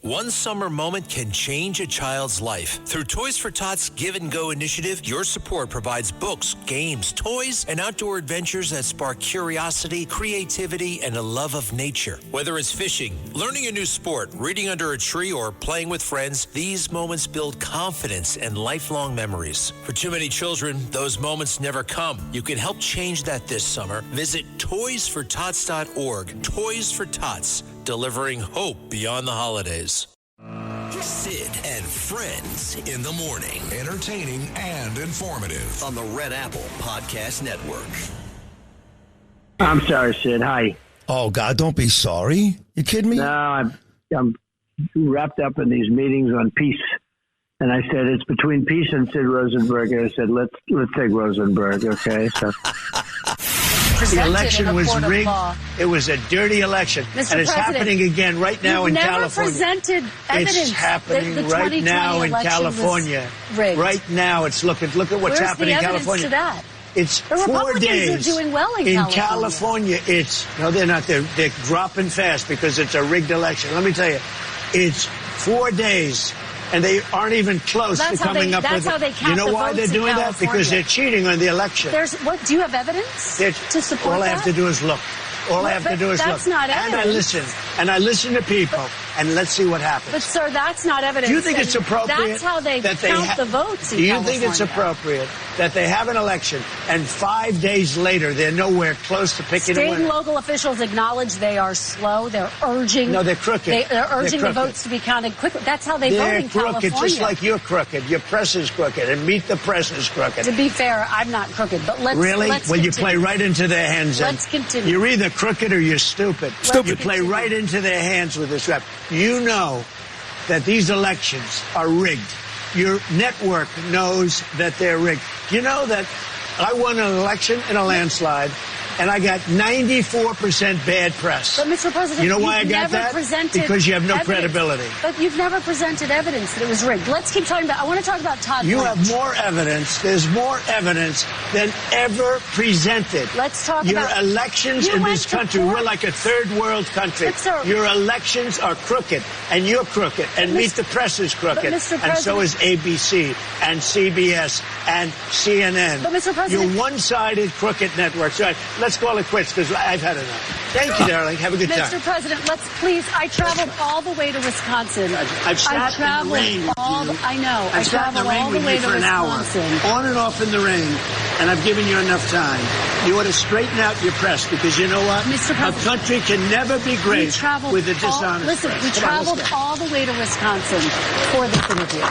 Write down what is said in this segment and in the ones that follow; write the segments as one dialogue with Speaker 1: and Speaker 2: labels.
Speaker 1: One summer moment can change a child's life. Through Toys for Tots Give and Go initiative, your support provides books, games, toys, and outdoor adventures that spark curiosity, creativity, and a love of nature. Whether it's fishing, learning a new sport, reading under a tree, or playing with friends, these moments build confidence and lifelong memories. For too many children, those moments never come. You can help change that this summer. Visit toysfortots.org. Toys for Tots, delivering hope beyond the holidays.
Speaker 2: Sid and Friends in the morning. Entertaining and informative. On the Red Apple Podcast Network.
Speaker 3: I'm sorry, Sid. Hi.
Speaker 4: Oh, God, don't be sorry. You kidding me?
Speaker 3: No, I'm wrapped up in these meetings on peace. And I said, it's between peace and Sid Rosenberg. And I said, let's take Rosenberg, okay? So
Speaker 5: the election was rigged. It was a dirty election.
Speaker 6: Mr.
Speaker 5: And it's
Speaker 6: President,
Speaker 5: happening again right now in California.
Speaker 6: You've never presented evidence.
Speaker 5: It's happening
Speaker 6: that the
Speaker 5: right now in California. Right now, it's look at what's happening in California.
Speaker 6: To that?
Speaker 5: It's
Speaker 6: the
Speaker 5: 4 days.
Speaker 6: Republicans are doing well in
Speaker 5: California. No, they're not. They're dropping fast because it's a rigged election. Let me tell you, it's 4 days. And they aren't even close to coming up with it.
Speaker 6: That's how they count.
Speaker 5: You know why they're doing that? Because they're cheating on the election.
Speaker 6: Do you have evidence to support that?
Speaker 5: All I have to do is look. All I have to do is look.
Speaker 6: That's not evidence.
Speaker 5: And I listen. And I listen to people. And let's see what happens.
Speaker 6: But, sir, that's not evidence.
Speaker 5: Do you think it's appropriate?
Speaker 6: That's how they count the votes in
Speaker 5: Do you
Speaker 6: California.
Speaker 5: think it's appropriate that they have an election and 5 days later they're nowhere close to picking a winner?
Speaker 6: State and local officials acknowledge they are slow. They're urging.
Speaker 5: No, they're crooked.
Speaker 6: They're urging the votes to be counted quickly. That's how they vote in California.
Speaker 5: They're crooked, just like you're crooked. Your press is crooked, and Meet the Press is crooked.
Speaker 6: To be fair, I'm not crooked, but let's
Speaker 5: you play right into their hands.
Speaker 6: Let's continue.
Speaker 5: You're either crooked or you're stupid. You play right into their hands with this rap. You know that these elections are rigged. Your network knows that they're rigged. You know that I won an election in a landslide, and I got 94% bad press.
Speaker 6: But, Mr. President,
Speaker 5: you know why I got that? Because you have no credibility.
Speaker 6: But you've never presented evidence that it was rigged. Let's keep talking about. I want to talk about Todd.
Speaker 5: You have more evidence. There's more evidence than ever presented.
Speaker 6: Let's talk
Speaker 5: about
Speaker 6: your
Speaker 5: elections in this country. We're like a third world country.
Speaker 6: But, sir,
Speaker 5: your elections are crooked, and you're crooked, and Meet the Press is crooked, and so is ABC and CBS and CNN.
Speaker 6: But, Mr. President,
Speaker 5: you're one-sided crooked networks. All right, let's call it quits because I've had enough. Thank you, darling. Have a good time.
Speaker 6: Mr. President, let's please. I traveled all the way to Wisconsin.
Speaker 5: I've sat in the rain with you.
Speaker 6: I know.
Speaker 5: I've sat in the rain with you for an hour, on and off in the rain, and I've given you enough time. You ought to straighten out your press because you know what?
Speaker 6: Mr. President,
Speaker 5: a country can never be great with a dishonest press.
Speaker 6: We traveled all the way to Wisconsin for this interview.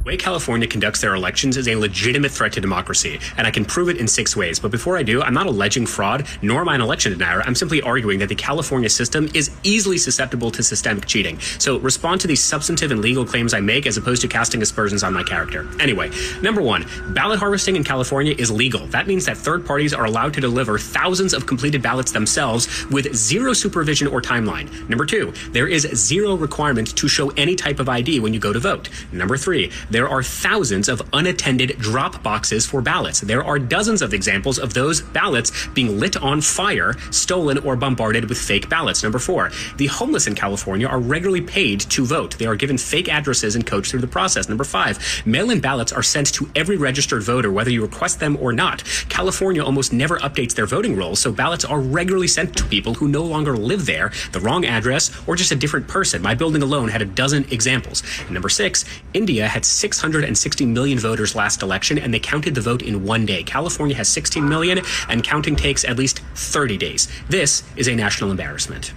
Speaker 7: The way California conducts their elections is a legitimate threat to democracy, and I can prove it in 6 ways. But before I do, I'm not alleging fraud, nor am I an election denier. I'm simply arguing that the California system is easily susceptible to systemic cheating. So respond to these substantive and legal claims I make as opposed to casting aspersions on my character. Anyway, number one, ballot harvesting in California is legal. That means that third parties are allowed to deliver thousands of completed ballots themselves with zero supervision or timeline. Number two, there is zero requirement to show any type of ID when you go to vote. Number three, there are thousands of unattended drop boxes for ballots. There are dozens of examples of those ballots being lit on fire, stolen, or bombarded with fake ballots. Number four, the homeless in California are regularly paid to vote. They are given fake addresses and coached through the process. Number five, mail-in ballots are sent to every registered voter, whether you request them or not. California almost never updates their voting rolls, so ballots are regularly sent to people who no longer live there, the wrong address, or just a different person. My building alone had a dozen examples. And number six, India had 660 million voters last election, and they counted the vote in 1 day. California has 16 million, and counting takes at least 30 days. This is a national embarrassment.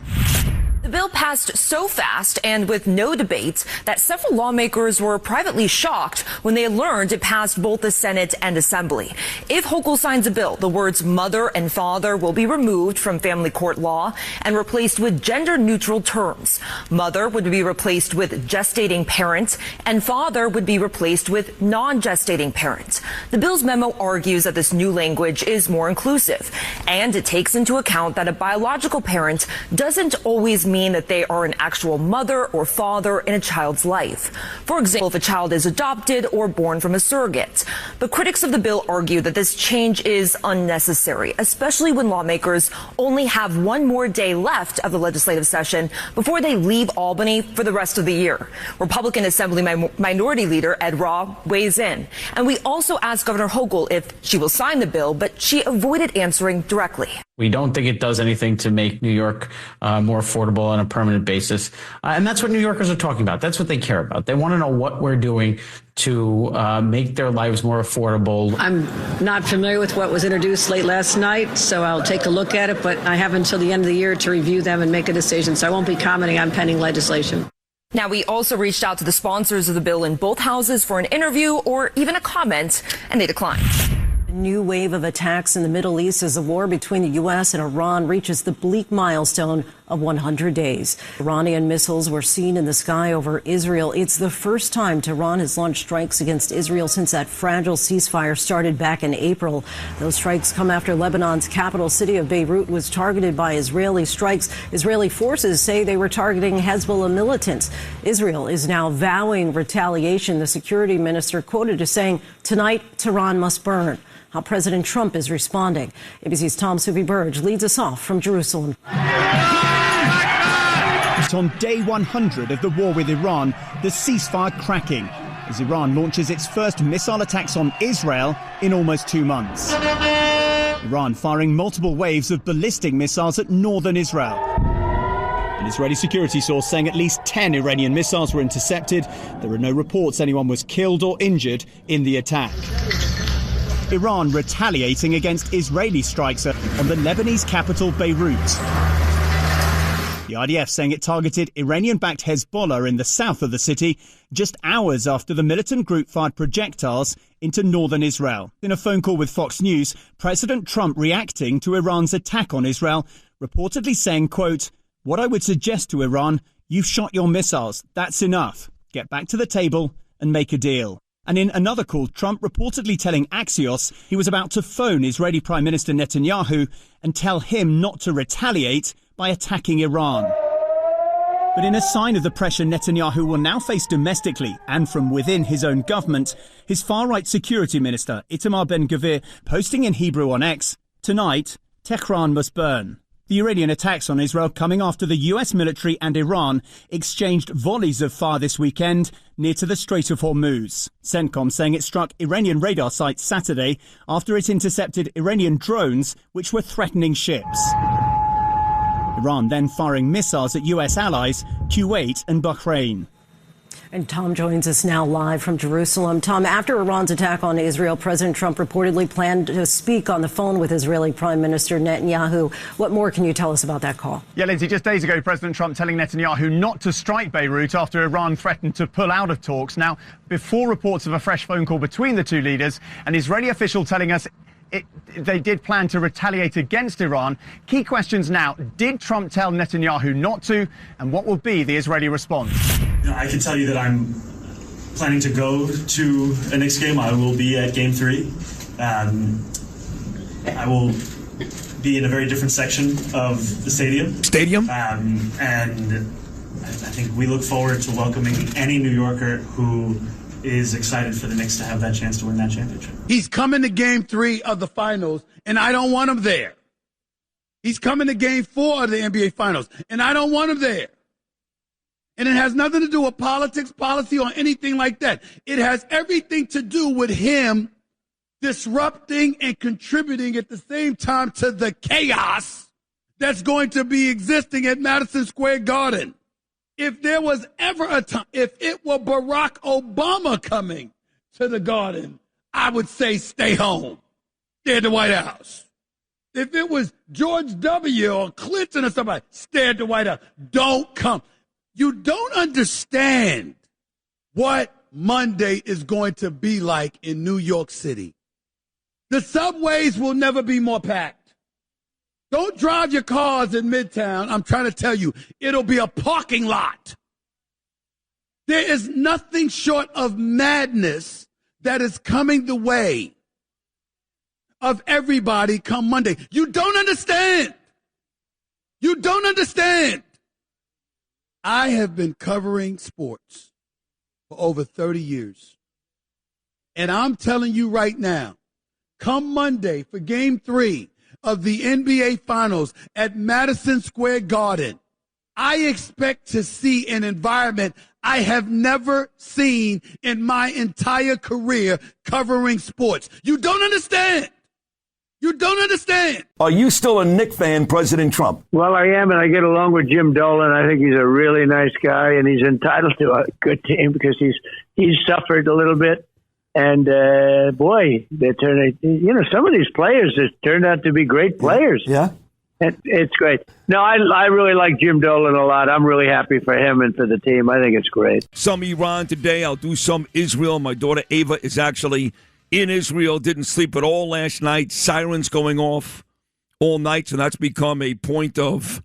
Speaker 8: The bill passed so fast and with no debates that several lawmakers were privately shocked when they learned it passed both the Senate and Assembly. If Hochul signs a bill, the words mother and father will be removed from family court law and replaced with gender-neutral terms. Mother would be replaced with gestating parent, and father would be replaced with non-gestating parent. The bill's memo argues that this new language is more inclusive, and it takes into account that a biological parent doesn't always mean mean that they are an actual mother or father in a child's life. For example, if a child is adopted or born from a surrogate. But critics of the bill argue that this change is unnecessary, especially when lawmakers only have one more day left of the legislative session before they leave Albany for the rest of the year. Republican Assembly Minority Leader Ed Raw weighs in. And we also asked Governor Hochul if she will sign the bill, but she avoided answering directly.
Speaker 9: We don't think it does anything to make New York more affordable on a permanent basis. And that's what New Yorkers are talking about. That's what they care about. They want to know what we're doing to make their lives more affordable.
Speaker 10: I'm not familiar with what was introduced late last night, so I'll take a look at it. But I have until the end of the year to review them and make a decision. So I won't be commenting on pending legislation.
Speaker 8: Now, we also reached out to the sponsors of the bill in both houses for an interview or even a comment, and they declined.
Speaker 11: A new wave of attacks in the Middle East as the war between the U.S. and Iran reaches the bleak milestone of 100 days. Iranian missiles were seen in the sky over Israel. It's the first time Tehran has launched strikes against Israel since that fragile ceasefire started back in April. Those strikes come after Lebanon's capital city of Beirut was targeted by Israeli strikes. Israeli forces say they were targeting Hezbollah militants. Israel is now vowing retaliation. The security minister quoted as saying, "Tonight, Tehran must burn." How President Trump is responding. ABC's Tom Burge leads us off from Jerusalem.
Speaker 12: It's on day 100 of the war with Iran, the ceasefire cracking, as Iran launches its first missile attacks on Israel in almost 2 months. Iran firing multiple waves of ballistic missiles at northern Israel. An Israeli security source saying at least 10 Iranian missiles were intercepted. There are no reports anyone was killed or injured in the attack. Iran retaliating against Israeli strikes on the Lebanese capital Beirut. The IDF saying it targeted Iranian-backed Hezbollah in the south of the city just hours after the militant group fired projectiles into northern Israel. In a phone call with Fox News, President Trump reacting to Iran's attack on Israel, reportedly saying, quote, "What I would suggest to Iran, you've shot your missiles. That's enough. Get back to the table and make a deal." And in another call, Trump reportedly telling Axios he was about to phone Israeli Prime Minister Netanyahu and tell him not to retaliate by attacking Iran. But in a sign of the pressure Netanyahu will now face domestically and from within his own government, his far-right security minister, Itamar Ben-Gvir, posting in Hebrew on X, "Tonight, Tehran must burn." The Iranian attacks on Israel coming after the US military and Iran exchanged volleys of fire this weekend near to the Strait of Hormuz. CENTCOM saying it struck Iranian radar sites Saturday after it intercepted Iranian drones which were threatening ships. Iran then firing missiles at US allies, Kuwait and Bahrain.
Speaker 11: And Tom joins us now live from Jerusalem. Tom, after Iran's attack on Israel, President Trump reportedly planned to speak on the phone with Israeli Prime Minister Netanyahu. What more can you tell us about that call?
Speaker 13: Yeah, Lindsay, just days ago, President Trump telling Netanyahu not to strike Beirut after Iran threatened to pull out of talks. Now, before reports of a fresh phone call between the two leaders, an Israeli official telling us they did plan to retaliate against Iran. Key questions now. Did Trump tell Netanyahu not to? And what will be the Israeli response?
Speaker 14: I can tell you that I'm planning to go to a Knicks game. I will be at Game 3. I will be in a very different section of the stadium. And I think we look forward to welcoming any New Yorker who is excited for the Knicks to have that chance to win that championship.
Speaker 15: He's coming to Game 3 of the finals, and I don't want him there. He's coming to Game 4 of the NBA Finals, and I don't want him there. And it has nothing to do with politics, policy, or anything like that. It has everything to do with him disrupting and contributing at the same time to the chaos that's going to be existing at Madison Square Garden. If there was ever a time, if it were Barack Obama coming to the Garden, I would say stay home, stay at the White House. If it was George W. or Clinton or somebody, stay at the White House. Don't come. You don't understand what Monday is going to be like in New York City. The subways will never be more packed. Don't drive your cars in Midtown. I'm trying to tell you, it'll be a parking lot. There is nothing short of madness that is coming the way of everybody come Monday. You don't understand. You don't understand. I have been covering sports for over 30 years. And I'm telling you right now, come Monday for Game 3 of the NBA Finals at Madison Square Garden, I expect to see an environment I have never seen in my entire career covering sports. You don't understand. You don't understand.
Speaker 4: Are you still a Knicks fan, President Trump?
Speaker 3: Well, I am, and I get along with Jim Dolan. I think he's a really nice guy, and he's entitled to a good team because he's suffered a little bit. And, boy, some of these players have turned out to be great players.
Speaker 4: Yeah.
Speaker 3: It's great. No, I really like Jim Dolan a lot. I'm really happy for him and for the team. I think it's great.
Speaker 16: Some Iran today. I'll do some Israel. My daughter Ava is actually in Israel. Didn't sleep at all last night. Sirens going off all night, so that's become a point of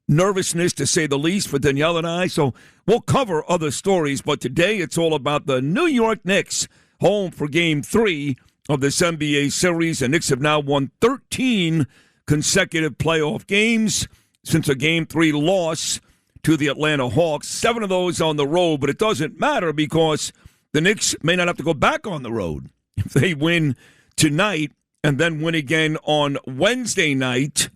Speaker 16: nervousness, to say the least, for Danielle and I. So we'll cover other stories, but today it's all about the New York Knicks, home for Game 3 of this NBA series. The Knicks have now won 13 consecutive playoff games since a Game 3 loss to the Atlanta Hawks. 7 of those on the road, but it doesn't matter because the Knicks may not have to go back on the road. If they win tonight and then win again on Wednesday night,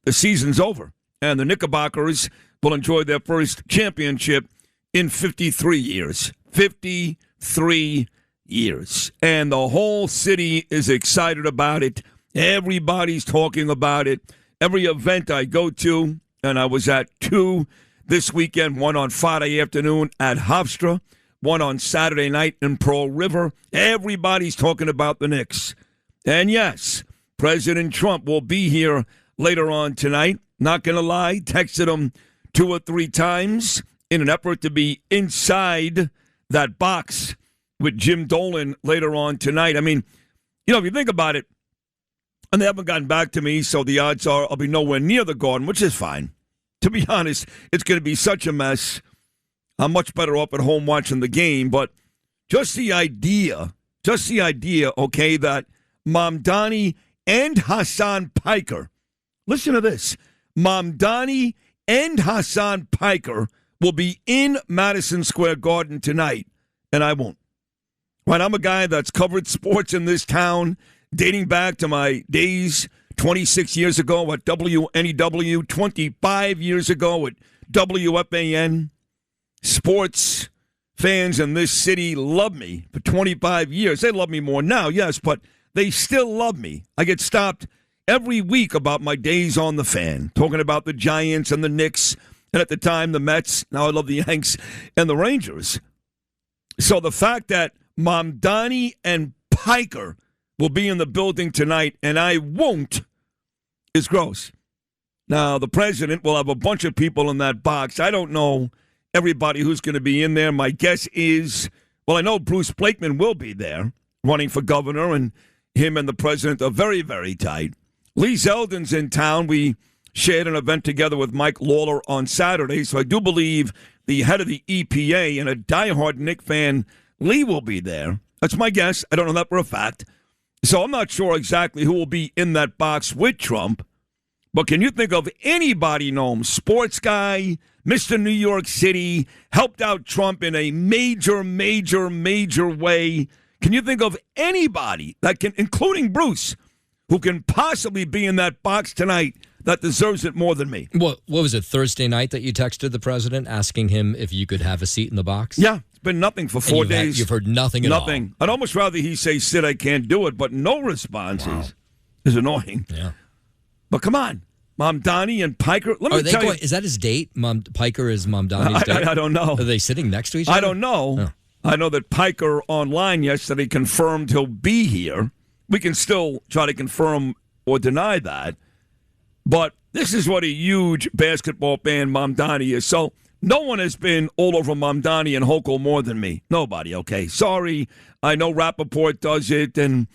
Speaker 16: the season's over. And the Knickerbockers will enjoy their first championship in 53 years. 53 years. And the whole city is excited about it. Everybody's talking about it. Every event I go to, and I was at 2 this weekend, one on Friday afternoon at Hofstra, one on Saturday night in Pearl River. Everybody's talking about the Knicks. And yes, President Trump will be here later on tonight. Not going to lie, texted him 2 or 3 times in an effort to be inside that box with Jim Dolan later on tonight. I mean, if you think about it, and they haven't gotten back to me, so the odds are I'll be nowhere near the Garden, which is fine. To be honest, it's going to be such a mess. I'm much better off at home watching the game, but just the idea, okay, that Mamdani and Hassan Piker, listen to this, Mamdani and Hassan Piker will be in Madison Square Garden tonight, and I won't. Right, I'm a guy that's covered sports in this town dating back to my days 26 years ago at WNEW, 25 years ago at WFAN. Sports fans in this city love me for 25 years. They love me more now, yes, but they still love me. I get stopped every week about my days on the Fan, talking about the Giants and the Knicks, and at the time the Mets. Now I love the Yanks and the Rangers. So the fact that Mamdani and Piker will be in the building tonight, and I won't, is gross. Now, the president will have a bunch of people in that box. I don't know everybody who's going to be in there. My guess is, I know Bruce Blakeman will be there, running for governor, and him and the president are very, very tight. Lee Zeldin's in town. We shared an event together with Mike Lawler on Saturday, so I do believe the head of the EPA and a diehard Knick fan, Lee, will be there. That's my guess. I don't know that for a fact. So I'm not sure exactly who will be in that box with Trump. But can you think of anybody, Noam, sports guy, Mr. New York City, helped out Trump in a major, major, major way? Can you think of anybody that can, including Bruce, who can possibly be in that box tonight that deserves it more than me?
Speaker 17: What was it, Thursday night that you texted the president asking him if you could have a seat in the box?
Speaker 16: Yeah. It's been nothing for 4 days.
Speaker 17: You've heard nothing at all.
Speaker 16: Nothing. I'd almost rather he say, Sid, I can't do it, but no responses is annoying.
Speaker 17: Yeah.
Speaker 16: But come on. Mamdani and Piker. Let me tell you.
Speaker 17: Is that his date? Piker is Mamdani's date?
Speaker 16: I don't know.
Speaker 17: Are they sitting next to each other?
Speaker 16: I don't know. Oh. I know that Piker online yesterday confirmed he'll be here. We can still try to confirm or deny that. But this is what a huge basketball fan Mamdani is. So no one has been all over Mamdani and Hochul more than me. Nobody, okay? Sorry. I know Rappaport does it and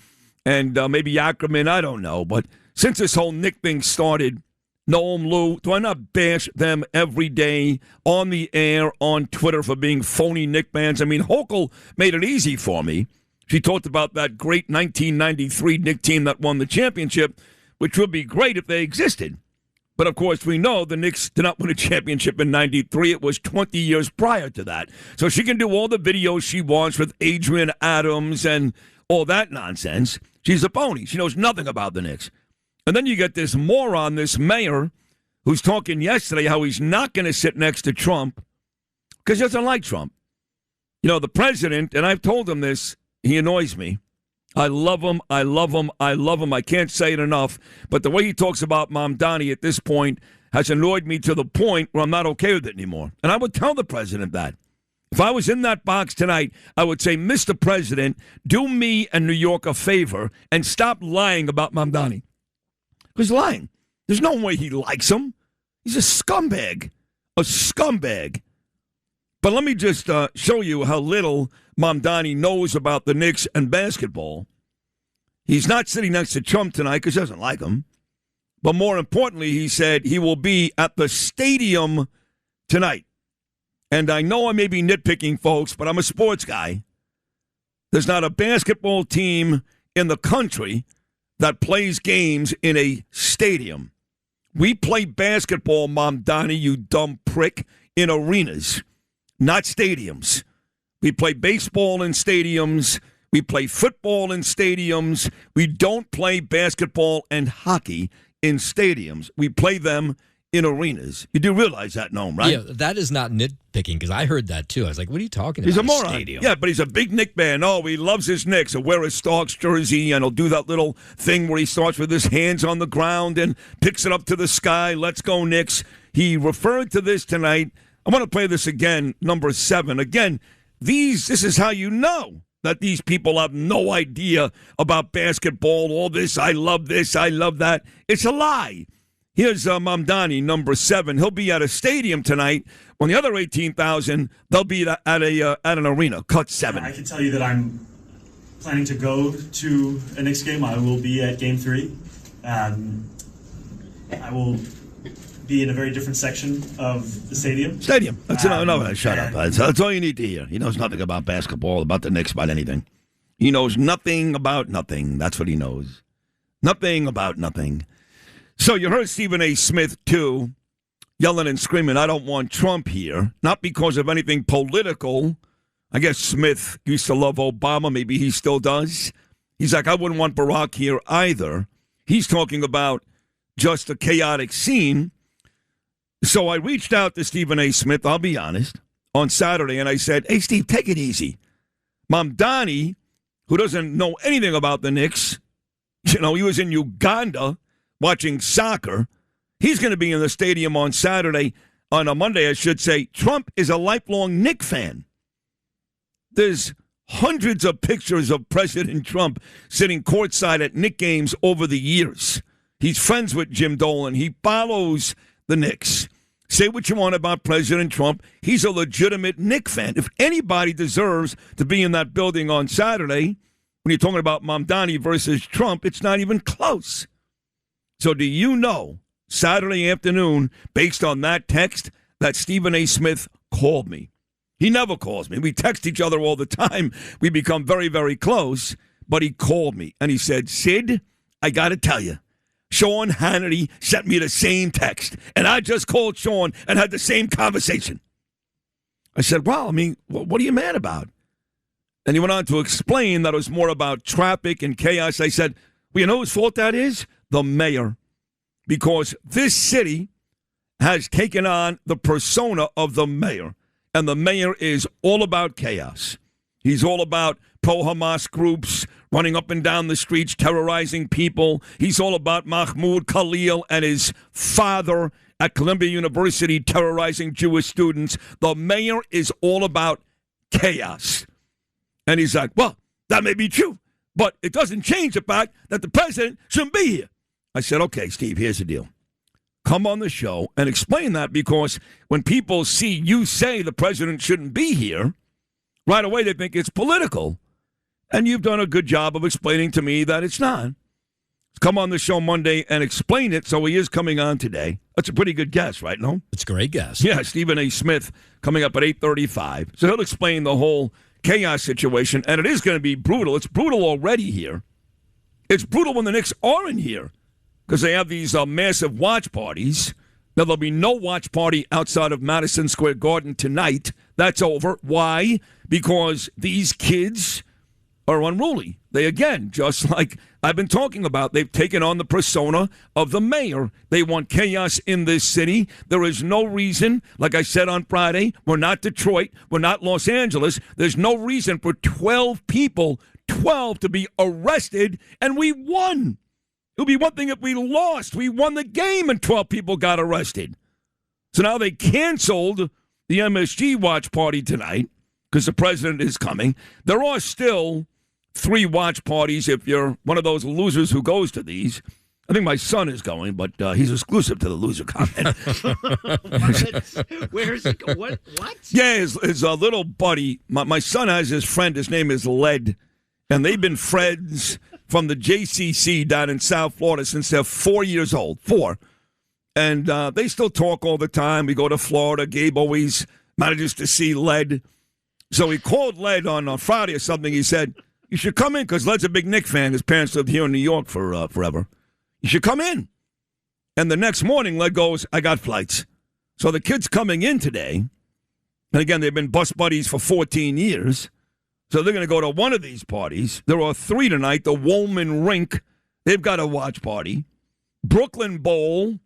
Speaker 16: maybe Ackerman. I don't know. But since this whole Knick thing started, Noam, Lou, do I not bash them every day on the air, on Twitter for being phony Knick fans? I mean, Hochul made it easy for me. She talked about that great 1993 Knick team that won the championship, which would be great if they existed. But, of course, we know the Knicks did not win a championship in 93. It was 20 years prior to that. So she can do all the videos she wants with Adrian Adams and all that nonsense. She's a phony. She knows nothing about the Knicks. And then you get this moron, this mayor, who's talking yesterday how he's not going to sit next to Trump because he doesn't like Trump. You know, the president, and I've told him this, he annoys me. I love him. I love him. I love him. I can't say it enough. But the way he talks about Mamdani at this point has annoyed me to the point where I'm not okay with it anymore. And I would tell the president that. If I was in that box tonight, I would say, Mr. President, do me and New York a favor and stop lying about Mamdani. He's lying. There's no way he likes him. He's a scumbag. A scumbag. But let me just show you how little Mamdani knows about the Knicks and basketball. He's not sitting next to Trump tonight because he doesn't like him. But more importantly, he said he will be at the stadium tonight. And I know I may be nitpicking, folks, but I'm a sports guy. There's not a basketball team in the country that plays games in a stadium. We play basketball, Mamdani, you dumb prick, in arenas, not stadiums. We play baseball in stadiums. We play football in stadiums. We don't play basketball and hockey in stadiums. We play them in arenas. You do realize that, Noam, right?
Speaker 17: Yeah, that is not nitpicking, because I heard that, too. I was like, what are you talking about?
Speaker 16: He's a moron.
Speaker 17: Stadium?
Speaker 16: Yeah, but he's a big Knick fan. Oh, he loves his Knicks. He'll wear a Starks jersey, and he'll do that little thing where he starts with his hands on the ground and picks it up to the sky. Let's go, Knicks. He referred to this tonight. I want to play this again, number 7. Again, this is how you know that these people have no idea about basketball, all this, I love that. It's a lie. Here's Mamdani, number 7. He'll be at a stadium tonight. When the other 18,000, they'll be at an arena. Cut 7.
Speaker 14: I can tell you that I'm planning to go to a Knicks game. I will be at Game 3. I will be in a very different section of the stadium.
Speaker 16: That's no, shut up. That's all you need to hear. He knows nothing about basketball, about the Knicks, about anything. He knows nothing about nothing. That's what he knows. Nothing about nothing. So you heard Stephen A. Smith, too, yelling and screaming, I don't want Trump here. Not because of anything political. I guess Smith used to love Obama. Maybe he still does. He's like, I wouldn't want Barack here either. He's talking about just a chaotic scene. So I reached out to Stephen A. Smith, I'll be honest, on Saturday, and I said, hey, Steve, take it easy. Mamdani, who doesn't know anything about the Knicks, he was in Uganda watching soccer. He's going to be in the stadium on Monday, I should say. Trump is a lifelong Knicks fan. There's hundreds of pictures of President Trump sitting courtside at Knicks games over the years. He's friends with Jim Dolan. He follows the Knicks. Say what you want about President Trump. He's a legitimate Knicks fan. If anybody deserves to be in that building on Saturday, when you're talking about Mamdani versus Trump, it's not even close. So do you know, Saturday afternoon, based on that text, that Stephen A. Smith called me? He never calls me. We text each other all the time. We become very, very close. But he called me, and he said, Sid, I got to tell you, Sean Hannity sent me the same text, and I just called Sean and had the same conversation. I said, well, what are you mad about? And he went on to explain that it was more about traffic and chaos. I said, well, you know whose fault that is? The mayor. Because this city has taken on the persona of the mayor, and the mayor is all about chaos. He's all about pro-Hamas groups running up and down the streets, terrorizing people. He's all about Mahmoud Khalil and his father at Columbia University terrorizing Jewish students. The mayor is all about chaos. And he's like, well, that may be true, but it doesn't change the fact that the president shouldn't be here. I said, okay, Steve, here's the deal. Come on the show and explain that, because when people see you say the president shouldn't be here, right away they think it's political. And you've done a good job of explaining to me that it's not. Come on the show Monday and explain it, so he is coming on today. That's a pretty good guess, right, no?
Speaker 17: It's a great guess.
Speaker 16: Yeah, Stephen A. Smith coming up at 8:35. So he'll explain the whole chaos situation, and it is going to be brutal. It's brutal already here. It's brutal when the Knicks aren't here, because they have these massive watch parties. Now, there'll be no watch party outside of Madison Square Garden tonight. That's over. Why? Because these kids are unruly. They, again, just like I've been talking about, they've taken on the persona of the mayor. They want chaos in this city. There is no reason, like I said on Friday, we're not Detroit, we're not Los Angeles. There's no reason for 12 people, 12 to be arrested, and we won. It would be one thing if we lost. We won the game and 12 people got arrested. So now they canceled the MSG watch party tonight because the president is coming. There are still 3 watch parties if you're one of those losers who goes to these. I think my son is going, but he's exclusive to the loser comment.
Speaker 18: Where is he going? What?
Speaker 16: Yeah, his little buddy. My son has his friend. His name is Led, and they've been friends from the JCC down in South Florida since they're 4 years old. 4. And they still talk all the time. We go to Florida. Gabe always manages to see Led. So he called Led on Friday or something. He said, you should come in because Led's a big Knicks fan. His parents lived here in New York for forever. You should come in. And the next morning, Led goes, I got flights. So the kid's coming in today. And again, they've been bus buddies for 14 years. So they're going to go to one of these parties. There are 3 tonight. The Woolman Rink, they've got a watch party. Brooklyn Bowl,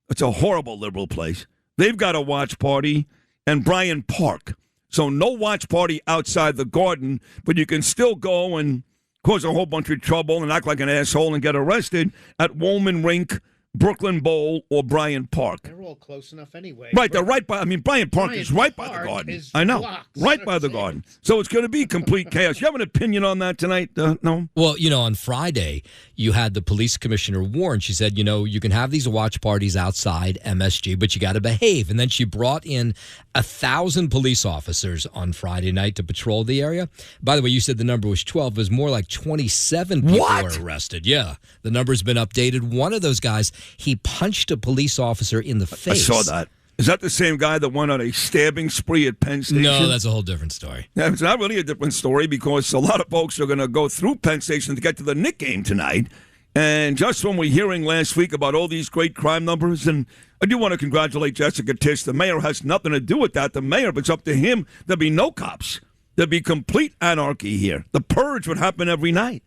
Speaker 16: it's a horrible liberal place. They've got a watch party. And Bryant Park. So no watch party outside the Garden, but you can still go and cause a whole bunch of trouble and act like an asshole and get arrested at Woolman Rink, Brooklyn Bowl, or Bryant Park.
Speaker 18: They're all close enough anyway.
Speaker 16: Right, they're right by, Bryant Park is right by the Garden. I know, right by the Garden. So it's going to be complete chaos. You have an opinion on that tonight? No?
Speaker 17: Well, on Friday, you had the police commissioner warn. She said, you can have these watch parties outside MSG, but you got to behave. And then she brought in 1,000 police officers on Friday night to patrol the area. By the way, you said the number was 12. It was more like 27 people were arrested. Yeah, the number's been updated. One of those guys, he punched a police officer in the face.
Speaker 16: I saw that. Is that the same guy that went on a stabbing spree at Penn Station?
Speaker 17: No, that's a whole different story.
Speaker 16: Yeah, it's not really a different story because a lot of folks are going to go through Penn Station to get to the Knicks game tonight. And just when we're hearing last week about all these great crime numbers, and I do want to congratulate Jessica Tisch. The mayor has nothing to do with that. The mayor, if it's up to him, there'd be no cops. There'd be complete anarchy here. The purge would happen every night.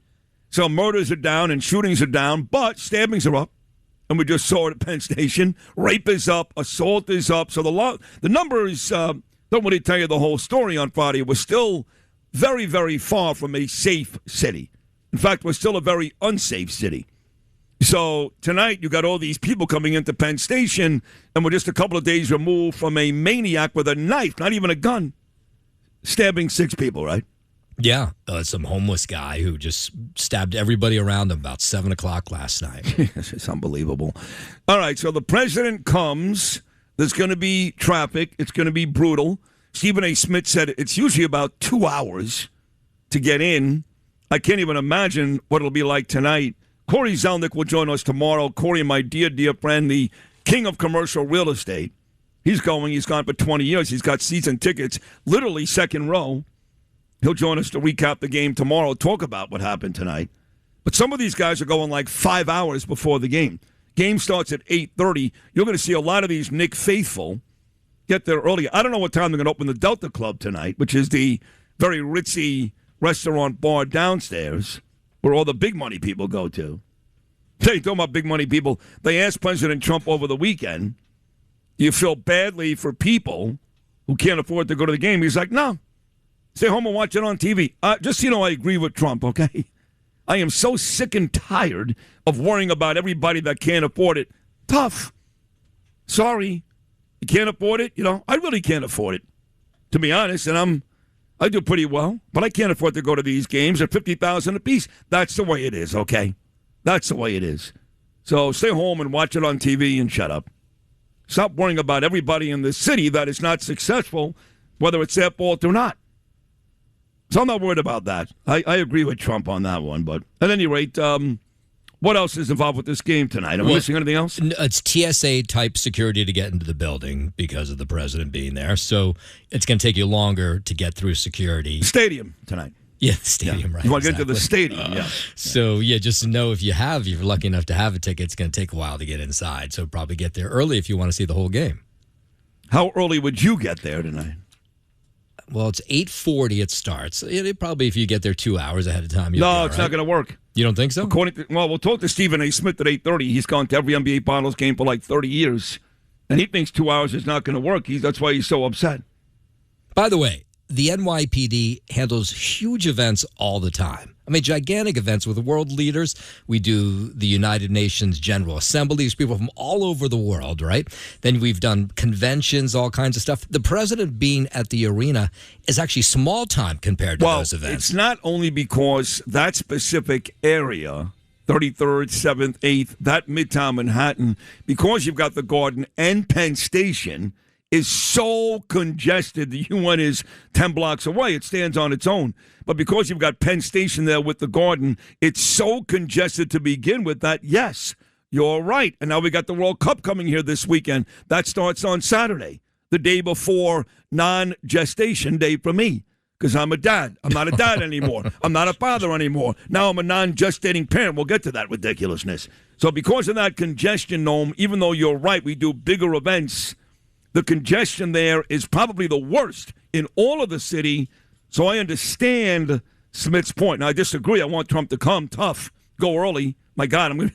Speaker 16: So murders are down and shootings are down, but stabbings are up. And we just saw it at Penn Station. Rape is up. Assault is up. So the numbers don't really tell you the whole story on Friday. We're still very, very far from a safe city. In fact, we're still a very unsafe city. So tonight you got all these people coming into Penn Station, and we're just a couple of days removed from a maniac with a knife, not even a gun, stabbing 6 people, right?
Speaker 17: Yeah, some homeless guy who just stabbed everybody around him about 7 o'clock last night.
Speaker 16: It's unbelievable. All right, so the president comes. There's going to be traffic. It's going to be brutal. Stephen A. Smith said it's usually about 2 hours to get in. I can't even imagine what it'll be like tonight. Corey Zelnick will join us tomorrow. Corey, my dear, dear friend, the king of commercial real estate. He's going. He's gone for 20 years. He's got season tickets, literally second row. He'll join us to recap the game tomorrow, talk about what happened tonight. But some of these guys are going like 5 hours before the game. Game starts at 8:30. You're going to see a lot of these Knicks faithful get there early. I don't know what time they're going to open the Delta Club tonight, which is the very ritzy restaurant bar downstairs where all the big money people go to. They talking about big money people. They asked President Trump over the weekend, do you feel badly for people who can't afford to go to the game? He's like, no. Stay home and watch it on TV. Just so you know, I agree with Trump, okay? I am so sick and tired of worrying about everybody that can't afford it. Tough. Sorry. You can't afford it? I really can't afford it, to be honest. And I do pretty well, but I can't afford to go to these games at $50,000 apiece. That's the way it is, okay? That's the way it is. So stay home and watch it on TV and shut up. Stop worrying about everybody in this city that is not successful, whether it's their fault or not. So I'm not worried about that. I agree with Trump on that one. But at any rate, what else is involved with this game tonight? Am I missing anything else?
Speaker 17: It's TSA-type security to get into the building because of the president being there. So it's going to take you longer to get through security.
Speaker 16: Stadium tonight.
Speaker 17: Yeah, the stadium, right.
Speaker 16: You want to get to the stadium, yeah.
Speaker 17: So, just to know if you're lucky enough to have a ticket, it's going to take a while to get inside. So probably get there early if you want to see the whole game.
Speaker 16: How early would you get there tonight?
Speaker 17: Well, it's 8:40 it starts. Probably if you get there 2 hours ahead of time.
Speaker 16: No, it's not going to work.
Speaker 17: You don't think so?
Speaker 16: We'll talk to Stephen A. Smith at 8:30. He's gone to every NBA Finals game for like 30 years. And he thinks 2 hours is not going to work. That's why he's so upset.
Speaker 17: By the way, the NYPD handles huge events all the time. I mean, gigantic events with world leaders. We do the United Nations General Assembly. There's people from all over the world, right? Then we've done conventions, all kinds of stuff. The president being at the arena is actually small time compared to those events.
Speaker 16: It's not only because that specific area, 33rd, 7th, 8th, that Midtown Manhattan, because you've got the Garden and Penn Station, is so congested. The UN is 10 blocks away. It stands on its own. But because you've got Penn Station there with the Garden, it's so congested to begin with that, yes, you're right. And now we got the World Cup coming here this weekend. That starts on Saturday, the day before non-gestation day for me, because I'm a dad. I'm not a dad anymore. I'm not a father anymore. Now I'm a non-gestating parent. We'll get to that ridiculousness. So because of that congestion, Noam, even though you're right, we do bigger events, the congestion there is probably the worst in all of the city. So I understand Smith's point. Now, I disagree. I want Trump to come tough, go early. My God,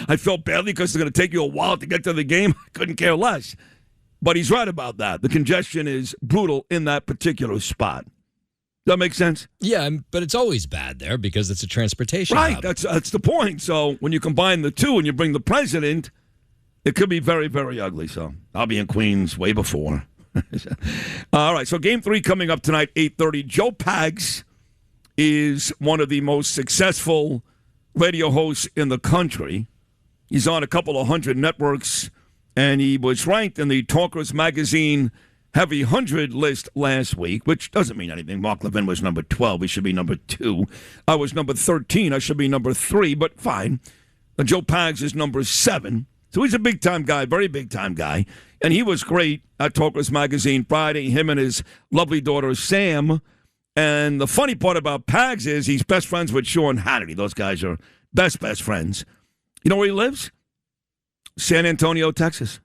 Speaker 16: I felt badly because it's going to take you a while to get to the game. I couldn't care less. But he's right about that. The congestion is brutal in that particular spot. Does that make sense?
Speaker 17: Yeah, but it's always bad there because it's a transportation
Speaker 16: hub.
Speaker 17: Right,
Speaker 16: that's the point. So when you combine the two and you bring the president, it could be very, very ugly. So I'll be in Queens way before. All right, so Game 3 coming up tonight, 8:30. Joe Pags is one of the most successful radio hosts in the country. He's on a couple of hundred networks, and he was ranked in the Talkers Magazine Heavy 100 list last week, which doesn't mean anything. Mark Levin was number 12. He should be number 2. I was number 13. I should be number 3, but fine. Joe Pags is number 7. So he's a big-time guy, very big-time guy. And he was great at Talkers Magazine Friday, him and his lovely daughter, Sam. And the funny part about Pags is he's best friends with Sean Hannity. Those guys are best friends. You know where he lives? San Antonio, Texas.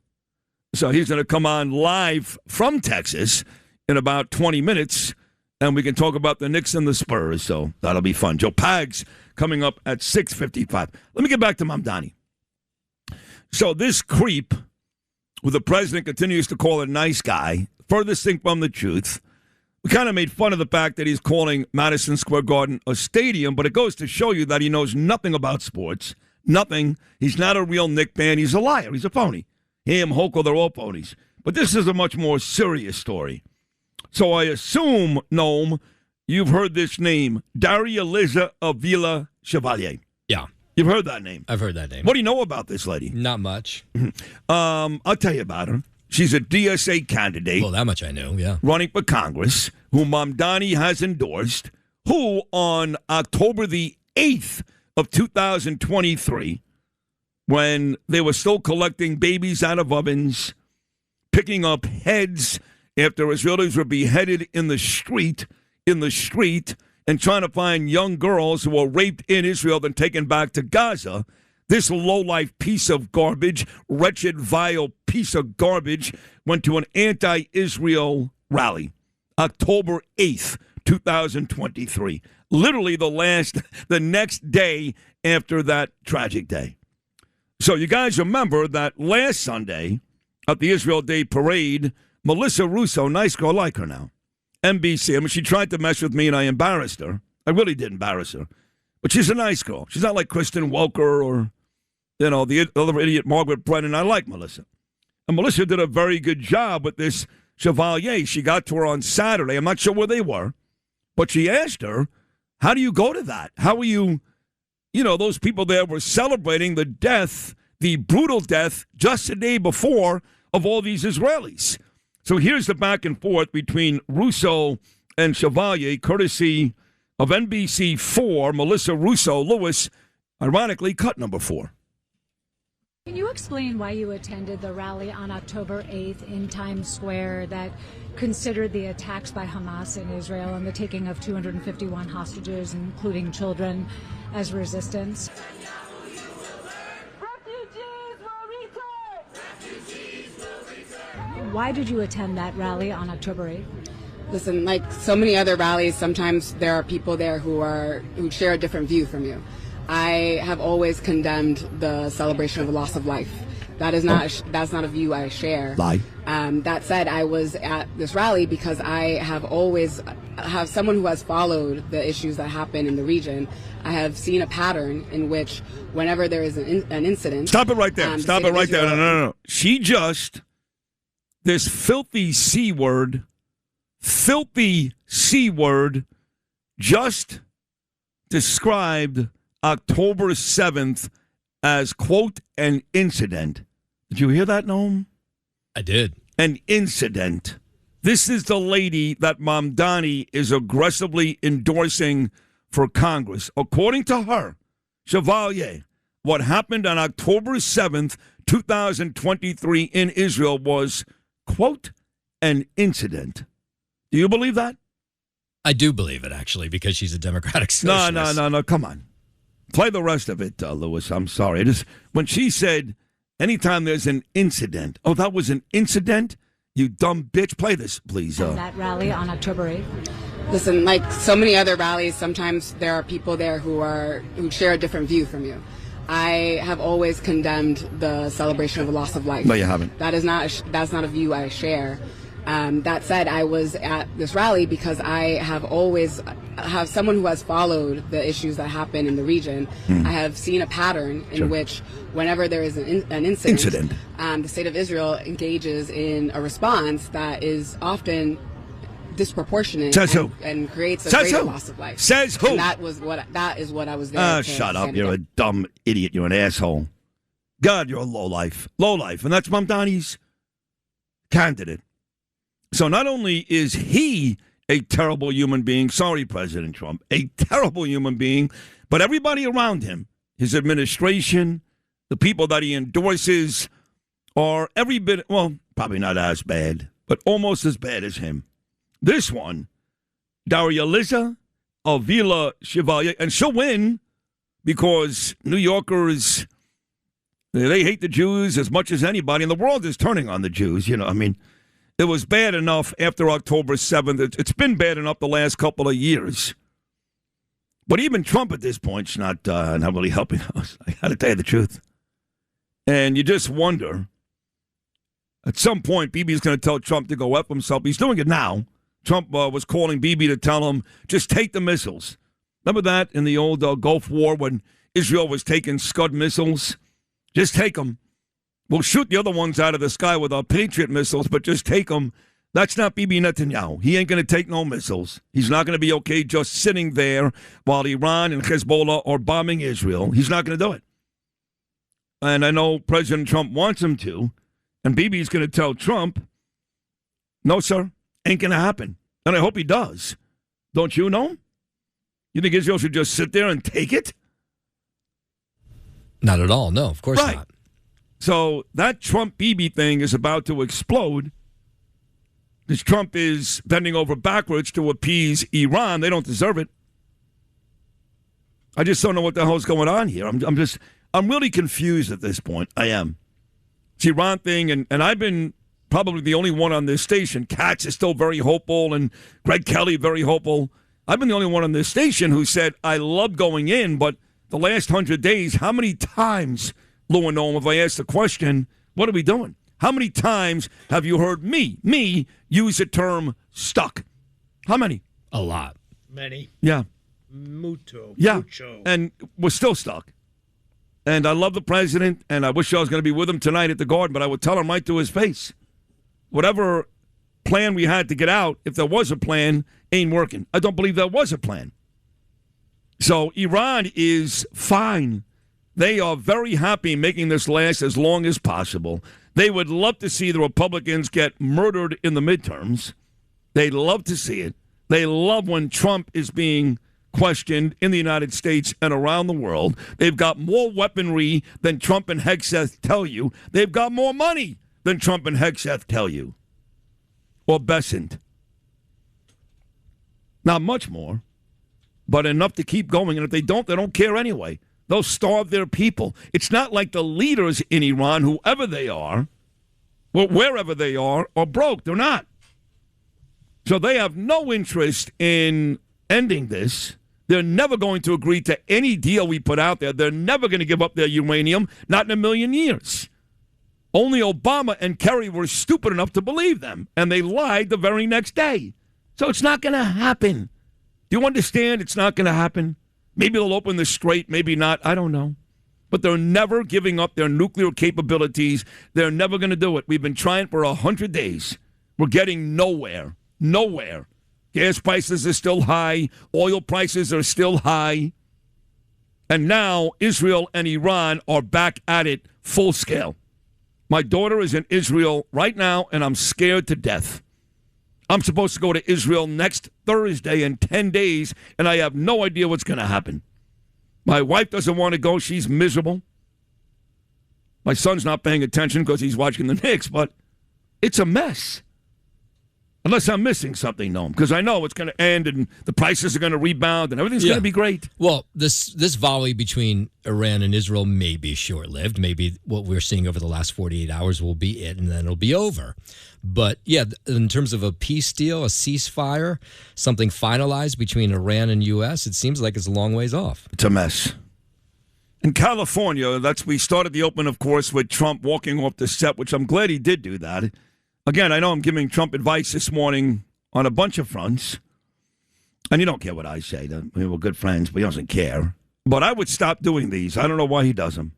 Speaker 16: So he's going to come on live from Texas in about 20 minutes, and we can talk about the Knicks and the Spurs. So that'll be fun. Joe Pags coming up at 6:55. Let me get back to Mamdani. So this creep, who the president continues to call a nice guy, furthest thing from the truth. We kind of made fun of the fact that he's calling Madison Square Garden a stadium, but it goes to show you that he knows nothing about sports. Nothing. He's not a real Knicks fan. He's a liar. He's a phony. Him, Hochul, they're all phonies. But this is a much more serious story. So I assume, Noam, you've heard this name, Daria Liza Avila Chevalier.
Speaker 17: Yeah.
Speaker 16: You've heard that name?
Speaker 17: I've heard that name.
Speaker 16: What do you know about this lady?
Speaker 17: Not much.
Speaker 16: I'll tell you about her. She's a DSA candidate.
Speaker 17: Well, that much I know, yeah.
Speaker 16: Running for Congress, who Mamdani has endorsed, who on October the 8th of 2023, when they were still collecting babies out of ovens, picking up heads after Israelis were beheaded in the street, and trying to find young girls who were raped in Israel then taken back to Gaza, this low-life piece of garbage, wretched, vile piece of garbage, went to an anti-Israel rally, October 8th, 2023. Literally the next day after that tragic day. So you guys remember that last Sunday at the Israel Day Parade, Melissa Russo, nice girl, like her now, NBC. I mean, she tried to mess with me and I embarrassed her. I really did embarrass her. But she's a nice girl. She's not like Kristen Welker or, the other idiot Margaret Brennan. I like Melissa. And Melissa did a very good job with this Chevalier. She got to her on Saturday. I'm not sure where they were. But she asked her, how do you go to that? How are you, those people there were celebrating the death, the brutal death, just the day before of all these Israelis. So here's the back and forth between Russo and Chevalier, courtesy of NBC4, Melissa Russo Lewis, ironically, cut number 4.
Speaker 19: Can you explain why you attended the rally on October 8th in Times Square that considered the attacks by Hamas in Israel and the taking of 251 hostages, including children, as resistance? Why did you attend that rally on October 8th?
Speaker 20: Listen, like so many other rallies, sometimes there are people there who share a different view from you. I have always condemned the celebration of the loss of life. That's not a view I share.
Speaker 16: Lie.
Speaker 20: That said, I was at this rally because I have always have someone who has followed the issues that happen in the region. I have seen a pattern in which whenever there is an incident.
Speaker 16: Stop it right there. Stop it right there. No. She just, this filthy C word, just described October 7th as, quote, an incident. Did you hear that, Noam?
Speaker 17: I did.
Speaker 16: An incident. This is the lady that Mamdani is aggressively endorsing for Congress. According to her, Chevalier, what happened on October 7th, 2023 in Israel was, quote, an incident. Do you believe that?
Speaker 17: I do believe it, actually, because she's a Democratic socialist.
Speaker 16: No. Come on. Play the rest of it, Lewis. I'm sorry. When she said, anytime there's an incident, oh, that was an incident? You dumb bitch. Play this, please.
Speaker 19: That rally on October 8th?
Speaker 20: Listen, like so many other rallies, sometimes there are people there who share a different view from you. I have always condemned the celebration of the loss of life.
Speaker 16: No, you haven't.
Speaker 20: That's not a view I share. That said, I was at this rally because I have always have someone who has followed the issues that happen in the region. I have seen a pattern in which whenever there is an incident. The state of Israel engages in a response that is often disproportionate and creates a greater loss of life.
Speaker 16: Says who?
Speaker 20: And that is what I was there to
Speaker 16: shut up.
Speaker 20: stand
Speaker 16: You're a dumb idiot. You're an asshole. God, you're a lowlife. Lowlife. And that's Mamdani's candidate. So not only is he a terrible human being, sorry, President Trump, a terrible human being, but everybody around him, his administration, the people that he endorses, are every bit, well, probably not as bad, but almost as bad as him. This one, Daria Liza Avila Chevalier, and she'll win because New Yorkers, they hate the Jews as much as anybody, and the world is turning on the Jews, you know, I mean, it was bad enough after October 7th. It's been bad enough the last couple of years. But even Trump at this point is not really helping us. I got to tell you the truth. And you just wonder, at some point, Bibi's going to tell Trump to go F himself. He's doing it now. Trump was calling Bibi to tell him, just take the missiles. Remember that in the old Gulf War when Israel was taking Scud missiles? Just take them. We'll shoot the other ones out of the sky with our Patriot missiles, but just take them. That's not Bibi Netanyahu. He ain't going to take no missiles. He's not going to be okay just sitting there while Iran and Hezbollah are bombing Israel. He's not going to do it. And I know President Trump wants him to, and Bibi's going to tell Trump, no, sir, ain't going to happen. And I hope he does. Don't you know? You think Israel should just sit there and take it?
Speaker 17: Not at all. No, of course not.
Speaker 16: So that Trump-Bibi thing is about to explode because Trump is bending over backwards to appease Iran. They don't deserve it. I just don't know what the hell's going on here. I'm really confused at this point. I am. It's Iran thing, and I've been probably the only one on this station. Katz is still very hopeful, and Greg Kelly very hopeful. I've been the only one on this station who said, I love going in, but the last 100 days, how many times, Lou and Noam, if I ask the question, what are we doing? How many times have you heard me use the term stuck? How many?
Speaker 17: A lot.
Speaker 18: Many.
Speaker 16: Yeah.
Speaker 18: Mucho.
Speaker 16: Yeah.
Speaker 18: Mucho.
Speaker 16: And we're still stuck. And I love the president, and I wish I was going to be with him tonight at the Garden, but I would tell him right to his face. Whatever plan we had to get out, if there was a plan, ain't working. I don't believe there was a plan. So Iran is fine. They are very happy making this last as long as possible. They would love to see the Republicans get murdered in the midterms. They love to see it. They love when Trump is being questioned in the United States and around the world. They've got more weaponry than Trump and Hegseth tell you. They've got more money than Trump and Hegseth tell you. Or Besant. Not much more, but enough to keep going. And if they don't care anyway. They'll starve their people. It's not like the leaders in Iran, whoever they are, or wherever they are broke. They're not. So they have no interest in ending this. They're never going to agree to any deal we put out there. They're never going to give up their uranium, not in a million years. Only Obama and Kerry were stupid enough to believe them, and they lied the very next day. So it's not going to happen. Do you understand? It's not going to happen. Maybe they'll open the strait, maybe not. I don't know. But they're never giving up their nuclear capabilities. They're never going to do it. We've been trying for 100 days. We're getting nowhere. Nowhere. Gas prices are still high. Oil prices are still high. And now Israel and Iran are back at it full scale. My daughter is in Israel right now, and I'm scared to death. I'm supposed to go to Israel next Thursday in 10 days, and I have no idea what's going to happen. My wife doesn't want to go. She's miserable. My son's not paying attention because he's watching the Knicks, but it's a mess. Unless I'm missing something, Noam, because I know it's going to end and the prices are going to rebound and everything's going to be great.
Speaker 17: Well, this volley between Iran and Israel may be short-lived. Maybe what we're seeing over the last 48 hours will be it, and then it'll be over. But, yeah, in terms of a peace deal, a ceasefire, something finalized between Iran and U.S., it seems like it's a long ways off.
Speaker 16: It's a mess. In California, we started the open, of course, with Trump walking off the set, which I'm glad he did do that. Again, I know I'm giving Trump advice this morning on a bunch of fronts, and you don't care what I say. We were good friends, but he doesn't care. But I would stop doing these. I don't know why he does them.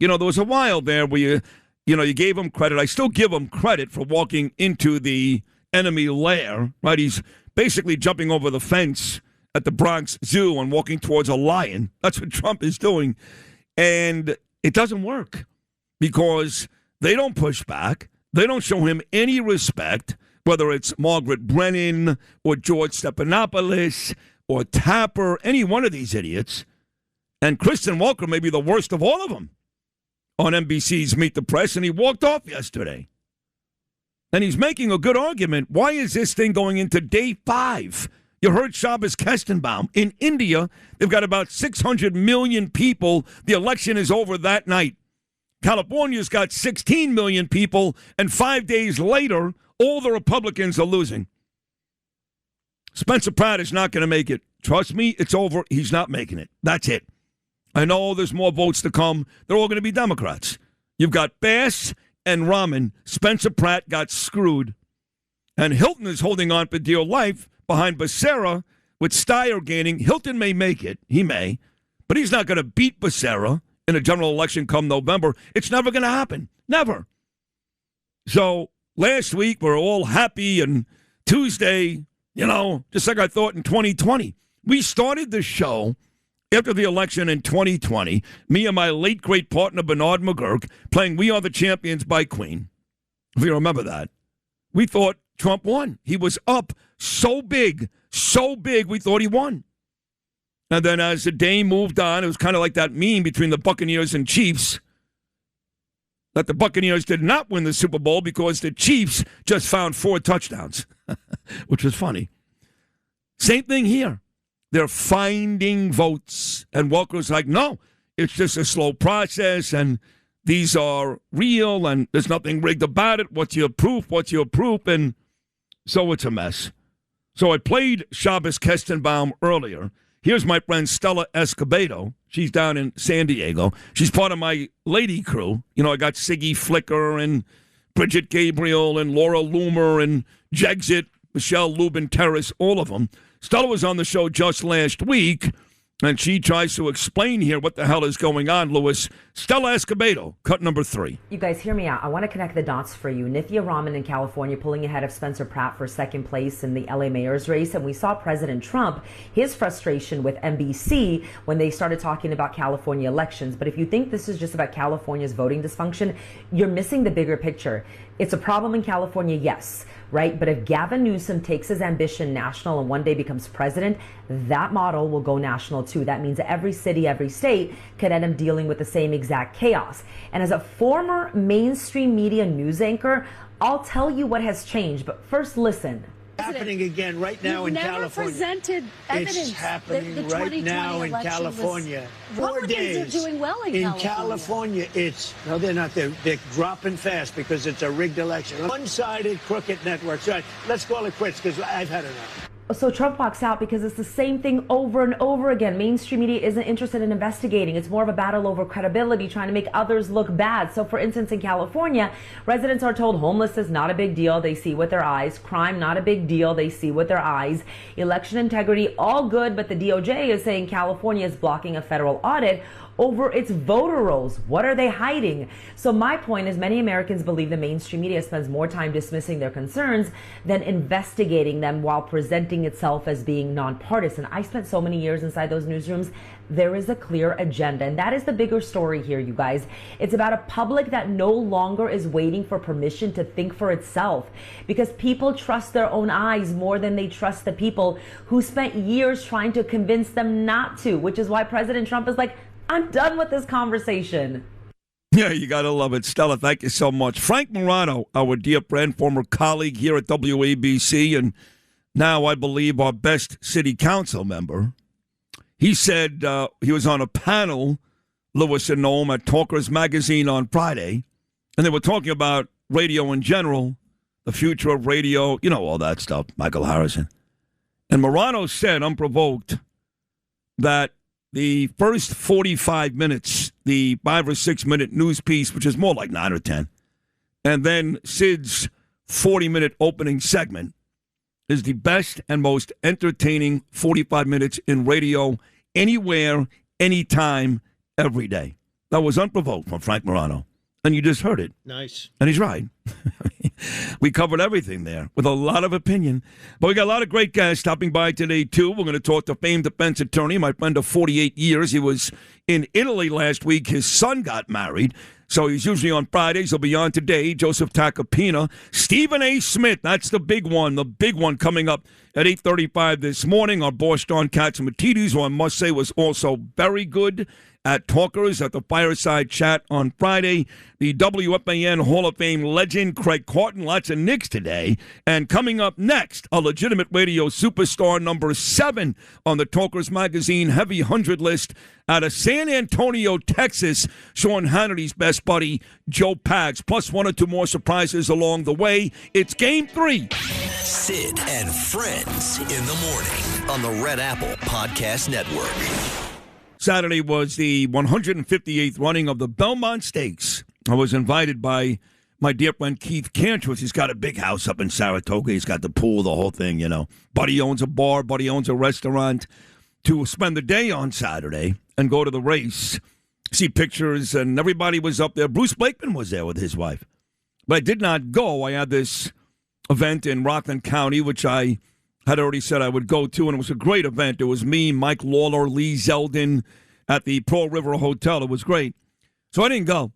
Speaker 16: You know, there was a while there where you gave him credit. I still give him credit for walking into the enemy lair, right? He's basically jumping over the fence at the Bronx Zoo and walking towards a lion. That's what Trump is doing. And it doesn't work because they don't push back. They don't show him any respect, whether it's Margaret Brennan or George Stephanopoulos or Tapper, any one of these idiots. And Kristen Welker may be the worst of all of them on NBC's Meet the Press, and he walked off yesterday. And he's making a good argument. Why is this thing going into day 5? You heard Shabbos Kestenbaum. In India, they've got about 600 million people. The election is over that night. California's got 16 million people, and 5 days later, all the Republicans are losing. Spencer Pratt is not going to make it. Trust me, it's over. He's not making it. That's it. I know there's more votes to come. They're all going to be Democrats. You've got Bass and Rahman. Spencer Pratt got screwed. And Hilton is holding on for dear life behind Becerra with Steyer gaining. Hilton may make it. He may. But he's not going to beat Becerra in a general election come November. It's never going to happen. Never. So last week we're all happy, and Tuesday, just like I thought in 2020. We started the show after the election in 2020, me and my late great partner Bernard McGurk playing We Are the Champions by Queen. If you remember that. We thought Trump won. He was up so big, we thought he won. And then as the day moved on, it was kind of like that meme between the Buccaneers and Chiefs, that the Buccaneers did not win the Super Bowl because the Chiefs just found 4 touchdowns, which was funny. Same thing here. They're finding votes. And Welker's like, no, it's just a slow process, and these are real, and there's nothing rigged about it. What's your proof? And so it's a mess. So I played Shabbos Kestenbaum earlier. Here's my friend Stella Escobedo. She's down in San Diego. She's part of my lady crew. I got Siggy Flicker and Bridget Gabriel and Laura Loomer and Jexit, Michelle Lubin Terrace, all of them. Stella was on the show just last week, and she tries to explain here what the hell is going on, Louis. Stella Escobedo, cut number 3.
Speaker 21: You guys hear me out. I want to connect the dots for you. Nithya Raman in California pulling ahead of Spencer Pratt for second place in the LA mayor's race. And we saw President Trump, his frustration with NBC when they started talking about California elections. But if you think this is just about California's voting dysfunction, you're missing the bigger picture. It's a problem in California, yes, right? But if Gavin Newsom takes his ambition national and one day becomes president, that model will go national too. That means every city, every state could end up dealing with the same exact chaos. And as a former mainstream media news anchor, I'll tell you what has changed. But first, listen.
Speaker 5: Happening again right now in
Speaker 6: never
Speaker 5: California.
Speaker 6: Presented evidence.
Speaker 5: It's happening
Speaker 6: the
Speaker 5: right now in California. 4 days.
Speaker 6: Republicans are doing well in California.
Speaker 5: No, they're not. They're dropping fast because it's a rigged election. One-sided, crooked networks. All right, let's call it quits because I've had enough.
Speaker 21: So Trump walks out because it's the same thing over and over again. Mainstream media isn't interested in investigating. It's more of a battle over credibility, trying to make others look bad. So for instance, in California, residents are told homeless is not a big deal. They see with their eyes. Crime, not a big deal. They see with their eyes. Election integrity, all good. But the DOJ is saying California is blocking a federal audit over its voter rolls. What are they hiding? So my point is many Americans believe the mainstream media spends more time dismissing their concerns than investigating them while presenting itself as being nonpartisan. I spent so many years inside those newsrooms. There is a clear agenda, and that is the bigger story here, you guys. It's about a public that no longer is waiting for permission to think for itself, because people trust their own eyes more than they trust the people who spent years trying to convince them not to, which is why President Trump is like, I'm done with this conversation.
Speaker 16: Yeah, you got to love it. Stella, thank you so much. Frank Morano, our dear friend, former colleague here at WABC, and now I believe our best city council member. He said he was on a panel, Lewis and Noam, at Talkers Magazine on Friday, and they were talking about radio in general, the future of radio, you know, all that stuff, Michael Harrison. And Morano said, unprovoked, that the first 45 minutes, the 5 or 6 minute news piece, which is more like 9 or 10, and then Sid's 40-minute opening segment is the best and most entertaining 45 minutes in radio anywhere, anytime, every day. That was unprovoked from Frank Morano. And you just heard it.
Speaker 18: Nice.
Speaker 16: And he's right. We covered everything there with a lot of opinion. But we got a lot of great guys stopping by today, too. We're going to talk to famed defense attorney, my friend of 48 years. He was in Italy last week. His son got married. So he's usually on Fridays. He'll be on today. Joseph Tacopina. Stephen A. Smith, that's the big one coming up at 8:35 this morning. Our boss, John Catsimatidis, who I must say was also very good at Talkers at the Fireside Chat on Friday. The WFAN Hall of Fame legend, Craig Carton. Lots of Knicks today. And coming up next, a legitimate radio superstar, number 7 on the Talkers Magazine Heavy 100 list out of San Antonio, Texas, Sean Hannity's best buddy, Joe Pags. Plus 1 or 2 more surprises along the way. It's Game 3.
Speaker 2: Sid and Friends in the morning on the Red Apple Podcast Network.
Speaker 16: Saturday was the 158th running of the Belmont Stakes. I was invited by my dear friend Keith Cantrell. He's got a big house up in Saratoga. He's got the pool, the whole thing, you know. Buddy owns a bar. Buddy owns a restaurant. To spend the day on Saturday and go to the race, see pictures, and everybody was up there. Bruce Blakeman was there with his wife. But I did not go. I had this event in Rockland County, which I had already said I would go to, and it was a great event. It was me, Mike Lawler, Lee Zeldin at the Pearl River Hotel. It was great. So I didn't go.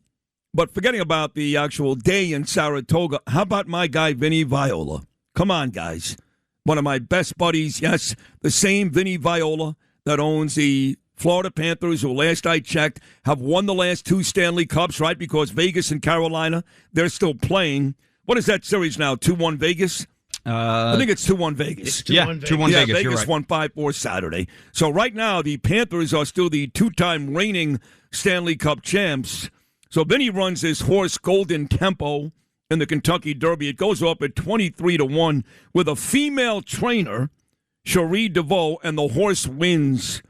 Speaker 16: But forgetting about the actual day in Saratoga, how about my guy, Vinny Viola? Come on, guys. One of my best buddies, yes, the same Vinny Viola that owns the Florida Panthers, who last I checked have won the last 2 Stanley Cups, right? Because Vegas and Carolina, they're still playing. What is that series now, 2-1 Vegas? I think it's 2-1 Vegas.
Speaker 18: It's 2-1 Vegas.
Speaker 16: Yeah, Vegas
Speaker 18: you're right.
Speaker 16: won 5-4 Saturday. So right now, the Panthers are still the 2-time reigning Stanley Cup champs. So Vinny runs his horse Golden Tempo in the Kentucky Derby. It goes up at 23-1 with a female trainer, Cherie DeVoe, and the horse wins.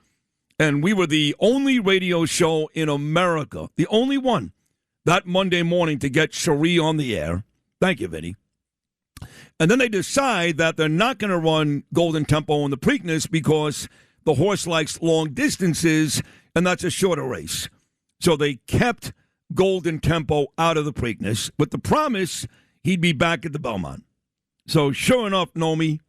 Speaker 16: And we were the only radio show in America, the only one, that Monday morning to get Cherie on the air. Thank you, Vinny. And then they decide that they're not going to run Golden Tempo in the Preakness because the horse likes long distances, and that's a shorter race. So they kept Golden Tempo out of the Preakness with the promise he'd be back at the Belmont. So sure enough, Nomi,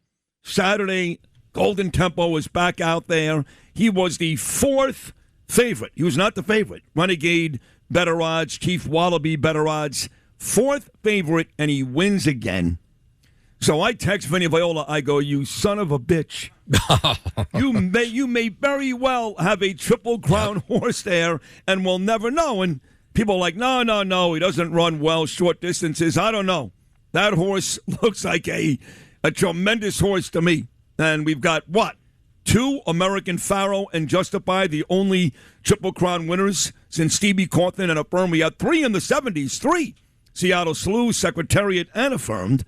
Speaker 16: Saturday, Golden Tempo was back out there. He was the 4th favorite. He was not the favorite. Renegade, better odds. Chief Wallaby, better odds. 4th favorite, and he wins again. So I text Vinny Viola. I go, "You son of a bitch! you may very well have a Triple Crown horse there, and we'll never know." And people are like, "No, he doesn't run well short distances." I don't know. That horse looks like a tremendous horse to me. And we've got what? 2 American Pharaoh and Justify, the only Triple Crown winners since Stevie Carton and Affirmed. We had 3 in the 70s, 3. Seattle Slew, Secretariat, and Affirmed.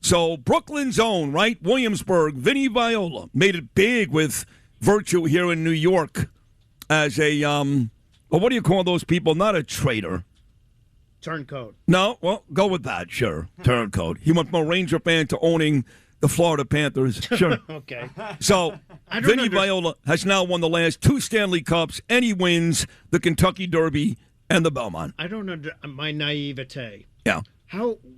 Speaker 16: So Brooklyn's own, right? Williamsburg, Vinny Viola made it big with Virtue here in New York as a, well, what do you call those people? Not a traitor.
Speaker 18: Turncoat.
Speaker 16: No, well, go with that, sure. Turncoat. He went from a Ranger fan to owning the Florida Panthers. Sure.
Speaker 18: Okay.
Speaker 16: So Vinny Viola has now won the last 2 Stanley Cups, and he wins the Kentucky Derby and the Belmont.
Speaker 18: I don't know my naivete.
Speaker 16: Yeah.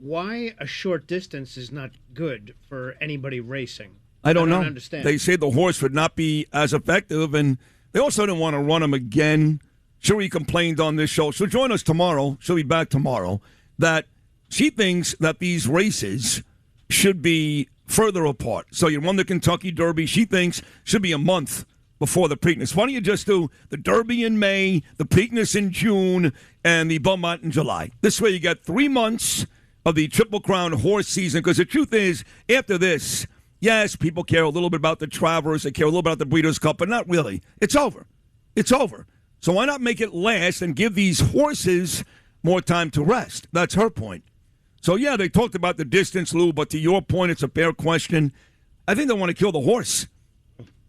Speaker 18: Why a short distance is not good for anybody racing?
Speaker 16: I don't know.
Speaker 18: Understand.
Speaker 16: They say the horse would not be as effective, and they also didn't want to run him again. Sure, he complained on this show. She'll join us tomorrow. She'll be back tomorrow. That she thinks that these races should be further apart. So you won the Kentucky Derby. She thinks should be a month before the Preakness. Why don't you just do the Derby in May, the Preakness in June, and the Belmont in July? This way you get 3 months of the Triple Crown horse season, because the truth is, after this, yes, people care a little bit about the Travers, they care a little bit about the Breeders' Cup, but not really. It's over. It's over. So why not make it last and give these horses more time to rest? That's her point. So, yeah, they talked about the distance, Lou, but to your point, it's a fair question. I think they want to kill the horse.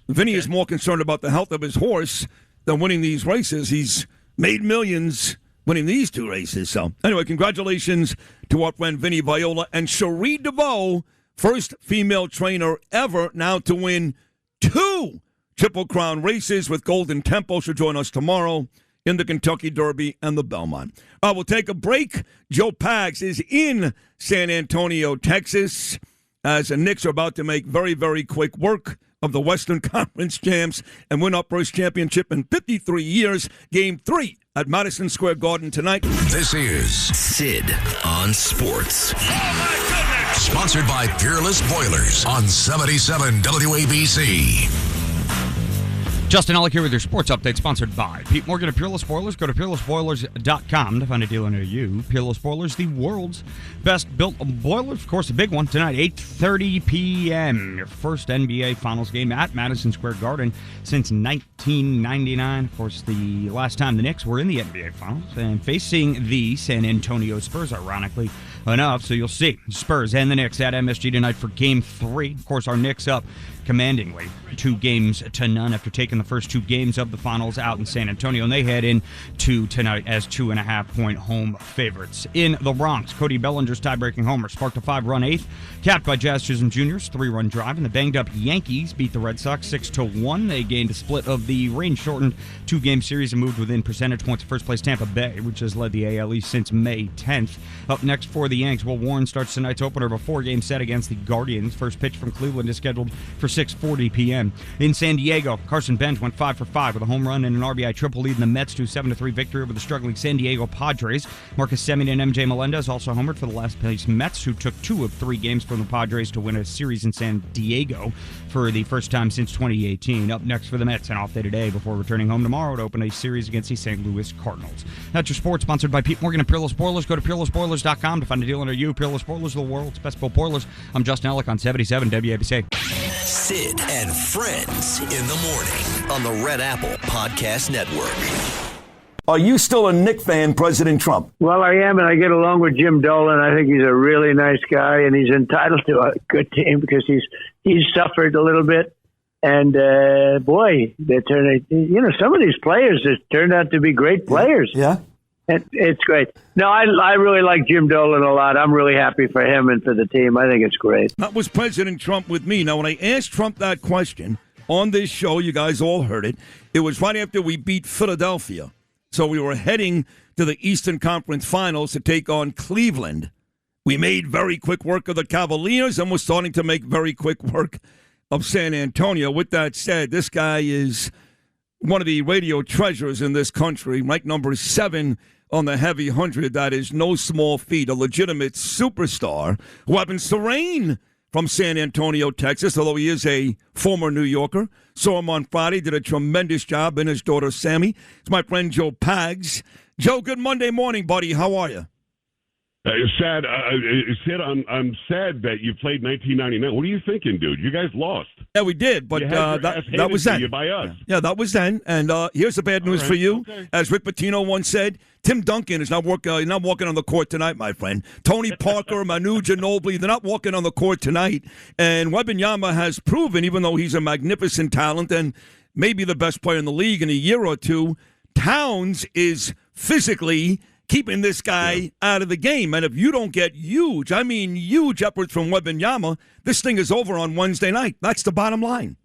Speaker 16: Vinny is more concerned about the health of his horse than winning these races. He's made millions winning these 2 races. So, anyway, congratulations to our friend Vinny Viola. And Cherie DeVoe, first female trainer ever now to win 2 Triple Crown races with Golden Tempo. She'll join us tomorrow in the Kentucky Derby and the Belmont. We'll take a break. Joe Pags is in San Antonio, Texas, as the Knicks are about to make very, very quick work of the Western Conference champs and win our first championship in 53 years. Game 3 at Madison Square Garden tonight.
Speaker 2: This is Sid on Sports. Oh, my goodness! Sponsored by Peerless Boilers on 77 WABC.
Speaker 1: Justin Ellick here with your sports update, sponsored by Pete Morgan of Peerless Boilers. Go to peerlessboilers.com to find a dealer near you. Peerless Boilers, the world's best-built boilers. Of course, the big one tonight, 8:30 p.m. Your first NBA Finals game at Madison Square Garden since 1999. Of course, the last time the Knicks were in the NBA Finals and facing the San Antonio Spurs, ironically enough. So you'll see Spurs and the Knicks at MSG tonight for Game 3. Of course, our Knicks up commandingly 2-0 after taking the first 2 games of the finals out in San Antonio, and they head into tonight as 2.5-point home favorites. In the Bronx, Cody Bellinger's tie-breaking homer sparked a 5-run 8th, capped by Jazz Chisholm Jr.'s 3-run drive, and the banged-up Yankees beat the Red Sox 6-1. They gained a split of the rain-shortened 2-game series and moved within percentage points of first-place Tampa Bay, which has led the AL East since May 10th. Up next for the Yanks, Will Warren starts tonight's opener of a 4-game set against the Guardians. First pitch from Cleveland is scheduled for 6:40 p.m. In San Diego, Carson Benz went 5 for 5 with a home run and an RBI triple, leading the Mets to a 7-3 victory over the struggling San Diego Padres. Marcus Semien and MJ Melendez also homered for the last-place Mets, who took 2 of 3 games from the Padres to win a series in San Diego for the first time since 2018. Up next for the Mets, an off day today before returning home tomorrow to open a series against the St. Louis Cardinals. That's your sports, sponsored by Pete Morgan and Peerless Boilers. Go to peerlessboilers.com to find a deal under you. Peerless Boilers, the world's best-built boilers. I'm Justin Ellick on 77 WABC.
Speaker 2: Sid and Friends in the morning on the Red Apple Podcast Network.
Speaker 4: Are you still a Knicks fan, President Trump?
Speaker 3: Well, I am, and I get along with Jim Dolan. I think he's a really nice guy, and he's entitled to a good team because he's suffered a little bit. And, boy, some of these players have turned out to be great players.
Speaker 4: Yeah.
Speaker 3: It's great. No, I really like Jim Dolan a lot. I'm really happy for him and for the team. I think it's great.
Speaker 16: That was President Trump with me. Now, when I asked Trump that question on this show, you guys all heard it. It was right after we beat Philadelphia. So we were heading to the Eastern Conference Finals to take on Cleveland. We made very quick work of the Cavaliers, and we're starting to make very quick work of San Antonio. With that said, this guy is one of the radio treasures in this country, ranked number 7 on the heavy 100. That is no small feat. A legitimate superstar who happens to reign from San Antonio, Texas, although he is a former New Yorker. Saw him on Friday, did a tremendous job, and his daughter, Sammy. It's my friend Joe Pags. Joe, good Monday morning, buddy. How are you?
Speaker 7: Sad. Sid, I'm sad that you played 1999. What are you thinking, dude? You guys lost.
Speaker 16: Yeah, we did, but that was then.
Speaker 7: By us.
Speaker 16: Yeah, that was then. And here's the bad news for you. Okay. As Rick Pitino once said, Tim Duncan is not walking on the court tonight, my friend. Tony Parker, Manu Ginobili, they're not walking on the court tonight. And Wembanyama has proven, even though he's a magnificent talent and maybe the best player in the league in a year or two, Towns is physically keeping this guy out of the game. And if you don't get huge efforts from Wembanyama, this thing is over on Wednesday night. That's the bottom line.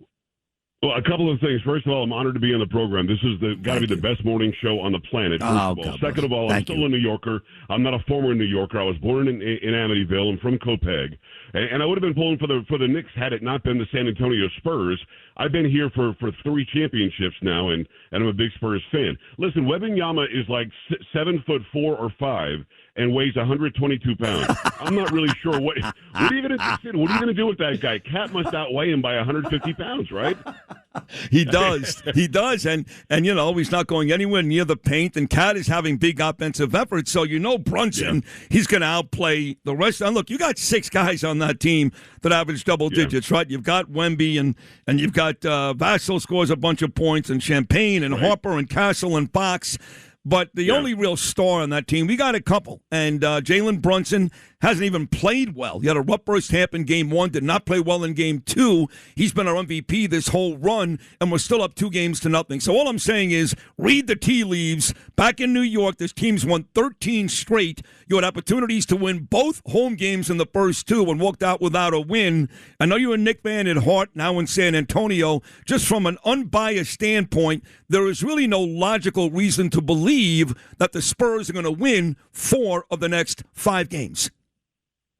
Speaker 7: Well, a couple of things. First of all, I'm honored to be on the program. This is got to be the best morning show on the planet. First of all. Second of all, I'm still a New Yorker. I'm not a former New Yorker. I was born in Amityville. I'm from Copiague. And I would have been pulling for the Knicks had it not been the San Antonio Spurs. I've been here for 3 championships now, and I'm a big Spurs fan. Listen, Wembanyama is like 7'4" or 5" and weighs 122 pounds. I'm not really sure what are you going to do with that guy? Cat must outweigh him by 150 pounds, right?
Speaker 16: He does. He does. And he's not going anywhere near the paint, and Cat is having big offensive efforts. So Brunson, he's going to outplay the rest. And look, you got 6 guys on that team that average double digits, right? You've got Wemby, and you've got Vassell scores a bunch of points, and Champagne, and Harper, and Castle, and Fox. But the only real star on that team, we got a couple. And Jalen Brunson hasn't even played well. He had a rough first half in Game 1, did not play well in Game 2. He's been our MVP this whole run, and we're still up 2-0. So all I'm saying is read the tea leaves. Back in New York, this team's won 13 straight. You had opportunities to win both home games in the first 2 and walked out without a win. I know you're a Knicks fan at heart, now in San Antonio. Just from an unbiased standpoint, there is really no logical reason to believe that the Spurs are going to win 4 of the next 5 games.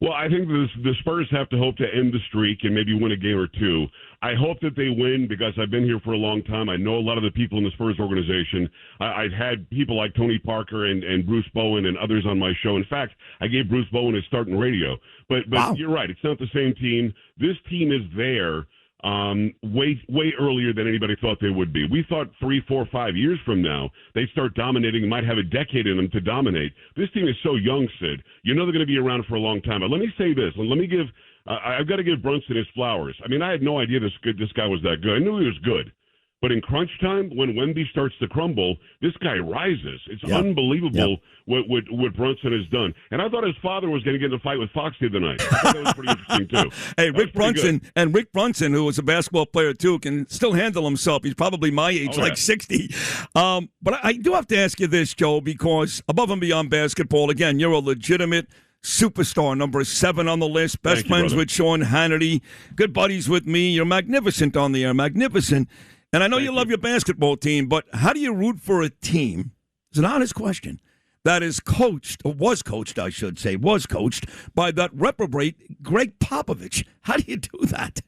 Speaker 7: Well, I think the Spurs have to hope to end the streak and maybe win a game or 2. I hope that they win because I've been here for a long time. I know a lot of the people in the Spurs organization. I've had people like Tony Parker and Bruce Bowen and others on my show. In fact, I gave Bruce Bowen his start in radio. But wow. You're right. It's not the same team. This team is there way earlier than anybody thought they would be. We thought 3, 4, 5 years from now they'd start dominating, might have a decade in them to dominate. This team is so young, Sid. You know they're going to be around for a long time. But let me say this. I've got to give Brunson his flowers. I mean, I had no idea this guy was that good. I knew he was good. But in crunch time, when Wemby starts to crumble, this guy rises. It's unbelievable what Brunson has done. And I thought his father was going to get in a fight with Fox the other night. I thought that was pretty interesting, too.
Speaker 16: Hey, Rick Brunson, who was a basketball player, too, can still handle himself. He's probably my age, 60. But I do have to ask you this, Joe, because above and beyond basketball, again, you're a legitimate superstar, number 7 on the list, best friends with Sean Hannity, good buddies with me. You're magnificent on the air, magnificent. And I know you love your basketball team, but how do you root for a team? It's an honest question. That is coached, or was coached by that reprobate Greg Popovich. How do you do that?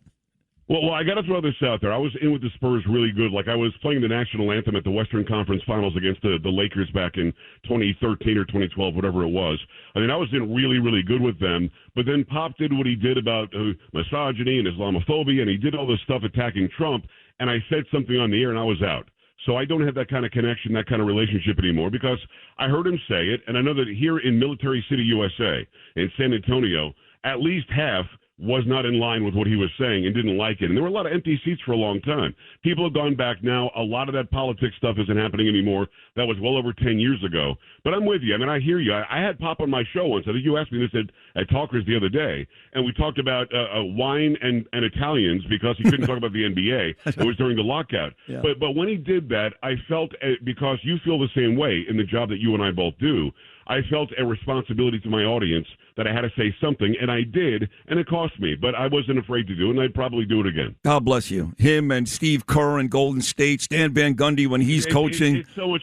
Speaker 7: Well, I got to throw this out there. I was in with the Spurs really good. Like I was playing the national anthem at the Western Conference Finals against the Lakers back in 2013 or 2012, whatever it was. I mean, I was in really, really good with them. But then Pop did what he did about misogyny and Islamophobia, and he did all this stuff attacking Trump. And I said something on the air, and I was out. So I don't have that kind of connection, that kind of relationship anymore, because I heard him say it, and I know that here in Military City, USA, in San Antonio, at least half was not in line with what he was saying and didn't like it. And there were a lot of empty seats for a long time. People have gone back now. A lot of that politics stuff isn't happening anymore. That was well over 10 years ago. But I'm with you. I mean, I hear you. I had Pop on my show once. I think you asked me this at Talkers the other day, and we talked about wine and Italians because he couldn't talk about the NBA. It was during the lockout. Yeah. But when he did that, I felt, because you feel the same way in the job that you and I both do, I felt a responsibility to my audience that I had to say something, and I did, and it cost me. But I wasn't afraid to do it, and I'd probably do it again.
Speaker 16: God bless you. Him and Steve Kerr in Golden State, Stan Van Gundy when he's coaching.
Speaker 7: It's so much.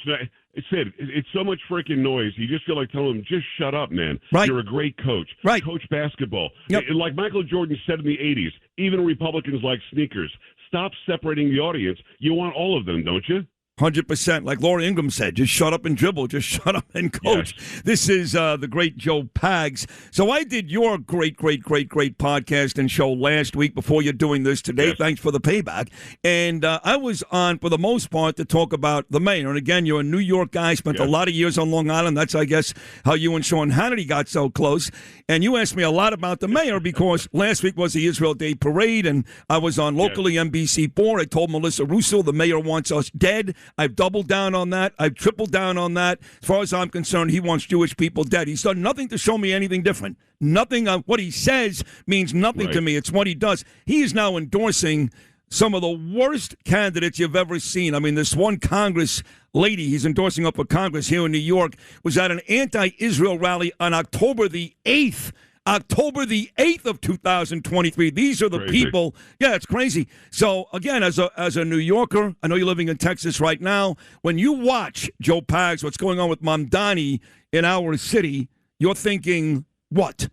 Speaker 7: It's so much freaking noise. You just feel like telling him, just shut up, man.
Speaker 16: Right.
Speaker 7: You're a great coach.
Speaker 16: Right.
Speaker 7: Coach basketball.
Speaker 16: Yep.
Speaker 7: Like Michael Jordan said in the 80s, even Republicans like sneakers. Stop separating the audience. You want all of them, don't you?
Speaker 16: 100%. Like Laura Ingraham said, just shut up and dribble. Just shut up and coach. Yes. This is the great Joe Pags. So I did your great podcast and show last week before you're doing this today. Yes. Thanks for the payback. And I was on, for the most part, to talk about the mayor. And again, you're a New York guy, spent a lot of years on Long Island. That's, I guess, how you and Sean Hannity got so close. And you asked me a lot about the mayor because last week was the Israel Day Parade, and I was on locally NBC4. I told Melissa Russo the mayor wants us dead. I've doubled down on that. I've tripled down on that. As far as I'm concerned, he wants Jewish people dead. He's done nothing to show me anything different. Nothing. What he says means nothing to me. It's what he does. He is now endorsing some of the worst candidates you've ever seen. I mean, this one Congress lady he's endorsing up for Congress here in New York was at an anti-Israel rally on October the 8th. October the 8th of 2023. These are the people. Yeah, it's crazy. So, again, as a New Yorker, I know you're living in Texas right now. When you watch, Joe Pags, what's going on with Mamdani in our city, you're thinking, what?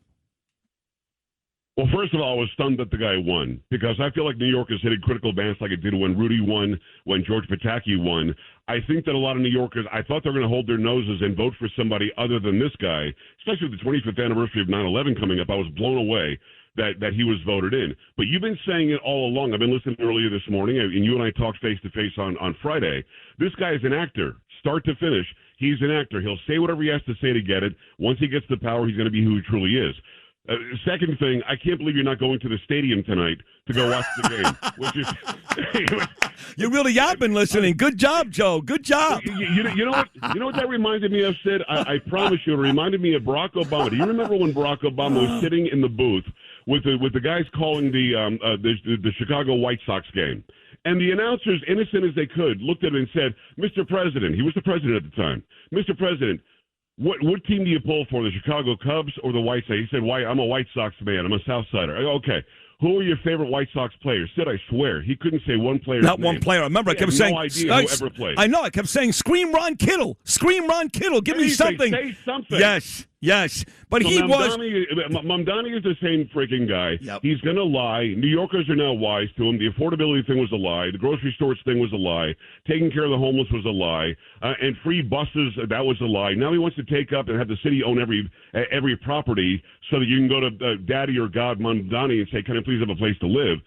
Speaker 7: Well, first of all, I was stunned that the guy won because I feel like New York is hitting critical mass like it did when Rudy won, when George Pataki won. I think that a lot of New Yorkers, I thought they were going to hold their noses and vote for somebody other than this guy, especially with the 25th anniversary of 9/11 coming up. I was blown away that he was voted in. But you've been saying it all along. I've been listening earlier this morning, and you and I talked face-to-face on Friday. This guy is an actor, start to finish. He's an actor. He'll say whatever he has to say to get it. Once he gets the power, he's going to be who he truly is. Second thing, I can't believe you're not going to the stadium tonight to go watch the game. Which is,
Speaker 16: you really have been listening. Good job, Joe. Good job.
Speaker 7: You know what? You know what that reminded me of, Sid? I promise you, it reminded me of Barack Obama. Do you remember when Barack Obama was sitting in the booth with the guys calling the Chicago White Sox game? And the announcers, innocent as they could, looked at him and said, "Mr. President," he was the president at the time, "Mr. President, what team do you pull for, the Chicago Cubs or the White Sox?" He said, "Why? I'm a White Sox man. I'm a South Sider." Okay. Who are your favorite White Sox players? Sid, I swear, he couldn't say one player.
Speaker 16: Not one player. I remember I kept saying,
Speaker 7: no idea who ever played.
Speaker 16: I know. I kept saying, "Scream Ron Kittle. Scream Ron Kittle. Give me something."
Speaker 7: Say something.
Speaker 16: Yes. But
Speaker 7: Mamdani is the same freaking guy. Yep. He's going to lie. New Yorkers are now wise to him. The affordability thing was a lie. The grocery stores thing was a lie. Taking care of the homeless was a lie. And free buses, that was a lie. Now he wants to take up and have the city own every property so that you can go to Daddy or God Mamdani and say, "Can I please have a place to live?"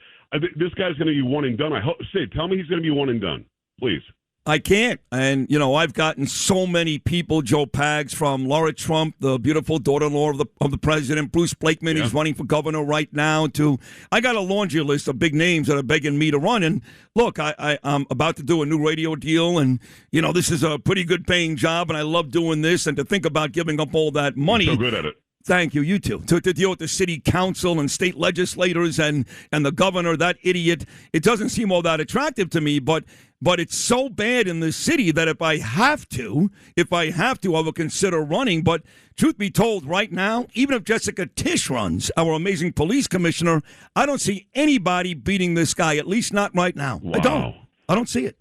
Speaker 7: This guy's going to be one and done. Sid, tell me he's going to be one and done, please.
Speaker 16: I can't. And, I've gotten so many people, Joe Pags, from Laura Trump, the beautiful daughter-in-law of the president, Bruce Blakeman, who's running for governor right now, I got a laundry list of big names that are begging me to run. And, look, I'm about to do a new radio deal, and, this is a pretty good paying job, and I love doing this. And to think about giving up all that money.
Speaker 7: You're so good at it.
Speaker 16: Thank you, you too. To deal with the city council and state legislators and the governor, that idiot, it doesn't seem all that attractive to me, but it's so bad in the city that if I have to, I will consider running. But truth be told, right now, even if Jessica Tisch runs, our amazing police commissioner, I don't see anybody beating this guy, at least not right now.
Speaker 7: Wow.
Speaker 16: I don't see it.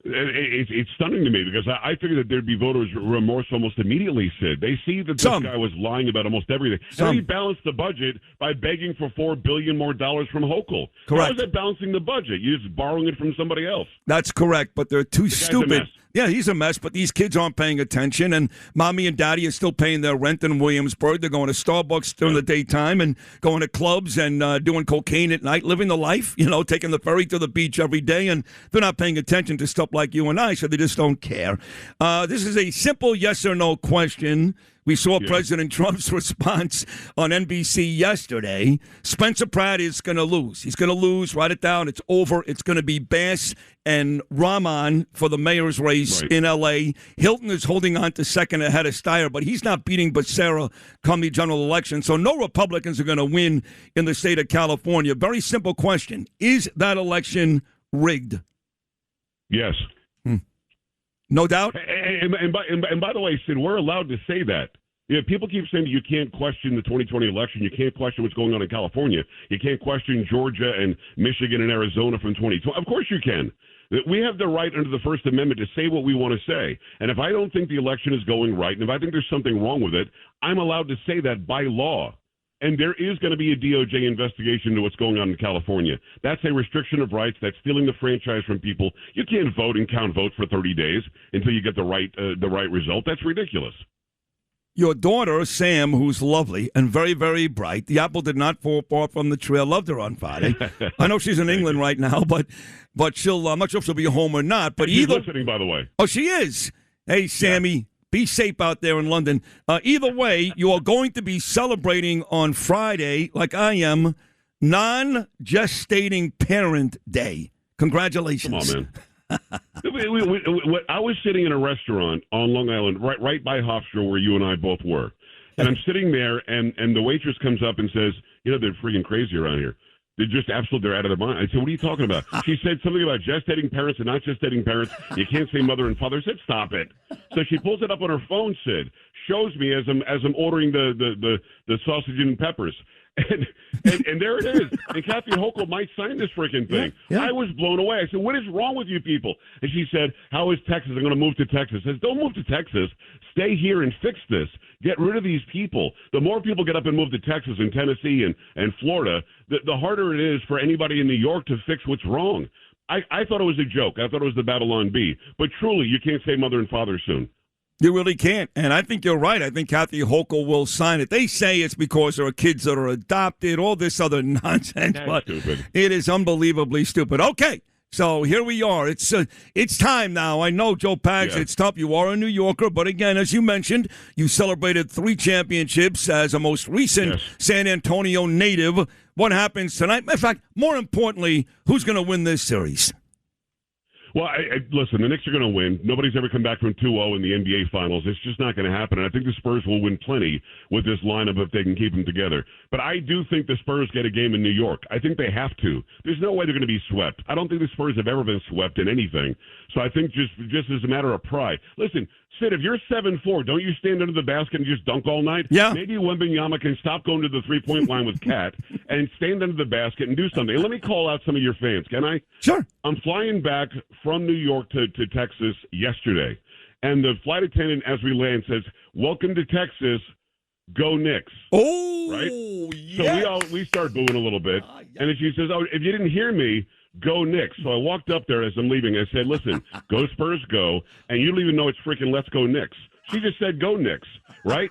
Speaker 7: It's stunning to me because I figured that there'd be voters' remorse almost immediately, Sid. They see that this guy was lying about almost everything. And he balanced the budget by begging for $4 billion more from Hochul.
Speaker 16: Correct.
Speaker 7: How is that balancing the budget? You're just borrowing it from somebody else.
Speaker 16: That's correct, but they're too stupid. Yeah, he's a mess, but these kids aren't paying attention, and mommy and daddy are still paying their rent in Williamsburg. They're going to Starbucks during the daytime and going to clubs and doing cocaine at night, living the life, taking the ferry to the beach every day, and they're not paying attention to stuff like you and I, so they just don't care. This is a simple yes or no question. We saw President Trump's response on NBC yesterday. Spencer Pratt is going to lose. He's going to lose. Write it down. It's over. It's going to be Bass and Rahman for the mayor's race in L.A. Hilton is holding on to second ahead of Steyer, but he's not beating Becerra come the general election. So no Republicans are going to win in the state of California. Very simple question. Is that election rigged?
Speaker 7: Yes.
Speaker 16: No doubt.
Speaker 7: And by the way, Sid, we're allowed to say that. People keep saying that you can't question the 2020 election. You can't question what's going on in California. You can't question Georgia and Michigan and Arizona from 2020. Of course you can. We have the right under the First Amendment to say what we want to say. And if I don't think the election is going right, and if I think there's something wrong with it, I'm allowed to say that by law. And there is going to be a DOJ investigation into what's going on in California. That's a restriction of rights. That's stealing the franchise from people. You can't vote and count votes for 30 days until you get the right result. That's ridiculous.
Speaker 16: Your daughter, Sam, who's lovely and very, very bright. The apple did not fall far from the tree. I loved her on Friday. I know she's in England right now, but she'll. I'm not sure if she'll be home or not. But
Speaker 7: she's listening, by the way.
Speaker 16: Oh, she is. Hey, Sammy. Yeah. Be safe out there in London. Either way, you are going to be celebrating on Friday, like I am, Non-Gestating Parent Day. Congratulations.
Speaker 7: Come on, man. I was sitting in a restaurant on Long Island, right by Hofstra, where you and I both were. And I'm sitting there, and the waitress comes up and says, they're freaking crazy around here. They're out of their mind. I said, what are you talking about? She said something about gestating parents and not gestating parents. You can't say mother and father. I said, stop it. So she pulls it up on her phone, Sid, shows me as I'm ordering the sausage and peppers. And there it is. And Kathy Hochul might sign this freaking thing. Yeah. I was blown away. I said, what is wrong with you people? And she said, how is Texas? I'm going to move to Texas. I said, don't move to Texas. Stay here and fix this. Get rid of these people. The more people get up and move to Texas and Tennessee and Florida, the harder it is for anybody in New York to fix what's wrong. I thought it was a joke. I thought it was the Babylon Bee. But truly, you can't say mother and father soon.
Speaker 16: You really can't. And I think you're right. I think Kathy Hochul will sign it. They say it's because there are kids that are adopted, all this other nonsense.
Speaker 7: That's
Speaker 16: but
Speaker 7: stupid.
Speaker 16: It is unbelievably stupid. Okay, so here we are. It's time now. I know, Joe Pags, It's tough. You are a New Yorker. But again, as you mentioned, you celebrated 3 championships as a most recent San Antonio native. What happens tonight? In fact, more importantly, who's going to win this series?
Speaker 7: Well, listen, the Knicks are going to win. Nobody's ever come back from 2-0 in the NBA Finals. It's just not going to happen. And I think the Spurs will win plenty with this lineup if they can keep them together. But I do think the Spurs get a game in New York. I think they have to. There's no way they're going to be swept. I don't think the Spurs have ever been swept in anything. So I think just as a matter of pride. Listen, Sid, if you're 7'4", don't you stand under the basket and just dunk all night?
Speaker 16: Yeah.
Speaker 7: Maybe Wembanyama can stop going to the three-point line with Cat and stand under the basket and do something. Let me call out some of your fans, can I?
Speaker 16: Sure.
Speaker 7: I'm flying back from New York to Texas yesterday, and the flight attendant, as we land, says, "Welcome to Texas. Go Knicks."
Speaker 16: Oh,
Speaker 7: right?
Speaker 16: yes.
Speaker 7: So we start booing a little bit, and then she says, "Oh, if you didn't hear me, go Knicks." So I walked up there as I'm leaving. I said, "Listen, go Spurs, go!" And you don't even know it's freaking "Let's go Knicks." She just said, "Go Knicks," right?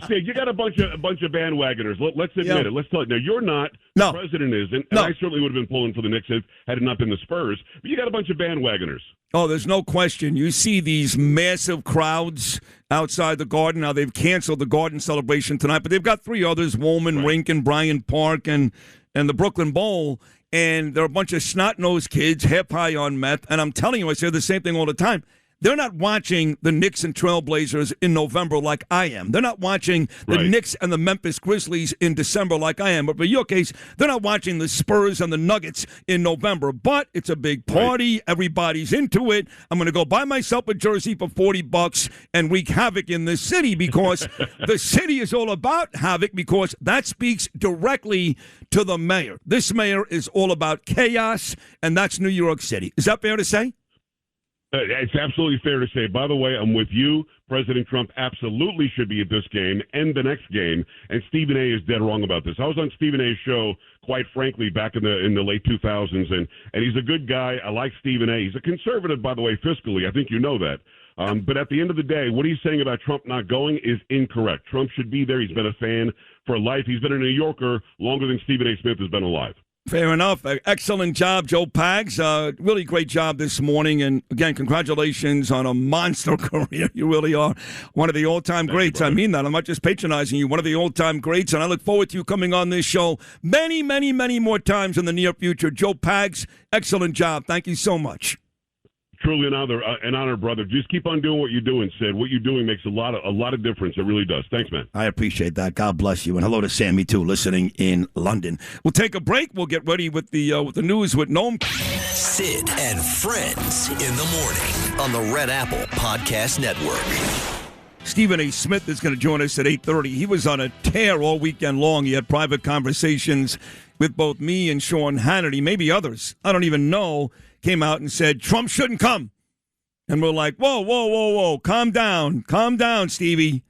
Speaker 7: See, you got a bunch of bandwagoners. Let's admit it. Let's tell it. Now you're not.
Speaker 16: No.
Speaker 7: The president isn't, and I certainly would have been pulling for the Knicks had it not been the Spurs. But you got a bunch of bandwagoners.
Speaker 16: Oh, there's no question. You see these massive crowds outside the Garden. Now, they've canceled the Garden celebration tonight, but they've got 3 others, Woolman, Rink, and Bryant Park, and the Brooklyn Bowl. And they're a bunch of snot-nosed kids, hip high on meth. And I'm telling you, I say the same thing all the time. They're not watching the Knicks and Trailblazers in November like I am. They're not watching the Knicks and the Memphis Grizzlies in December like I am. But for your case, they're not watching the Spurs and the Nuggets in November. But it's a big party. Everybody's into it. I'm going to go buy myself a jersey for $40 and wreak havoc in this city because the city is all about havoc because that speaks directly to the mayor. This mayor is all about chaos, and that's New York City. Is that fair to say?
Speaker 7: It's absolutely fair to say. By the way, I'm with you. President Trump absolutely should be at this game and the next game, and Stephen A. is dead wrong about this. I was on Stephen A.'s show, quite frankly, back in the late 2000s, and he's a good guy. I like Stephen A. He's a conservative, by the way, fiscally. I think you know that. But at the end of the day, what he's saying about Trump not going is incorrect. Trump should be there. He's been a fan for life. He's been a New Yorker longer than Stephen A. Smith has been alive.
Speaker 16: Fair enough. Excellent job, Joe Pags. Really great job this morning. And again, congratulations on a monster career. You really are one of the all-time greats. I mean that. I'm not just patronizing you. One of the all-time greats. And I look forward to you coming on this show many, many, many more times in the near future. Joe Pags, excellent job. Thank you so much.
Speaker 7: Truly an honor, brother. Just keep on doing what you're doing, Sid. What you're doing makes a lot of difference. It really does. Thanks, man.
Speaker 16: I appreciate that. God bless you. And hello to Sammy, too, listening in London. We'll take a break. We'll get ready with the news with Noam.
Speaker 2: Sid and Friends in the morning on the Red Apple Podcast Network.
Speaker 16: Stephen A. Smith is going to join us at 8:30. He was on a tear all weekend long. He had private conversations with both me and Sean Hannity, maybe others. I don't even know. Came out and said, Trump shouldn't come. And we're like, whoa, calm down, Stevie.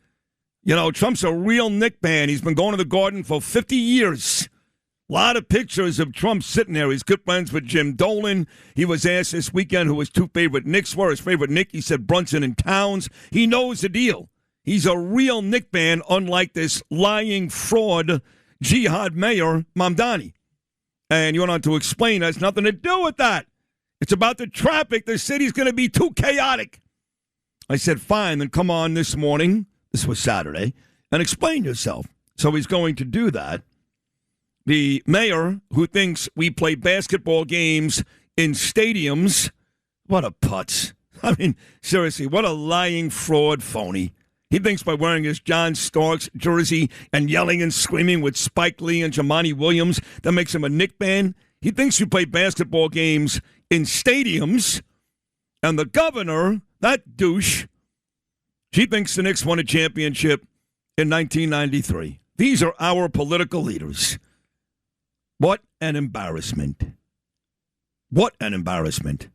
Speaker 16: You know, Trump's a real Knick fan. He's been going to the Garden for 50 years. A lot of pictures of Trump sitting there. He's good friends with Jim Dolan. He was asked this weekend who his two favorite Knicks were. His favorite Knick, he said Brunson and Towns. He knows the deal. He's a real Knick fan, unlike this lying fraud jihad mayor, Mamdani. And you went on to explain it has nothing to do with that. It's about the traffic. The city's going to be too chaotic. I said, fine, then come on this morning. This was Saturday. And explain yourself. So he's going to do that. The mayor who thinks we play basketball games in stadiums, what a putz. I mean, seriously, what a lying fraud phony. He thinks by wearing his John Starks jersey and yelling and screaming with Spike Lee and Jamani Williams, that makes him a Knicks fan. He thinks you play basketball games in stadiums. And the governor, that douche, she thinks the Knicks won a championship in 1993. These are our political leaders. What an embarrassment. What an embarrassment.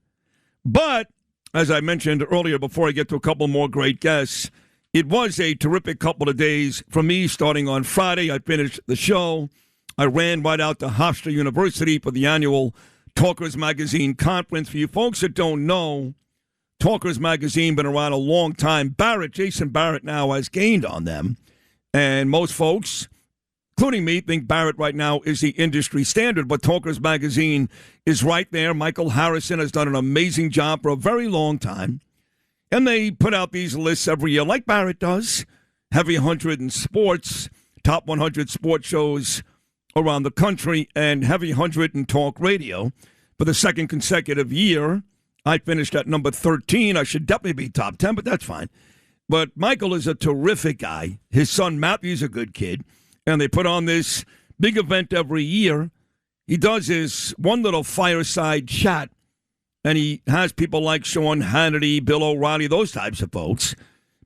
Speaker 16: But, as I mentioned earlier, before I get to a couple more great guests, it was a terrific couple of days for me. Starting on Friday, I finished the show. I ran right out to Hofstra University for the annual Talkers Magazine conference. For you folks that don't know, Talkers Magazine been around a long time. Jason Barrett now has gained on them. And most folks, including me, think Barrett right now is the industry standard. But Talkers Magazine is right there. Michael Harrison has done an amazing job for a very long time. And they put out these lists every year, like Barrett does. Heavy 100 in sports, top 100 sports shows around the country, and Heavy 100 in talk radio. For the second consecutive year, I finished at number 13. I should definitely be top 10, but that's fine. But Michael is a terrific guy. His son Matthew's a good kid. And they put on this big event every year. He does his one little fireside chat. And he has people like Sean Hannity, Bill O'Reilly, those types of folks.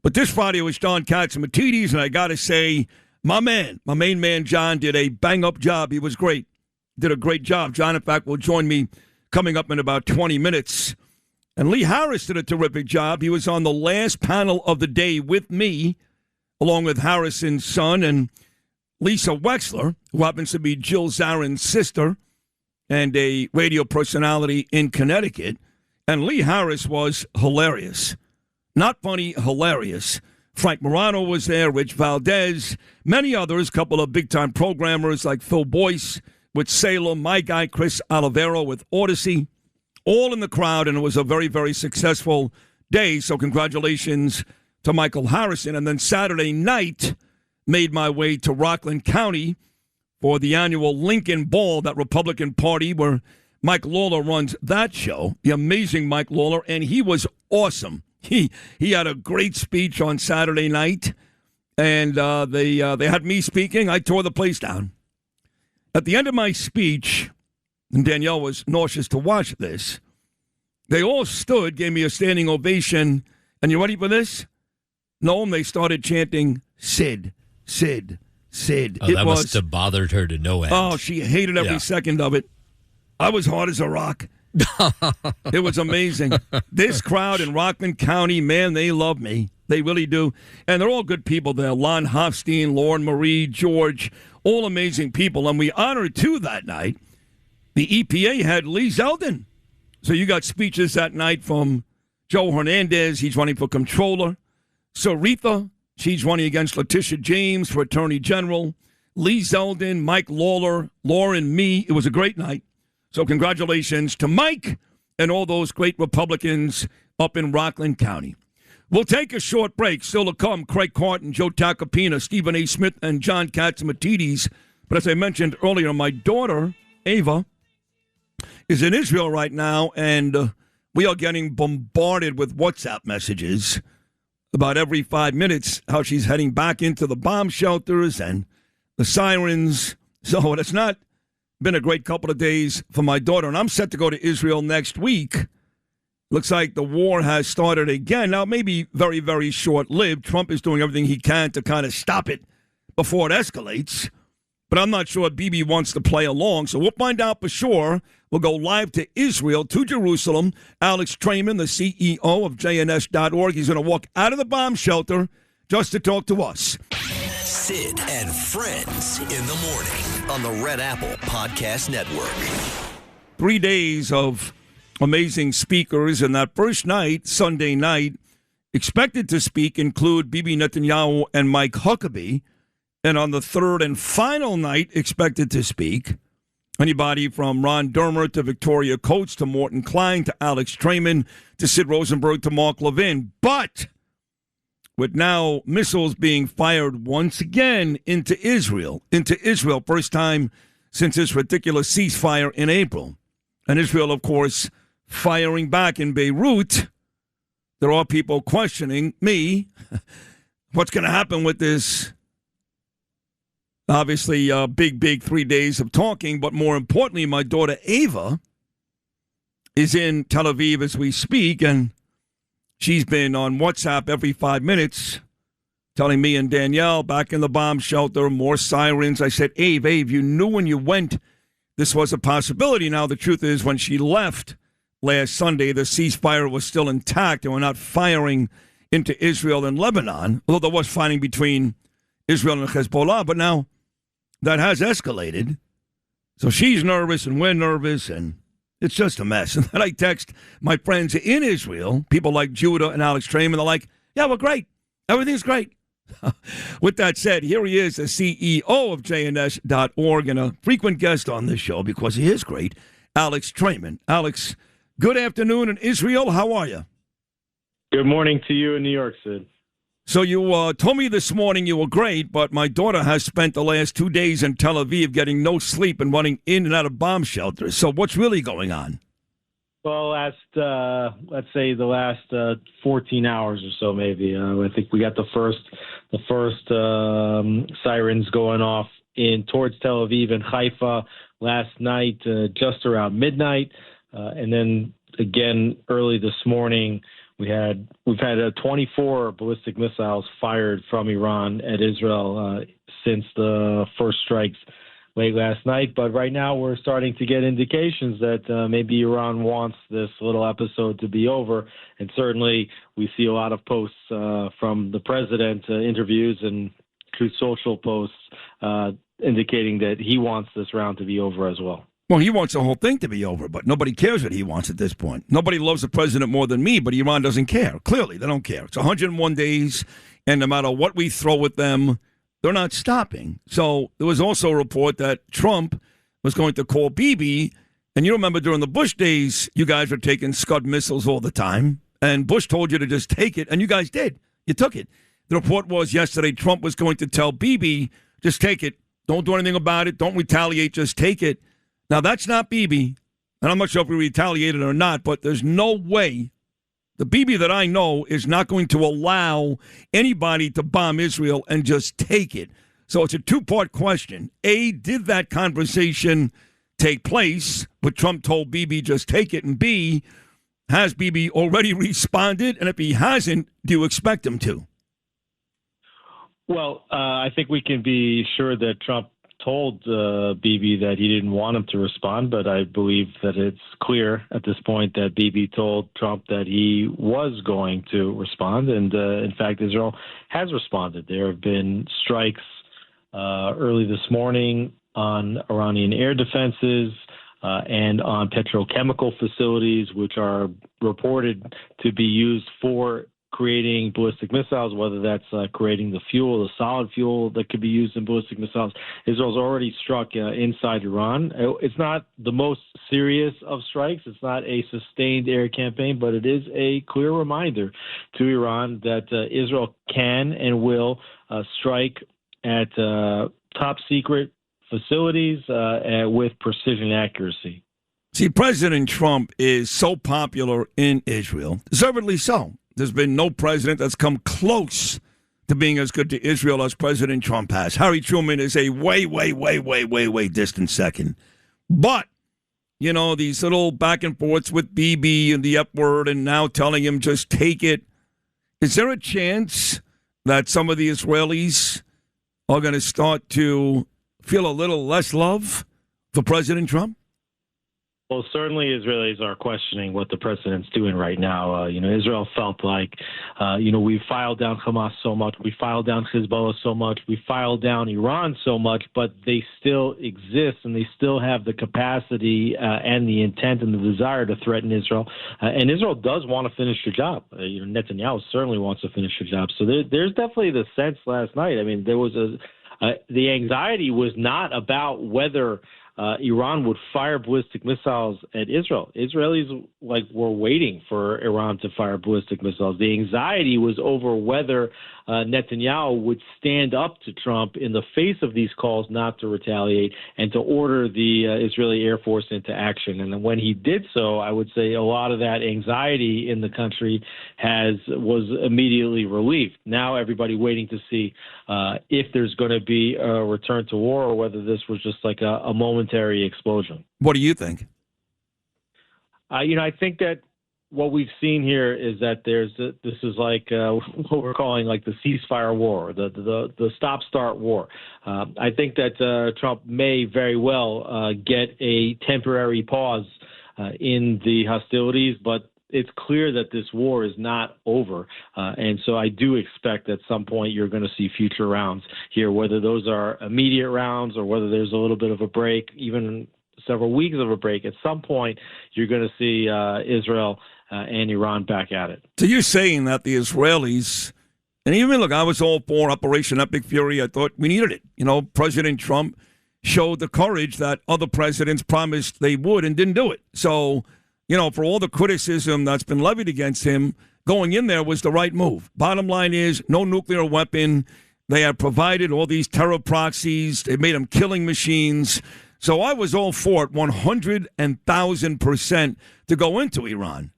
Speaker 16: But this Friday was John Catsimatidis, and I got to say, my main man, John, did a bang-up job. He was great. Did a great job. John, in fact, will join me coming up in about 20 minutes. And Lee Harris did a terrific job. He was on the last panel of the day with me, along with Harrison's son and Lisa Wexler, who happens to be Jill Zarin's sister and a radio personality in Connecticut. And Lee Harris was hilarious. Not funny, hilarious. Frank Morano was there, Rich Valdez, many others, couple of big-time programmers like Phil Boyce with Salem, my guy Chris Olivero with Odyssey, all in the crowd, and it was a very, very successful day. So congratulations to Michael Harrison. And then Saturday night, made my way to Rockland County for the annual Lincoln Ball, that Republican Party where Mike Lawler runs that show, the amazing Mike Lawler, and he was awesome. He had a great speech on Saturday night, and they had me speaking. I tore the place down. At the end of my speech, and Danielle was nauseous to watch this, they all stood, gave me a standing ovation, and you ready for this? No, they started chanting, Sid, Sid, Sid.
Speaker 17: Oh, that must have bothered her to no end.
Speaker 16: Oh, she hated every second of it. I was hard as a rock. It was amazing. This crowd in Rockland County, man, they love me. They really do. And they're all good people there. Lon Hofstein, Lauren Marie, George, all amazing people. And we honored, too, that night. The EPA had Lee Zeldin. So you got speeches that night from Joe Hernandez. He's running for comptroller. Sarita, she's running against Letitia James for Attorney General. Lee Zeldin, Mike Lawler, Lauren, me. It was a great night. So congratulations to Mike and all those great Republicans up in Rockland County. We'll take a short break. Still to come, Craig Carton, Joe Tacopina, Stephen A. Smith, and John Catsimatidis. But as I mentioned earlier, my daughter, Ava, is in Israel right now, and we are getting bombarded with WhatsApp messages about every 5 minutes how she's heading back into the bomb shelters and the sirens. So it's not been a great couple of days for my daughter, and I'm set to go to Israel next week. Looks like the war has started again. Now, maybe very, very short-lived. Trump is doing everything he can to kind of stop it before it escalates, but I'm not sure Bibi wants to play along, so we'll find out for sure. We'll go live to Israel, to Jerusalem. Alex Traiman, the CEO of JNS.org, he's going to walk out of the bomb shelter, just to talk to us.
Speaker 2: Sid and Friends in the morning on the Red Apple Podcast Network.
Speaker 16: 3 days of amazing speakers, and that first night, Sunday night, expected to speak include Bibi Netanyahu and Mike Huckabee. And on the third and final night, expected to speak anybody from Ron Dermer to Victoria Coates to Morton Klein to Alex Traiman to Sid Rosenberg to Mark Levin. But with now missiles being fired once again into Israel, first time since this ridiculous ceasefire in April. And Israel, of course, firing back in Beirut. There are people questioning me, what's going to happen with this? Obviously, big 3 days of talking, but more importantly, my daughter Ava is in Tel Aviv as we speak, and she's been on WhatsApp every 5 minutes telling me and Danielle back in the bomb shelter, more sirens. I said, Ave, you knew when you went this was a possibility. Now, the truth is when she left last Sunday, the ceasefire was still intact, and we're not firing into Israel and Lebanon, although there was fighting between Israel and Hezbollah, but now that has escalated. So she's nervous, and we're nervous, and it's just a mess. And then I text my friends in Israel, people like Judah and Alex Traiman, they're like, yeah, we're great. Everything's great. With that said, here he is, the CEO of JNS.org and a frequent guest on this show because he is great, Alex Traiman. Alex, good afternoon in Israel. How are you?
Speaker 9: Good morning to you in New York, Sid.
Speaker 16: So you told me this morning you were great, but my daughter has spent the last 2 days in Tel Aviv getting no sleep and running in and out of bomb shelters. So what's really going on?
Speaker 9: Well, let's say the last 14 hours or so, maybe. I think we got the first sirens going off towards Tel Aviv and Haifa last night, just around midnight, and then again early this morning. We've had 24 ballistic missiles fired from Iran at Israel since the first strikes late last night. But right now we're starting to get indications that maybe Iran wants this little episode to be over. And certainly we see a lot of posts from the president, interviews and Truth Social posts indicating that he wants this round to be over as well.
Speaker 16: Well, he wants the whole thing to be over, but nobody cares what he wants at this point. Nobody loves the president more than me, but Iran doesn't care. Clearly, they don't care. It's 101 days, and no matter what we throw at them, they're not stopping. So there was also a report that Trump was going to call Bibi, and you remember during the Bush days, you guys were taking Scud missiles all the time, and Bush told you to just take it, and you guys did. You took it. The report was yesterday Trump was going to tell Bibi, just take it. Don't do anything about it. Don't retaliate. Just take it. Now, that's not Bibi, and I'm not sure if we retaliated or not, but there's no way the Bibi that I know is not going to allow anybody to bomb Israel and just take it. So it's a two-part question. A, did that conversation take place, but Trump told Bibi just take it? And B, has Bibi already responded? And if he hasn't, do you expect him to?
Speaker 9: Well, I think we can be sure that Trump told Bibi that he didn't want him to respond, but I believe that it's clear at this point that Bibi told Trump that he was going to respond, and in fact, Israel has responded. There have been strikes early this morning on Iranian air defenses and on petrochemical facilities, which are reported to be used for creating ballistic missiles, whether that's creating the fuel, the solid fuel that could be used in ballistic missiles. Israel's already struck inside Iran. It's not the most serious of strikes. It's not a sustained air campaign, but it is a clear reminder to Iran that Israel can and will strike at top secret facilities with precision accuracy.
Speaker 16: See, President Trump is so popular in Israel, deservedly so. There's been no president that's come close to being as good to Israel as President Trump has. Harry Truman is a way distant second. But, you know, these little back and forths with Bibi and the F word and now telling him just take it. Is there a chance that some of the Israelis are going to start to feel a little less love for President Trump?
Speaker 9: Well, certainly Israelis are questioning what the president's doing right now. Israel felt like, we filed down Hamas so much, we filed down Hezbollah so much, we filed down Iran so much, but they still exist and they still have the capacity and the intent and the desire to threaten Israel. And Israel does want to finish the job. Netanyahu certainly wants to finish the job. So there's definitely the sense last night. I mean, there was the anxiety was not about whether Iran would fire ballistic missiles at Israel. Israelis were waiting for Iran to fire ballistic missiles. The anxiety was over whether Netanyahu would stand up to Trump in the face of these calls not to retaliate and to order the Israeli Air Force into action. And when he did so, I would say a lot of that anxiety in the country was immediately relieved. Now everybody waiting to see if there's going to be a return to war or whether this was just like a momentary explosion.
Speaker 16: What do you think?
Speaker 9: I think that what we've seen here is that this is like what we're calling like the ceasefire war, the stop-start war. I think that Trump may very well get a temporary pause in the hostilities, but it's clear that this war is not over. And so I do expect at some point you're going to see future rounds here, whether those are immediate rounds or whether there's a little bit of a break, even several weeks of a break. At some point, you're going to see Israel and Iran back at it.
Speaker 16: So you're saying that the Israelis, and even look, I was all for Operation Epic Fury. I thought we needed it. President Trump showed the courage that other presidents promised they would and didn't do it. So, for all the criticism that's been levied against him, going in there was the right move. Bottom line is no nuclear weapon. They have provided all these terror proxies. They made them killing machines. So I was all for it 100,000% to go into Iran.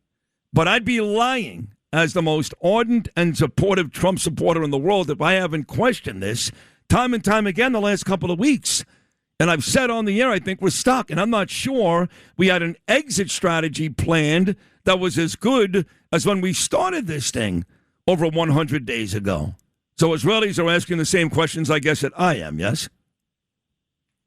Speaker 16: But I'd be lying as the most ardent and supportive Trump supporter in the world if I haven't questioned this time and time again the last couple of weeks. And I've said on the air, I think we're stuck. And I'm not sure we had an exit strategy planned that was as good as when we started this thing over 100 days ago. So Israelis are asking the same questions, I guess, that I am, yes?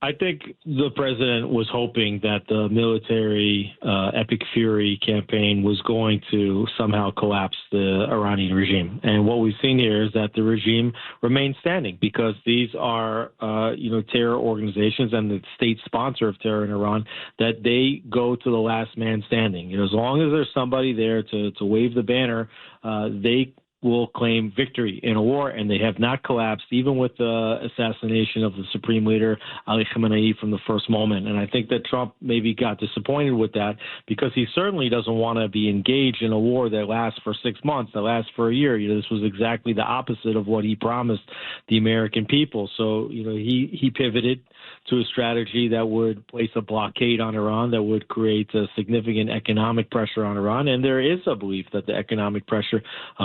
Speaker 9: I think the president was hoping that the military Epic Fury campaign was going to somehow collapse the Iranian regime. And what we've seen here is that the regime remains standing because these are, terror organizations and the state sponsor of terror in Iran, that they go to the last man standing. As long as there's somebody there to wave the banner, they will claim victory in a war, and they have not collapsed, even with the assassination of the supreme leader, Ali Khamenei, from the first moment. And I think that Trump maybe got disappointed with that because he certainly doesn't want to be engaged in a war that lasts for 6 months, that lasts for a year. This was exactly the opposite of what he promised the American people. So, he pivoted to a strategy that would place a blockade on Iran, that would create a significant economic pressure on Iran. And there is a belief that the economic pressure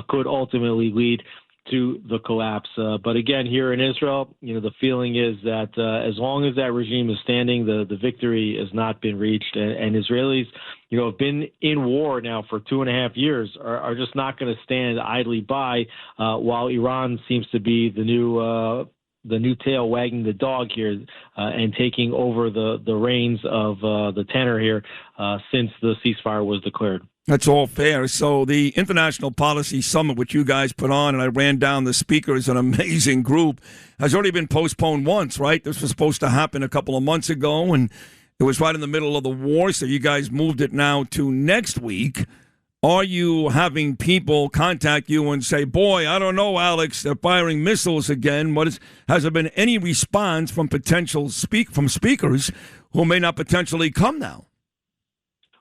Speaker 9: could ultimately lead to the collapse. But again, here in Israel, the feeling is that as long as that regime is standing, the victory has not been reached. And Israelis, have been in war now for 2.5 years, are just not going to stand idly by while Iran seems to be the new tail wagging the dog here and taking over the reins of the tenor here since the ceasefire was declared.
Speaker 16: That's all fair. So the International Policy Summit, which you guys put on, and I ran down the speakers, an amazing group, has already been postponed once, right? This was supposed to happen a couple of months ago, and it was right in the middle of the war, so you guys moved it now to next week. Are you having people contact you and say, boy, I don't know, Alex, they're firing missiles again? Has there been any response from from speakers who may not potentially come now?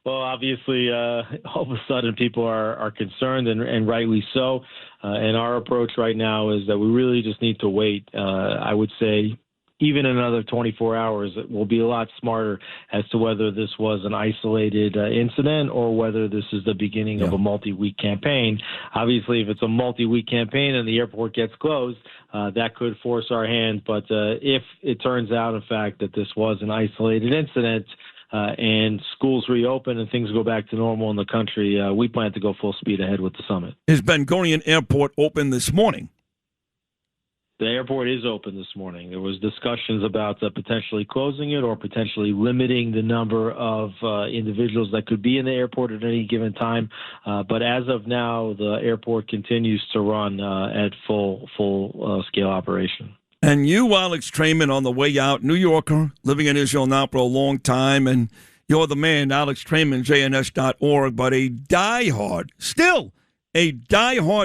Speaker 9: Well, obviously, all of a sudden people are concerned, and rightly so. And our approach right now is that we really just need to wait. I would say even another 24 hours, we'll be a lot smarter as to whether this was an isolated incident or whether this is the beginning of a multi-week campaign. Obviously, if it's a multi-week campaign and the airport gets closed, that could force our hand. But if it turns out, in fact, that this was an isolated incident, and schools reopen and things go back to normal in the country, we plan to go full speed ahead with the summit.
Speaker 16: Is Ben Gurion Airport open this morning?
Speaker 9: The airport is open this morning. There was discussions about potentially closing it or potentially limiting the number of individuals that could be in the airport at any given time. But as of now, the airport continues to run at full scale operation.
Speaker 16: And you, Alex Traiman, on the way out, New Yorker, living in Israel now for a long time, and you're the man, Alex Traiman, jns.org, but a diehard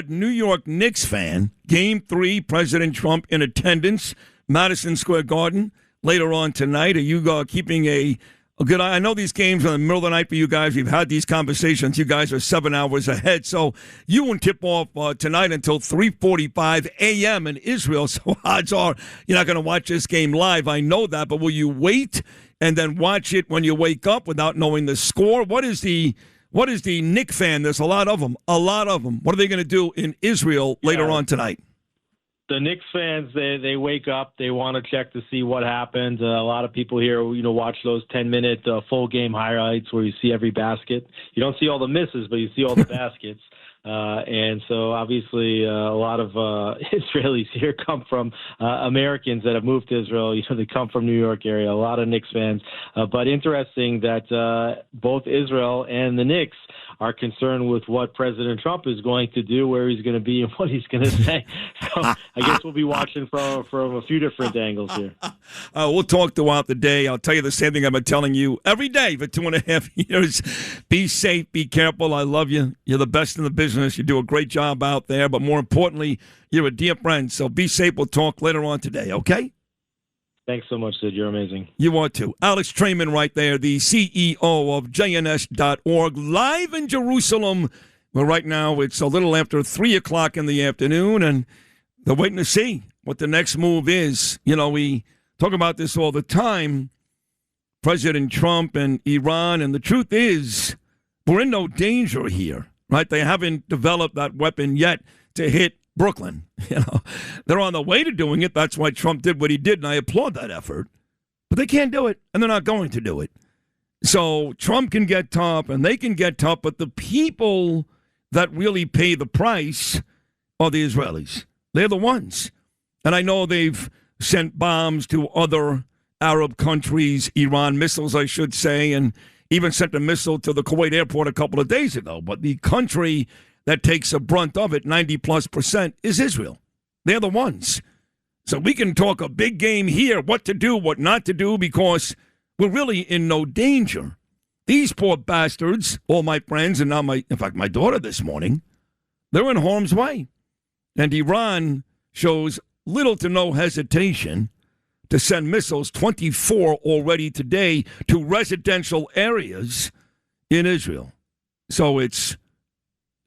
Speaker 16: New York Knicks fan. Game 3, President Trump in attendance, Madison Square Garden. Later on tonight, are you keeping a good eye? I know these games are in the middle of the night for you guys. We've had these conversations. You guys are 7 hours ahead. So you won't tip off tonight until 3:45 a.m. in Israel. So odds are you're not going to watch this game live. I know that. But will you wait and then watch it when you wake up without knowing the score? What is the Knicks fan? There's a lot of them. What are they going to do in Israel later on tonight?
Speaker 9: The Knicks fans, they wake up, they want to check to see what happened. A lot of people here, watch those 10-minute full game highlights where you see every basket. You don't see all the misses, but you see all the baskets. And so obviously a lot of Israelis here come from Americans that have moved to Israel. They come from New York area, a lot of Knicks fans. But interesting that both Israel and the Knicks are concerned with what President Trump is going to do, where he's going to be, and what he's going to say. So I guess we'll be watching from a few different angles here.
Speaker 16: We'll talk throughout the day. I'll tell you the same thing I've been telling you every day for 2.5 years. Be safe, be careful. I love you. You're the best in the business. You do a great job out there. But more importantly, you're a dear friend. So be safe. We'll talk later on today, okay?
Speaker 9: Thanks so much, Sid. You're amazing.
Speaker 16: You are too. Alex Traiman right there, the CEO of JNS.org, live in Jerusalem. Well, right now it's a little after 3 o'clock in the afternoon, and they're waiting to see what the next move is. We talk about this all the time, President Trump and Iran, and the truth is we're in no danger here, right? They haven't developed that weapon yet to hit Brooklyn. They're on the way to doing it. That's why Trump did what he did, and I applaud that effort. But they can't do it, and they're not going to do it. So Trump can get tough, and they can get tough, but the people that really pay the price are the Israelis. They're the ones. And I know they've sent bombs to other Arab countries, Iran missiles, I should say, and even sent a missile to the Kuwait airport a couple of days ago. But the country that takes a brunt of it, 90+%, is Israel. They're the ones. So we can talk a big game here, what to do, what not to do, because we're really in no danger. These poor bastards, all my friends, and now in fact, my daughter this morning, they're in harm's way. And Iran shows little to no hesitation to send missiles, 24 already today, to residential areas in Israel. So it's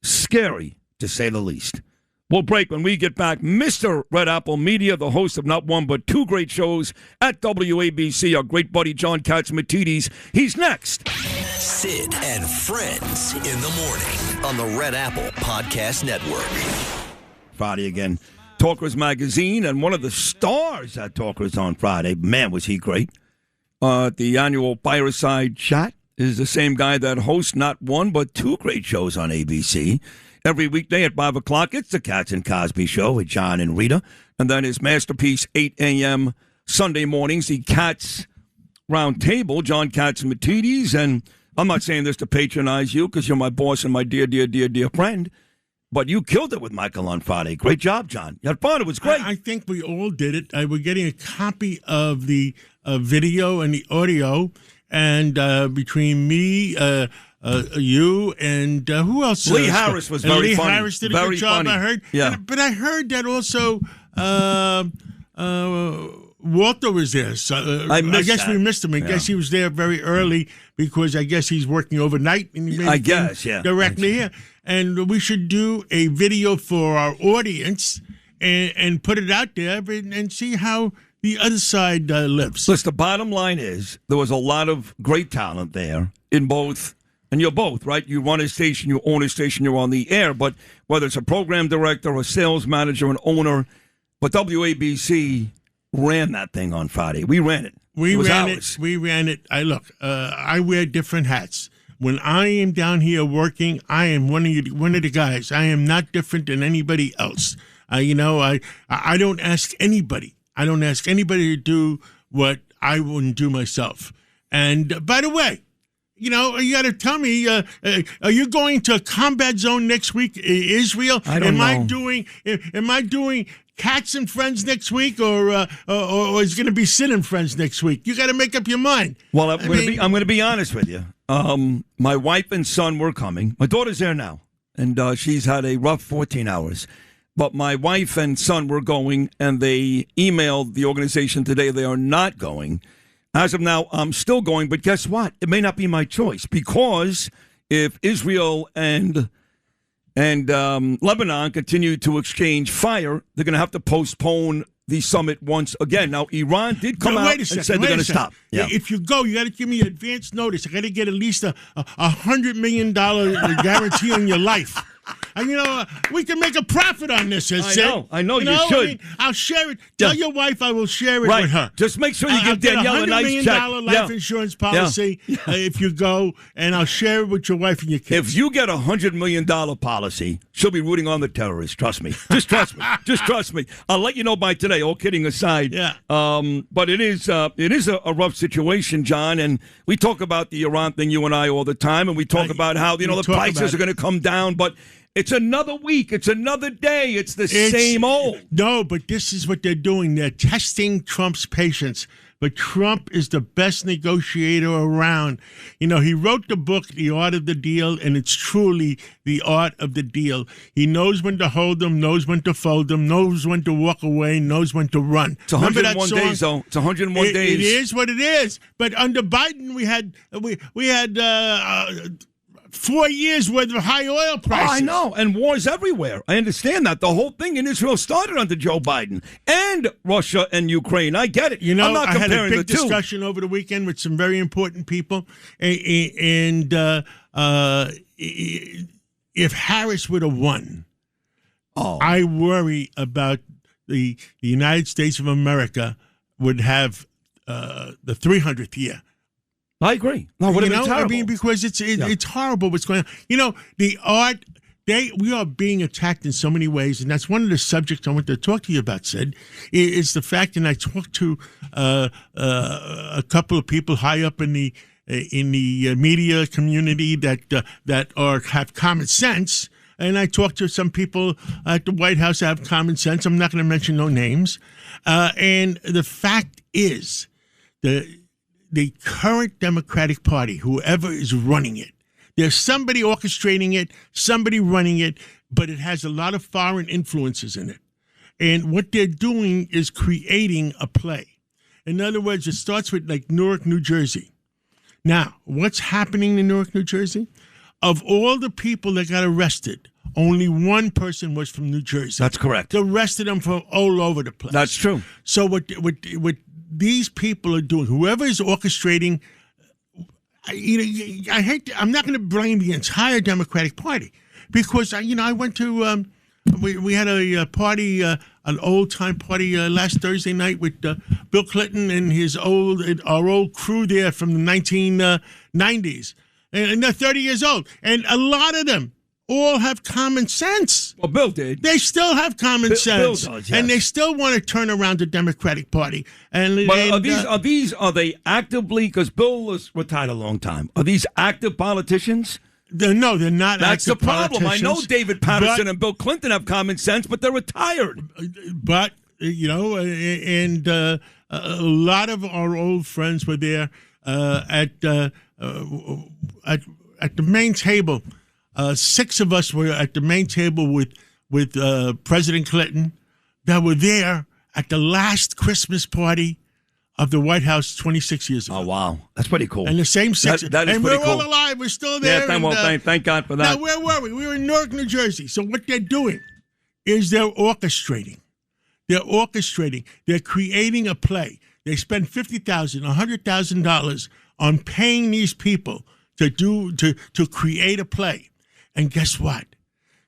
Speaker 16: scary, to say the least. We'll break when we get back. Mr. Red Apple Media, the host of not one but two great shows at WABC, our great buddy John Catsimatidis. He's next.
Speaker 2: Sid and Friends in the morning on the Red Apple Podcast Network.
Speaker 16: Friday again. Talkers Magazine, and one of the stars at Talkers on Friday, man, was he great. The annual Fireside Chat is the same guy that hosts not one but two great shows on ABC. Every weekday at 5 o'clock, it's the Cats and Cosby Show with John and Rita. And then his masterpiece, 8 a.m. Sunday mornings, the Cats Round Table, John Catsimatidis. And I'm not saying this to patronize you because you're my boss and my dear, dear, dear, dear friend. But you killed it with Michael on Friday. Great job, John. You had fun. It was great.
Speaker 10: I think we all did it. We're getting a copy of the video and the audio. And between me, you, and who else?
Speaker 16: Lee Harris was very
Speaker 10: Lee
Speaker 16: funny.
Speaker 10: Lee Harris did a
Speaker 16: very
Speaker 10: good job,
Speaker 16: funny.
Speaker 10: I heard.
Speaker 16: Yeah.
Speaker 10: But I heard that also Walter was there. So, I guess we missed him. I guess he was there very early because I guess he's working overnight. And
Speaker 16: I guess, yeah.
Speaker 10: Directly here. And we should do a video for our audience and put it out there and see how the other side lives.
Speaker 16: Listen, the bottom line is there was a lot of great talent there in both, and you're both, right? You run a station, you own a station, you're on the air, but whether it's a program director, a sales manager, an owner, but WABC ran that thing on Friday. We ran it.
Speaker 10: We ran it. I wear different hats. When I am down here working, I am one of the guys. I am not different than anybody else. I don't ask anybody. I don't ask anybody to do what I wouldn't do myself. And by the way, you got to tell me, are you going to a combat zone next week, Israel?
Speaker 16: I don't know.
Speaker 10: Am I doing Cats and Friends next week, or is it going to be Sid and Friends next week? You got to make up your mind.
Speaker 16: Well, I'm going to be honest with you. My wife and son were coming. My daughter's there now, and she's had a rough 14 hours. But my wife and son were going, and they emailed the organization today they are not going. As of now, I'm still going, but guess what? It may not be my choice, because if Israel and Lebanon continue to exchange fire, they're going to have to postpone the summit once again. Now, Iran did come out and said they're going to stop.
Speaker 10: Yeah. If you go, you got to give me advance notice. I got to get at least a $100 million guarantee on your life. And we can make a profit on this.
Speaker 16: I know you should.
Speaker 10: I'll share it. Tell your wife I will share it with her.
Speaker 16: Just make sure you give Danielle a nice check.
Speaker 10: $100 million life insurance policy if you go, and I'll share it with your wife and your kids.
Speaker 16: If you get a $100 million policy, she'll be rooting on the terrorists. Trust me. Just trust me. Just trust me. I'll let you know by today. All kidding aside.
Speaker 10: Yeah.
Speaker 16: But it is a rough situation, John. And we talk about the Iran thing, you and I, all the time, and we talk about how the prices are going to come down, but. It's another week. It's another day. It's the same old.
Speaker 10: No, but this is what they're doing. They're testing Trump's patience. But Trump is the best negotiator around. He wrote the book, The Art of the Deal, and it's truly the art of the deal. He knows when to hold them, knows when to fold them, knows when to walk away, knows when to run.
Speaker 16: It's 101 days, though. It's 101 days.
Speaker 10: It is what it is. But under Biden, we had 4 years worth of high oil prices.
Speaker 16: Oh, I know, and wars everywhere. I understand that. The whole thing in Israel started under Joe Biden and Russia and Ukraine. I get it. I'm not
Speaker 10: I had a big
Speaker 16: the two.
Speaker 10: discussion over the weekend with some very important people, and if Harris would have won, I worry about the United States of America would have the 300th year.
Speaker 16: I agree. No, would have been terrible.
Speaker 10: I mean, because it's horrible what's going on. The art, we are being attacked in so many ways, and that's one of the subjects I want to talk to you about, Sid, is the fact, and I talked to a couple of people high up in the media community that have common sense, and I talked to some people at the White House that have common sense. I'm not going to mention no names. And the fact is, the current Democratic Party, whoever is running it, there's somebody orchestrating it, somebody running it, but it has a lot of foreign influences in it. And what they're doing is creating a play. In other words, it starts with like Newark, New Jersey. Now, what's happening in Newark, New Jersey? Of all the people that got arrested, only one person was from New Jersey.
Speaker 16: That's correct.
Speaker 10: The rest of them from all over the place.
Speaker 16: That's true.
Speaker 10: So what these people are doing, whoever is orchestrating, I'm not going to blame the entire Democratic Party, because I went to we had a party, an old time party last Thursday night with Bill Clinton and our old crew there from the 1990s, and they're 30 years old, and a lot of them all have common sense.
Speaker 16: Well, Bill did.
Speaker 10: They still have common sense.
Speaker 16: Bill does, yes.
Speaker 10: And they still want to turn around the Democratic Party.
Speaker 16: But are they actively, because Bill was retired a long time, are these active politicians?
Speaker 10: No, they're not.
Speaker 16: That's the problem. I know
Speaker 10: politicians,
Speaker 16: David Patterson and Bill Clinton have common sense, but they're retired.
Speaker 10: But, and a lot of our old friends were there at the main table. 6 of us were at the main table with President Clinton that were there at the last Christmas party of the White House 26 years ago.
Speaker 16: Oh, wow. That's pretty cool.
Speaker 10: And the same 6.
Speaker 16: That is
Speaker 10: and
Speaker 16: pretty
Speaker 10: we're
Speaker 16: cool.
Speaker 10: all alive. We're still there.
Speaker 16: Yeah, thank God for that.
Speaker 10: Now, where were we? We were in Newark, New Jersey. So what they're doing is they're orchestrating. They're creating a play. They spend $50,000, $100,000 on paying these people to create a play. And guess what?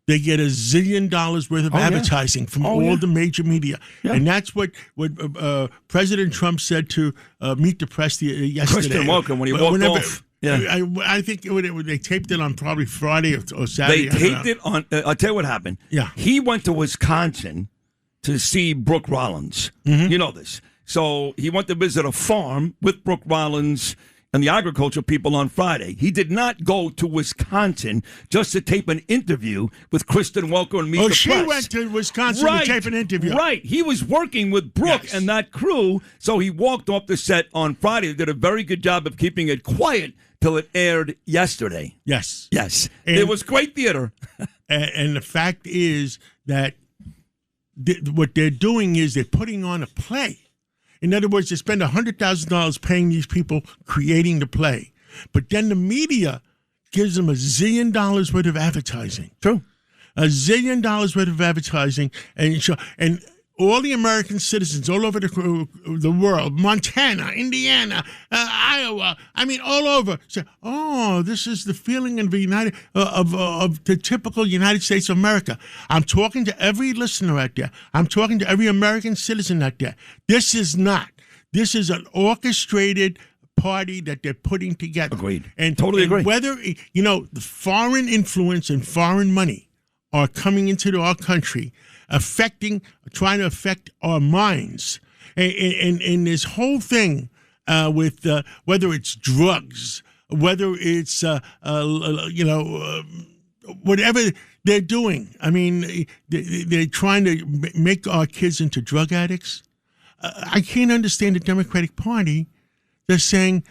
Speaker 10: They get $1 zillion worth of advertising from all the major media. Yeah. And that's what President Trump said to Meet the Press yesterday.
Speaker 16: Kristen Welker when he walked off. Yeah.
Speaker 10: I think they taped it on probably Friday or Saturday.
Speaker 16: They taped it on. I'll tell you what happened.
Speaker 10: Yeah.
Speaker 16: He went to Wisconsin to see Brooke Rollins.
Speaker 10: Mm-hmm.
Speaker 16: You know this. So he went to visit a farm with Brooke Rollins and the agriculture people on Friday. He did not go to Wisconsin just to tape an interview with Kristen Welker and meet the press.
Speaker 10: She went to Wisconsin to tape an interview.
Speaker 16: Right. He was working with Brooke and that crew, so he walked off the set on Friday. They did a very good job of keeping it quiet till it aired yesterday.
Speaker 10: Yes.
Speaker 16: Yes.
Speaker 10: And
Speaker 16: it was great theater.
Speaker 10: and the fact is that what they're doing is they're putting on a play. In other words, they spend $100,000 paying these people creating the play. But then the media gives them $1 zillion worth of advertising.
Speaker 16: True.
Speaker 10: $1 zillion worth of advertising. And all the American citizens all over the world, Montana, Indiana, Iowa, all over, say, oh, this is the feeling of the typical United States of America. I'm talking to every listener out there. I'm talking to every American citizen out there. This is not. This is an orchestrated party that they're putting together.
Speaker 16: Agreed.
Speaker 10: And
Speaker 16: totally agree.
Speaker 10: Whether, the foreign influence and foreign money are coming into our country, trying to affect our minds. And this whole thing with whether it's drugs, whether it's, whatever they're doing. I mean, they're trying to make our kids into drug addicts. I can't understand the Democratic Party. They're saying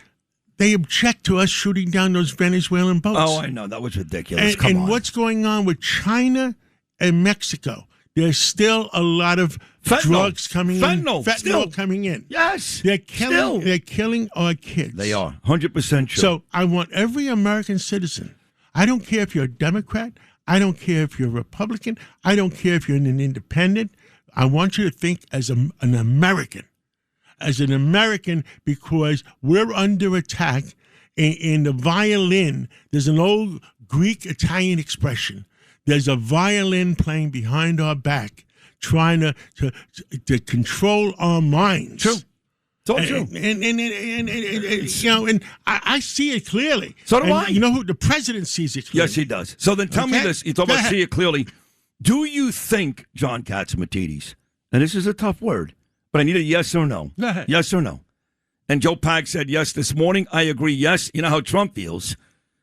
Speaker 10: they object to us shooting down those Venezuelan boats.
Speaker 16: Oh, I know. That was ridiculous.
Speaker 10: And what's going on with China and Mexico? There's still a lot of drugs coming in. Fentanyl coming in.
Speaker 16: Yes.
Speaker 10: They're killing our kids.
Speaker 16: They are. 100% sure.
Speaker 10: So I want every American citizen, I don't care if you're a Democrat, I don't care if you're a Republican, I don't care if you're an independent, I want you to think as an American. As an American, because we're under attack. In the violin, there's an old Greek-Italian expression. There's a violin playing behind our back, trying to control our minds.
Speaker 16: True. It's all true.
Speaker 10: And I see it clearly.
Speaker 16: So do I.
Speaker 10: You know who? The president sees it clearly.
Speaker 16: Yes, he does. So then tell me this. You talk about see it clearly. Do you think, John Catsimatidis, and this is a tough word, but I need a yes or no.
Speaker 10: Go ahead.
Speaker 16: Yes or no. And Joe Pag said yes this morning. I agree, yes. You know how Trump feels.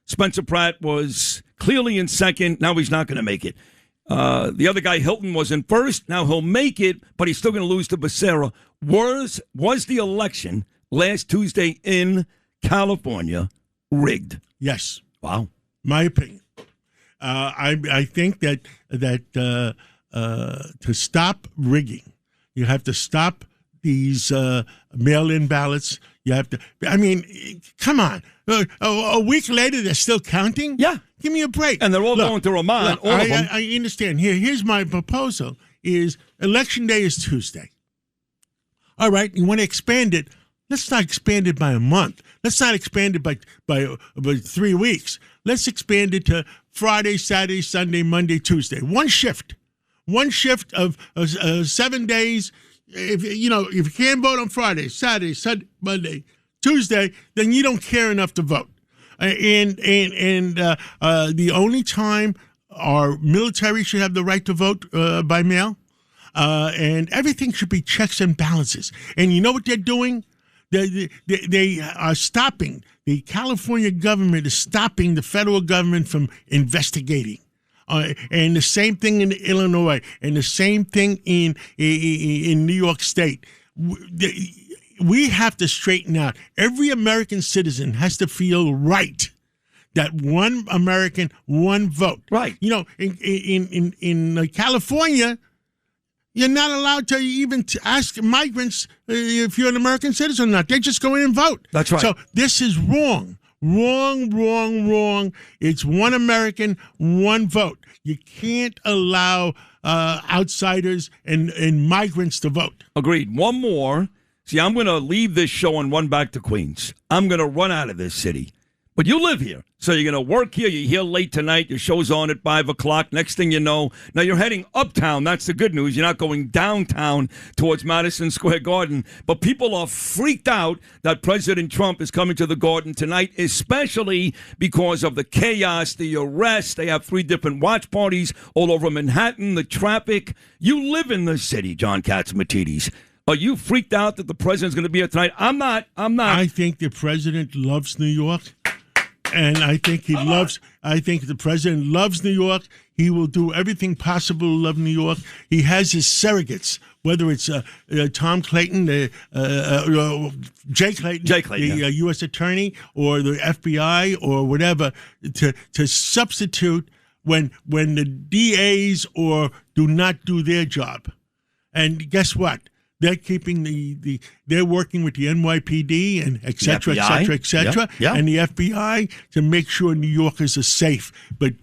Speaker 16: Spencer Pratt was clearly in second. Now he's not going to make it. The other guy, Hilton, was in first. Now he'll make it, but he's still going to lose to Becerra. Was the election last Tuesday in California rigged?
Speaker 10: Yes.
Speaker 16: Wow.
Speaker 10: My opinion. I think that to stop rigging, you have to stop these mail-in ballots. You have to. I mean, come on. A week later, they're still counting.
Speaker 16: Yeah,
Speaker 10: give me a break.
Speaker 16: And they're all going to Roman. All of them.
Speaker 10: I understand. Here's my proposal: is Election Day is Tuesday. All right, you want to expand it? Let's not expand it by a month. Let's not expand it by 3 weeks. Let's expand it to Friday, Saturday, Sunday, Monday, Tuesday. One shift of 7 days. If you can't vote on Friday, Saturday, Sunday, Monday, Tuesday, then you don't care enough to vote. And the only time our military should have the right to vote by mail, and everything should be checks and balances. And you know what they're doing? They are stopping. The California government is stopping the federal government from investigating. And the same thing in Illinois, and the same thing in New York State. We have to straighten out. Every American citizen has to feel right that one American, one vote.
Speaker 16: Right.
Speaker 10: In California, you're not allowed to even ask migrants if you're an American citizen or not. They just go in and vote.
Speaker 16: That's right.
Speaker 10: So this is wrong. Wrong. It's one American, one vote. You can't allow outsiders and migrants to vote.
Speaker 16: Agreed. One more. See, I'm going to leave this show and run back to Queens. I'm going to run out of this city But you live here, so you're going to work here. You're here late tonight. Your show's on at 5 o'clock. Next thing you know, now you're heading uptown. That's the good news. You're not going downtown towards Madison Square Garden. But people are freaked out that President Trump is coming to the Garden tonight, especially because of the chaos, the arrests. They have 3 different watch parties all over Manhattan, the traffic. You live in the city, John Catsimatidis. Are you freaked out that the president's going to be here tonight? I'm not.
Speaker 10: I think the president loves New York. And I think I think the president loves New York. He will do everything possible to love New York. He has his surrogates, whether it's Tom Clayton, Jay Clayton, the U.S. attorney, or the FBI, or whatever, to substitute when the DAs do not do their job. And guess what? They're keeping they're working with the NYPD and et cetera, et cetera, et cetera, and the FBI to make sure New Yorkers are safe. But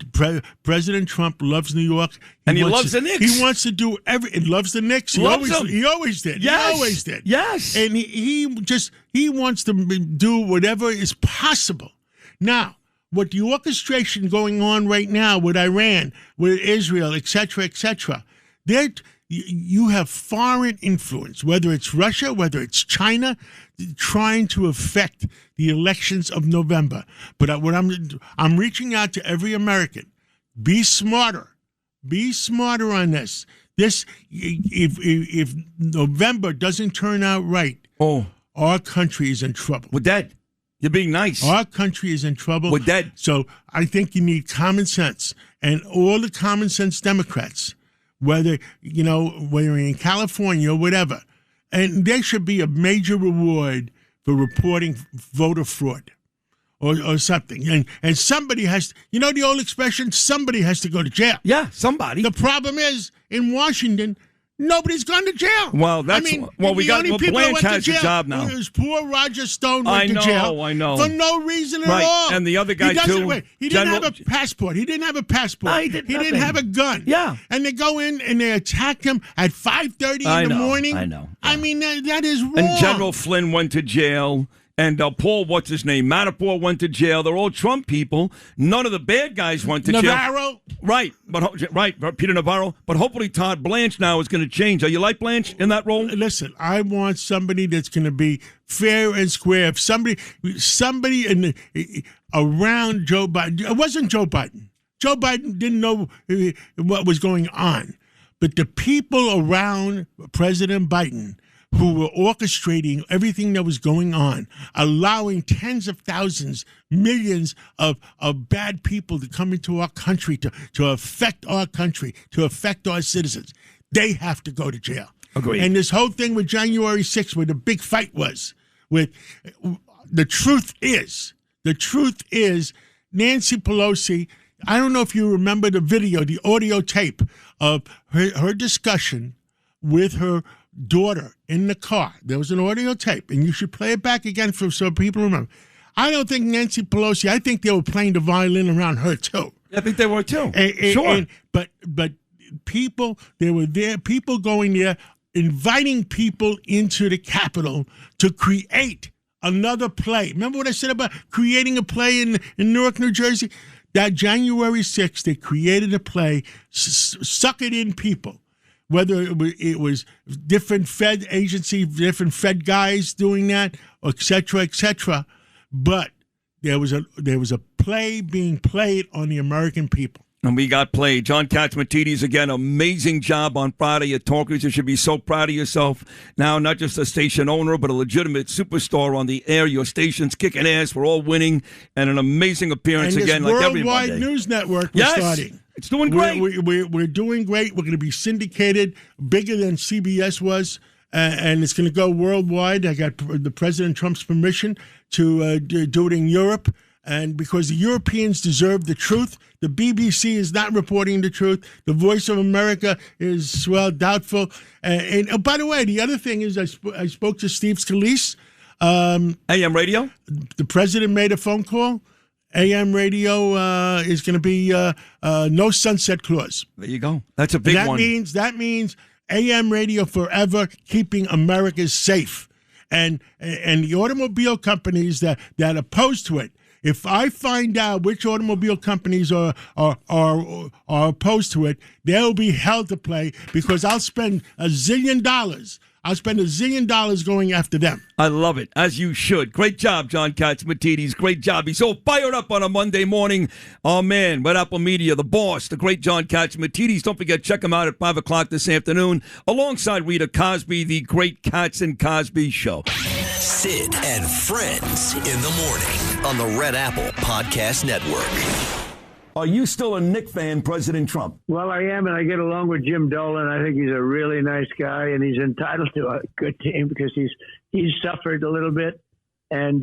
Speaker 10: President Trump loves New York.
Speaker 16: He loves the Knicks.
Speaker 10: He wants to do He loves the Knicks. He always did.
Speaker 16: Yes.
Speaker 10: He always did.
Speaker 16: Yes.
Speaker 10: And he wants to do whatever is possible. Now, what the orchestration going on right now with Iran, with Israel, et cetera, you have foreign influence, whether it's Russia, whether it's China, trying to affect the elections of November. But I'm reaching out to every American: be smarter on this. If November doesn't turn out right, our country is in trouble.
Speaker 16: We're dead. You're being nice.
Speaker 10: Our country is in trouble.
Speaker 16: We're dead.
Speaker 10: So I think you need common sense, and all the common sense Democrats, whether you're in California or whatever, and there should be a major reward for reporting voter fraud or something. And somebody has, the old expression, somebody has to go to jail.
Speaker 16: Yeah, somebody.
Speaker 10: The problem is, in Washington, nobody's gone to jail.
Speaker 16: Well, Blanche has a job now.
Speaker 10: Is poor Roger Stone went to jail.
Speaker 16: I know.
Speaker 10: For no reason at all.
Speaker 16: And the other guy,
Speaker 10: he didn't have a passport. He didn't have a gun.
Speaker 16: Yeah.
Speaker 10: And they go in and they attack him at 5:30 in the morning.
Speaker 16: I know.
Speaker 10: I mean, that is wrong.
Speaker 16: And General Flynn went to jail. And Paul, Manafort went to jail. They're all Trump people. None of the bad guys went to jail.
Speaker 10: Navarro?
Speaker 16: Right, Peter Navarro. But hopefully Todd Blanche now is going to change. Are you like Blanche in that role?
Speaker 10: Listen, I want somebody that's going to be fair and square. If somebody around Joe Biden, it wasn't Joe Biden. Joe Biden didn't know what was going on. But the people around President Biden who were orchestrating everything that was going on, allowing tens of thousands, millions of bad people to come into our country, to affect our country, to affect our citizens. They have to go to jail.
Speaker 16: Agreed.
Speaker 10: And this whole thing with January 6th, where the big fight was, the truth is Nancy Pelosi, I don't know if you remember the audio tape of her discussion with her daughter in the car. There was an audio tape, and you should play it back again so people remember. I don't think Nancy Pelosi, I think they were playing the violin around her too.
Speaker 16: I think they were too.
Speaker 10: Sure. But people, they were there, people going there, inviting people into the Capitol to create another play. Remember what I said about creating a play in Newark, New Jersey? That January 6th, they created a play, suck it in people. Whether it was different Fed agency, different Fed guys doing that, et cetera, but there was a play being played on the American people.
Speaker 16: And we got played. John Catsimatidis, again, amazing job on Friday at Talkers. You should be so proud of yourself. Now, not just a station owner, but a legitimate superstar on the air. Your station's kicking ass. We're all winning. And an amazing appearance
Speaker 10: and
Speaker 16: again, like every Monday.
Speaker 10: Worldwide News Network we're starting.
Speaker 16: It's doing great.
Speaker 10: We're doing great. We're going to be syndicated, bigger than CBS was, and it's going to go worldwide. I got the President Trump's permission to do it in Europe, and because the Europeans deserve the truth, the BBC is not reporting the truth. The Voice of America is, doubtful. And by the way, the other thing is I spoke to Steve Scalise.
Speaker 16: AM radio?
Speaker 10: The president made a phone call. AM radio is going to be no sunset clause.
Speaker 16: There you go. That's a big one.
Speaker 10: That means AM radio forever, keeping America safe. And the automobile companies that are opposed to it, If I find out which automobile companies are opposed to it, they'll be hell to play because I'll spend $1 zillion. I'll spend $1 zillion going after them.
Speaker 16: I love it, as you should. Great job, John Catsimatidis. Great job. He's so fired up on a Monday morning. Oh, man, Red Apple Media, the boss, the great John Catsimatidis. Don't forget, check him out at 5 o'clock this afternoon, alongside Rita Cosby, the great Cats and Cosby Show.
Speaker 2: Sid and Friends in the morning on the Red Apple Podcast Network.
Speaker 4: Are you still a Knicks fan, President Trump?
Speaker 3: Well, I am, and I get along with Jim Dolan. I think he's a really nice guy, and he's entitled to a good team because he's suffered a little bit. And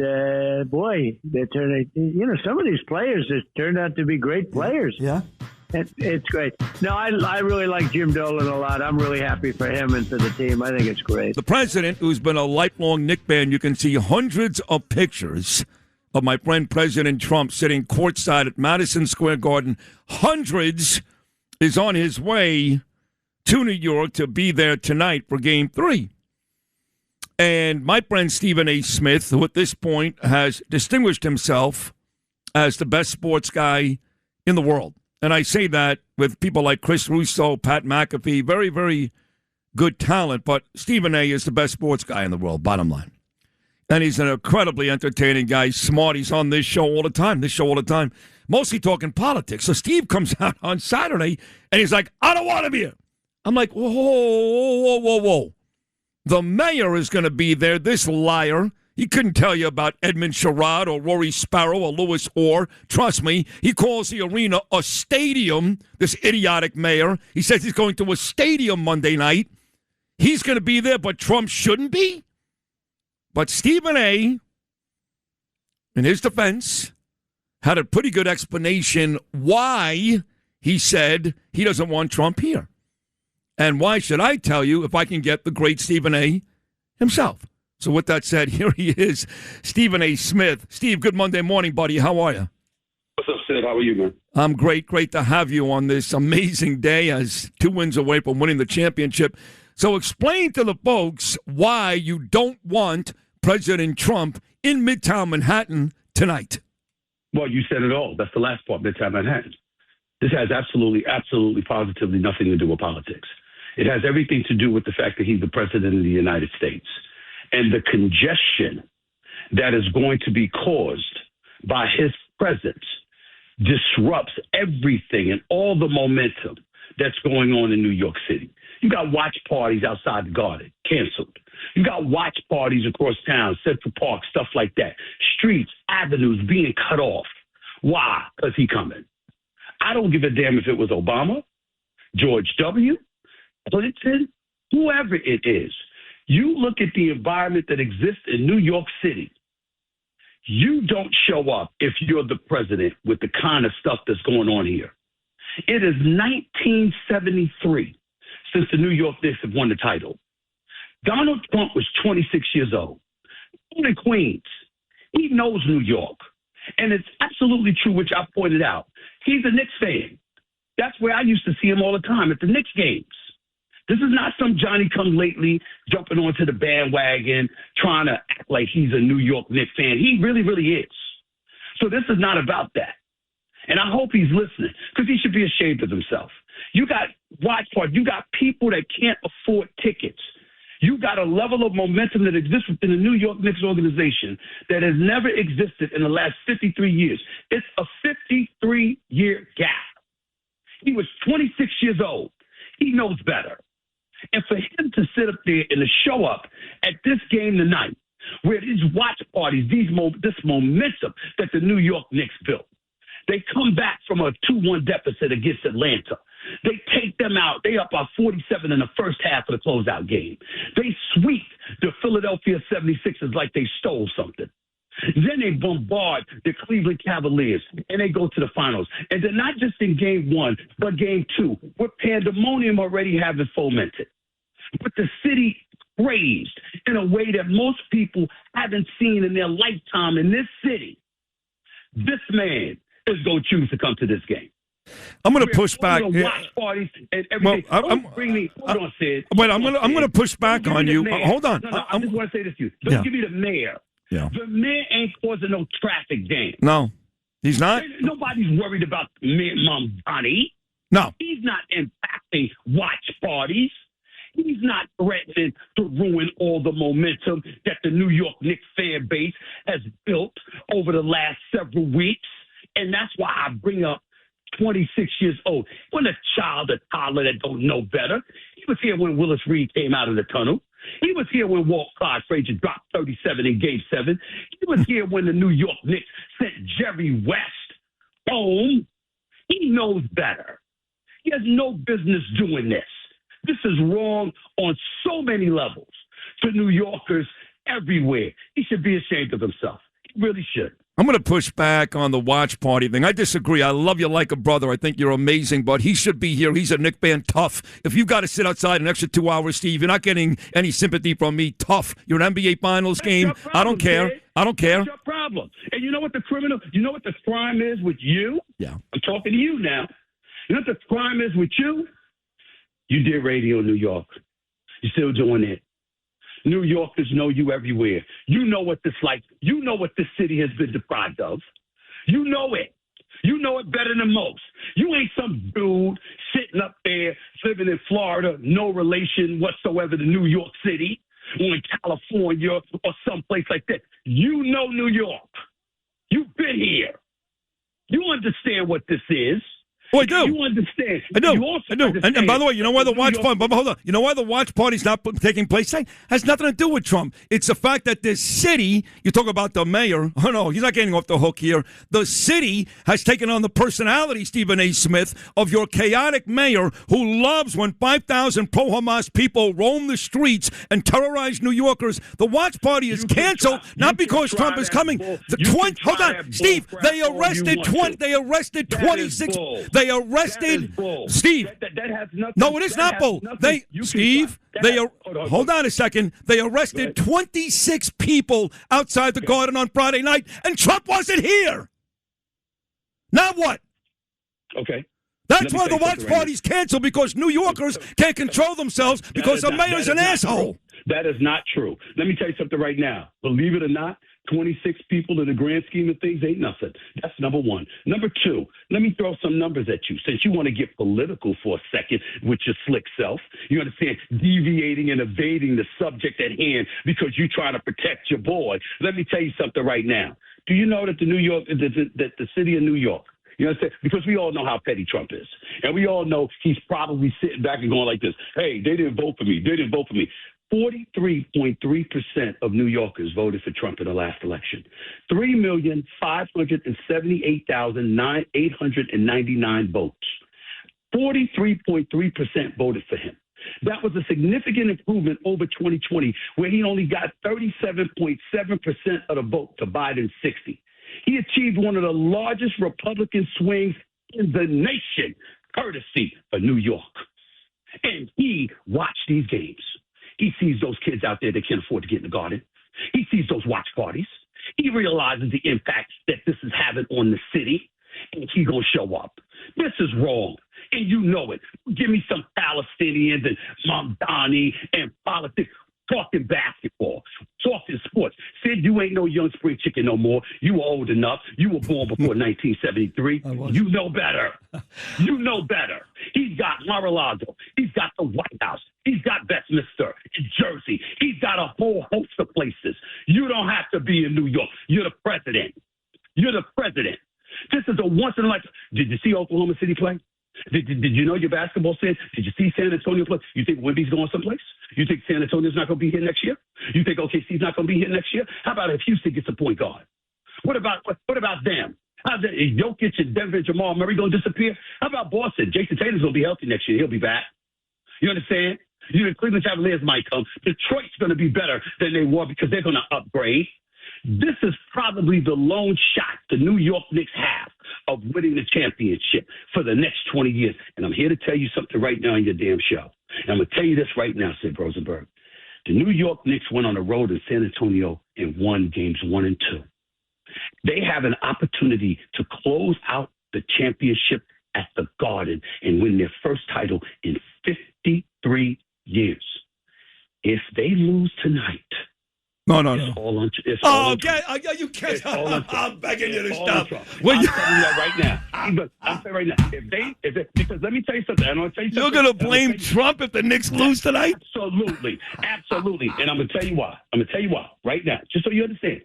Speaker 3: boy, some of these players have turned out to be great players.
Speaker 4: Yeah.
Speaker 3: It's great. No, I really like Jim Dolan a lot. I'm really happy for him and for the team. I think it's great.
Speaker 16: The president, who's been a lifelong Knicks fan, you can see hundreds of pictures of my friend President Trump sitting courtside at Madison Square Garden. Hundreds, is on his way to New York to be there tonight for Game 3. And my friend Stephen A. Smith, who at this point has distinguished himself as the best sports guy in the world. And I say that with people like Chris Russo, Pat McAfee, very, very good talent. But Stephen A. is the best sports guy in the world, bottom line. And he's an incredibly entertaining guy, smart. He's on this show all the time, mostly talking politics. So Steve comes out on Saturday, and he's like, I don't want to be here. I'm like, whoa. The mayor is going to be there, this liar. He couldn't tell you about Edmund Sherrod or Rory Sparrow or Louis Orr. Trust me, he calls the arena a stadium, this idiotic mayor. He says he's going to a stadium Monday night. He's going to be there, but Trump shouldn't be? But Stephen A., in his defense, had a pretty good explanation why he said he doesn't want Trump here. And why should I tell you if I can get the great Stephen A. himself? So with that said, here he is, Stephen A. Smith. Steve, good Monday morning, buddy. How are you?
Speaker 8: What's up, Sid? How are you, man?
Speaker 16: I'm great. Great to have you on this amazing day as 2 wins away from winning the championship. So explain to the folks why you don't want President Trump in Midtown Manhattan tonight.
Speaker 8: Well, you said it all. That's the last part, Midtown Manhattan. This has absolutely, positively nothing to do with politics. It has everything to do with the fact that he's the president of the United States. And the congestion that is going to be caused by his presence disrupts everything and all the momentum that's going on in New York City. You got watch parties outside the Garden, canceled. You got watch parties across town, Central Park, stuff like that. Streets, avenues being cut off. Why? Because he coming. I don't give a damn if it was Obama, George W., Clinton, whoever it is. You look at the environment that exists in New York City. You don't show up if you're the president with the kind of stuff that's going on here. It is 1973 since the New York Knicks have won the title. Donald Trump was 26 years old. Born in Queens. He knows New York. And it's absolutely true, which I pointed out. He's a Knicks fan. That's where I used to see him all the time, at the Knicks games. This is not some Johnny-come-lately jumping onto the bandwagon, trying to act like he's a New York Knicks fan. He really, really is. So this is not about that. And I hope he's listening, because he should be ashamed of himself. You got watch parties. You got people that can't afford tickets. You got a level of momentum that exists within the New York Knicks organization that has never existed in the last 53 years. It's a 53-year gap. He was 26 years old. He knows better. And for him to sit up there and to show up at this game tonight, where these watch parties, this momentum that the New York Knicks built, they come back from a 2-1 deficit against Atlanta. They take them out. They up by 47 in the first half of the closeout game. They sweep the Philadelphia 76ers like they stole something. Then they bombard the Cleveland Cavaliers, and they go to the finals. And they're not just in game 1, but game 2, with pandemonium already having fomented. With the city praised in a way that most people haven't seen in their lifetime in this city. This man is going to choose to come to this game.
Speaker 16: I'm going to push back.
Speaker 8: Watch parties and everything.
Speaker 16: Well,
Speaker 8: hold on, Sid.
Speaker 16: Wait, I'm going to push back on you. Hold on.
Speaker 8: No, I just want to say this to you. Don't give me the mayor.
Speaker 16: Yeah.
Speaker 8: The man ain't causing no traffic jam.
Speaker 16: No, he's not.
Speaker 8: Nobody's worried about Mamdani.
Speaker 16: No.
Speaker 8: He's not impacting watch parties. He's not threatening to ruin all the momentum that the New York Knicks fan base has built over the last several weeks. And that's why I bring up 26 years old. When a toddler that don't know better. He was here when Willis Reed came out of the tunnel. He was here when Walt Clyde Frazier dropped 37 in Game 7. He was here when the New York Knicks sent Jerry West home. He knows better. He has no business doing this. This is wrong on so many levels to New Yorkers everywhere. He should be ashamed of himself. He really should.
Speaker 16: I'm going to push back on the watch party thing. I disagree. I love you like a brother. I think you're amazing, but he should be here. He's a Knick fan, tough. If you've got to sit outside an extra 2 hours, Steve, you're not getting any sympathy from me. Tough. You're an NBA Finals game.
Speaker 8: Problem,
Speaker 16: I don't care.
Speaker 8: Kid.
Speaker 16: I don't care.
Speaker 8: That's your problem. And you know what the crime is with you?
Speaker 16: Yeah.
Speaker 8: I'm talking to you now. You know what the crime is with you? You did radio in New York. You're still doing it. New Yorkers know you everywhere. You know what this like. You know what this city has been deprived of. You know it. You know it better than most. You ain't some dude sitting up there living in Florida, no relation whatsoever to New York City or in California or someplace like that. You know New York. You've been here. You understand what this is.
Speaker 16: Oh, I do.
Speaker 8: You understand.
Speaker 16: I do.
Speaker 8: You also
Speaker 16: I do. And by the way, you know why the watch party? Hold on. You know why the watch party's not taking place? It has nothing to do with Trump. It's the fact that this city. You talk about the mayor. Oh no, he's not getting off the hook here. The city has taken on the personality, Stephen A. Smith, of your chaotic mayor who loves when 5,000 pro-Hamas people roam the streets and terrorize New Yorkers. The watch party is canceled not because Trump is coming. Hold on, Steve. They arrested 20. They arrested 26. They arrested Steve.
Speaker 8: That has nothing.
Speaker 16: No, it is not bull. Hold on a second. They arrested 26 people outside the Garden on Friday night, and Trump wasn't here. Now what?
Speaker 8: Okay.
Speaker 16: That's why the watch party's canceled, because New Yorkers can't control themselves because the mayor's an asshole.
Speaker 8: That is not true. Let me tell you something right now. Believe it or not, 26 people in the grand scheme of things ain't nothing. That's number one. Number two, let me throw some numbers at you. Since you want to get political for a second with your slick self, you understand, deviating and evading the subject at hand because you're trying to protect your boy. Let me tell you something right now. Do you know that the city of New York, you know what I'm saying? Because we all know how petty Trump is. And we all know he's probably sitting back and going like this, hey, they didn't vote for me. They didn't vote for me. 43.3% of New Yorkers voted for Trump in the last election. 3,578,899 votes. 43.3% voted for him. That was a significant improvement over 2020, where he only got 37.7% of the vote to Biden's 60. He achieved one of the largest Republican swings in the nation, courtesy of New York. And he watched these games. He sees those kids out there that can't afford to get in the Garden. He sees those watch parties. He realizes the impact that this is having on the city, and he's going to show up. This is wrong, and you know it. Give me some Palestinians and Mamdani and politics. Talking basketball, talking sports. Sid, you ain't no young spring chicken no more. You old enough. You were born before 1973. You know better. You know better. He's got Mar-a-Lago. He's got the White House. He's got Westminster in Jersey. He's got a whole host of places. You don't have to be in New York. You're the president. You're the president. This is a once-in-a-lifetime. Did you see Oklahoma City play? Did you know your basketball said? Did you see San Antonio play? You think Wemby's going someplace? You think San Antonio's not going to be here next year? You think OKC's not going to be here next year? How about if Houston gets a point guard? What about them? How's that? Is Jokic and Denver and Jamal Murray going to disappear? How about Boston? Jason Tatum's going to be healthy next year. He'll be back. You understand? You know, Cleveland Cavaliers might come. Detroit's going to be better than they were because they're going to upgrade. This is probably the lone shot the New York Knicks have of winning the championship for the next 20 years. And I'm here to tell you something right now on your damn show. And I'm going to tell you this right now, Sid Rosenberg. The New York Knicks went on the road in San Antonio and won games 1 and 2. They have an opportunity to close out the championship at the Garden and win their first title in 53 years. If they lose tonight,
Speaker 16: No.
Speaker 8: It's all
Speaker 16: You can't. I'm begging you to stop.
Speaker 8: I'm telling you that right now. I'm saying right now. Because let me tell you something. I'm going to tell you something.
Speaker 16: You're going to blame Trump if the Knicks lose tonight?
Speaker 8: Absolutely. And I'm going to tell you why. Right now, just so you understand.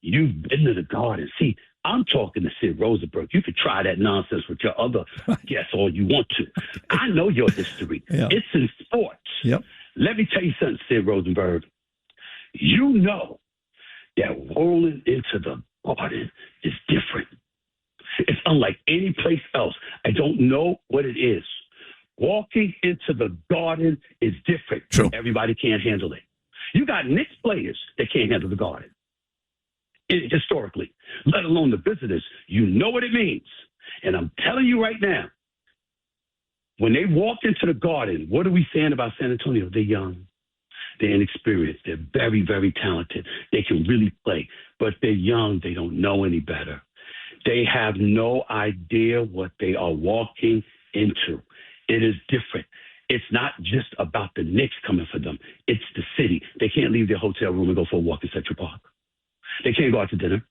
Speaker 8: You've been to the Garden. See, I'm talking to Sid Rosenberg. You could try that nonsense with your other guests all you want to. I know your history.
Speaker 16: Yeah.
Speaker 8: It's in sports.
Speaker 16: Yep.
Speaker 8: Let me tell you something, Sid Rosenberg. You know that rolling into the Garden is different. It's unlike any place else. I don't know what it is. Walking into the Garden is different.
Speaker 16: True.
Speaker 8: Everybody can't handle it. You got Knicks players that can't handle the Garden. Historically, let alone the visitors. You know what it means. And I'm telling you right now, when they walk into the Garden, what are we saying about San Antonio? They're young. They're inexperienced. They're very, very talented. They can really play. But they're young. They don't know any better. They have no idea what they are walking into. It is different. It's not just about the Knicks coming for them. It's the city. They can't leave their hotel room and go for a walk in Central Park. They can't go out to dinner.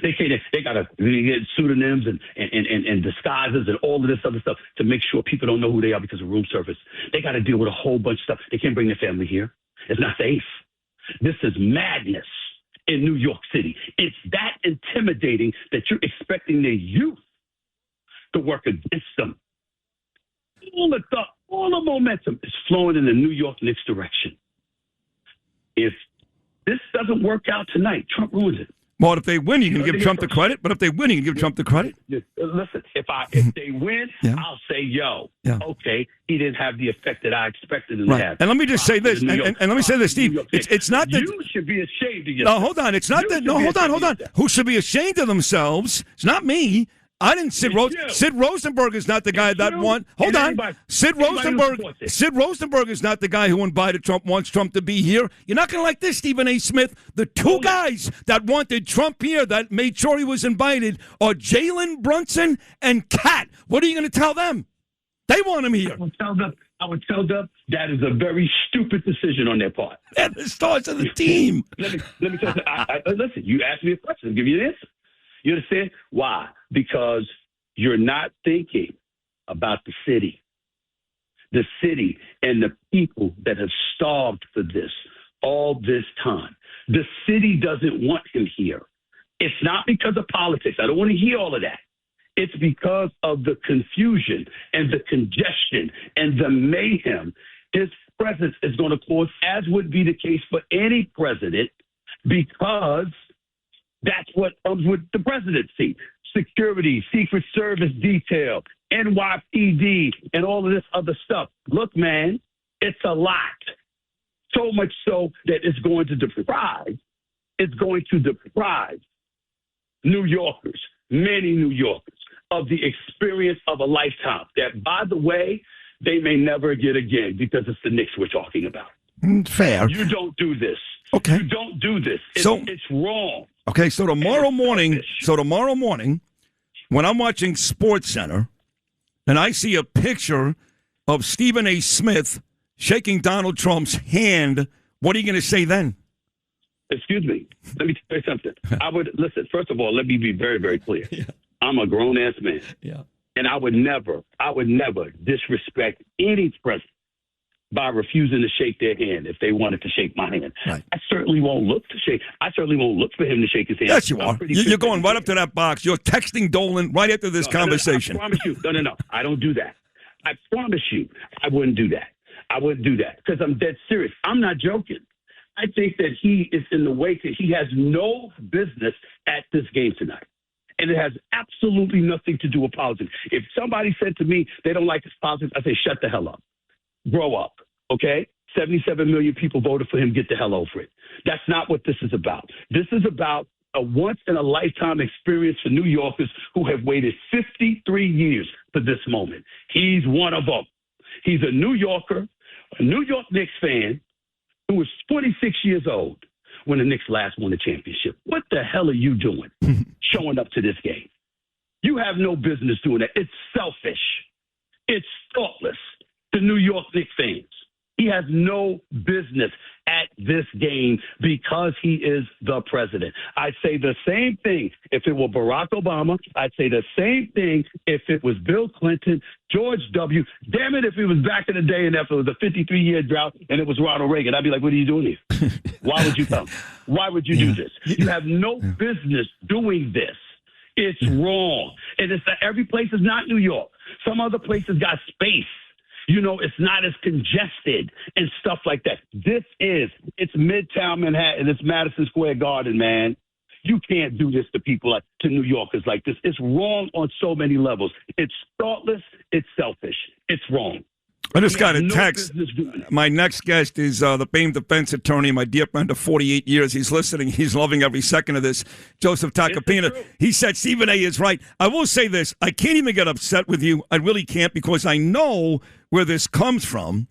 Speaker 8: They can't. They gotta get pseudonyms and disguises and all of this other stuff to make sure people don't know who they are because of room service. They got to deal with a whole bunch of stuff. They can't bring their family here. It's not safe. This is madness in New York City. It's that intimidating that you're expecting their youth to work against them. All the momentum is flowing in the New York Knicks direction. If this doesn't work out tonight, Trump ruins it.
Speaker 16: Well, if they win, you can give Trump the credit. But if they win, you can give Trump the credit.
Speaker 8: Listen, if they win, I'll say, okay, he didn't have the effect that I expected him to have.
Speaker 16: And let me just say this, and let me say this, Steve. It's not that
Speaker 8: you should be ashamed of yourself.
Speaker 16: No, hold on. It's not that. No, hold on. Who should be ashamed of themselves? It's not me. I didn't. Sid Rosenberg is not the guy that won. Hold on. Sid Rosenberg is not the guy who invited Trump, wants Trump to be here. You're not going to like this, Stephen A. Smith. The two guys that wanted Trump here, that made sure he was invited, are Jalen Brunson and Kat. What are you going to tell them? They want him here.
Speaker 8: I would tell them that is a very stupid decision on their part.
Speaker 16: They're the stars of the team.
Speaker 8: Let me tell you. Listen, you asked me a question. I'll give you an answer. You understand? Why? Because you're not thinking about the city and the people that have starved for this all this time. The city doesn't want him here. It's not because of politics. I don't want to hear all of that. It's because of the confusion and the congestion and the mayhem his presence is going to cause, as would be the case for any president, because that's what comes with the presidency. Security, Secret Service detail, NYPD, and all of this other stuff. Look, man, it's a lot. So much so that it's going to deprive New Yorkers, many New Yorkers, of the experience of a lifetime that, by the way, they may never get again because it's the Knicks we're talking about.
Speaker 16: Fair.
Speaker 8: You don't do this.
Speaker 16: Okay.
Speaker 8: You don't do this. It's wrong.
Speaker 16: Okay, so tomorrow morning, when I'm watching SportsCenter and I see a picture of Stephen A. Smith shaking Donald Trump's hand, what are you going to say then?
Speaker 8: Excuse me. Let me tell you something. Listen, first of all, let me be very, very clear. Yeah. I'm a grown-ass man.
Speaker 16: Yeah.
Speaker 8: And I would never disrespect any president by refusing to shake their hand if they wanted to shake my hand.
Speaker 16: Right.
Speaker 8: I certainly won't look for him to shake his hand.
Speaker 16: Yes, you are. You're going right up to that box. You're texting Dolan right after this conversation.
Speaker 8: I promise you. No. I don't do that. I promise you I wouldn't do that. I wouldn't do that because I'm dead serious. I'm not joking. I think that he is in the wake that he has no business at this game tonight. And it has absolutely nothing to do with politics. If somebody said to me they don't like his politics, I say, shut the hell up. Grow up, okay? 77 million people voted for him. Get the hell over it. That's not what this is about. This is about a once-in-a-lifetime experience for New Yorkers who have waited 53 years for this moment. He's one of them. He's a New Yorker, a New York Knicks fan who was 26 years old when the Knicks last won the championship. What the hell are you doing showing up to this game? You have no business doing that. It's selfish. It's thoughtless. The New York Knicks fans. He has no business at this game because he is the president. I'd say the same thing if it were Barack Obama. I'd say the same thing if it was Bill Clinton, George W. Damn it, if it was back in the day and if it was a 53-year drought and it was Ronald Reagan, I'd be like, what are you doing here? Why would you come? Why would you do this? You have no business doing this. It's wrong. And it's every place is not New York. Some other places got space. You know, it's not as congested and stuff like that. It's Midtown Manhattan. It's Madison Square Garden, man. You can't do this to people, to New Yorkers like this. It's wrong on so many levels. It's thoughtless. It's selfish. It's wrong.
Speaker 16: I just got a text. My next guest is the famed defense attorney, my dear friend of 48 years. He's listening. He's loving every second of this. Joseph Tacopina. He said Stephen A. is right. I will say this. I can't even get upset with you. I really can't, because I know where this comes from,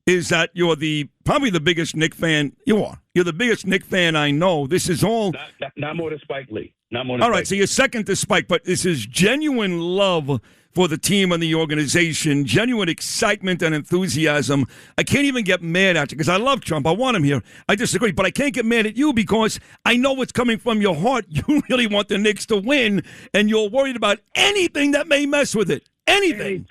Speaker 16: is that you're probably the biggest Knicks fan. You are. You're the biggest Knicks fan I know. This is all.
Speaker 8: Not more than Spike Lee. Not more than
Speaker 16: all right,
Speaker 8: Spike.
Speaker 16: so you're second to Spike, but this is genuine love for the team and the organization, genuine excitement and enthusiasm. I can't even get mad at you because I love Trump. I want him here. I disagree, but I can't get mad at you because I know what's coming from your heart. You really want the Knicks to win, and you're worried about anything that may mess with it. Anything.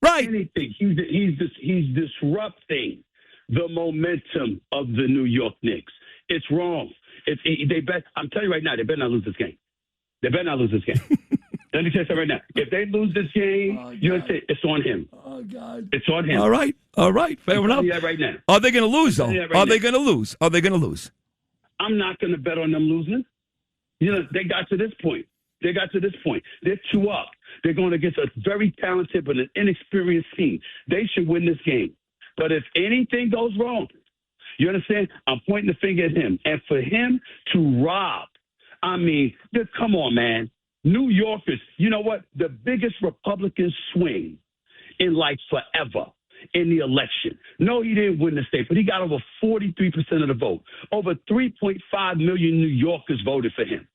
Speaker 16: Right.
Speaker 8: Anything. He's disrupting the momentum of the New York Knicks. It's wrong. I'm telling you right now, they better not lose this game. They better not lose this game. Let me tell you something right now. If they lose this game, you're going to say it's on him. Oh, God. It's on him.
Speaker 16: All right. Fair enough.
Speaker 8: That right now.
Speaker 16: Are they going to lose, though? Are they going to lose? Are they going to lose?
Speaker 8: I'm not going to bet on them losing. You know, they got to this point. They're 2 up. They're going against a very talented but an inexperienced team. They should win this game. But if anything goes wrong, you understand? I'm pointing the finger at him. And for him to rob, I mean, come on, man. New Yorkers, you know what? The biggest Republican swing in like forever in the election. No, he didn't win the state, but he got over 43% of the vote. Over 3.5 million New Yorkers voted for him.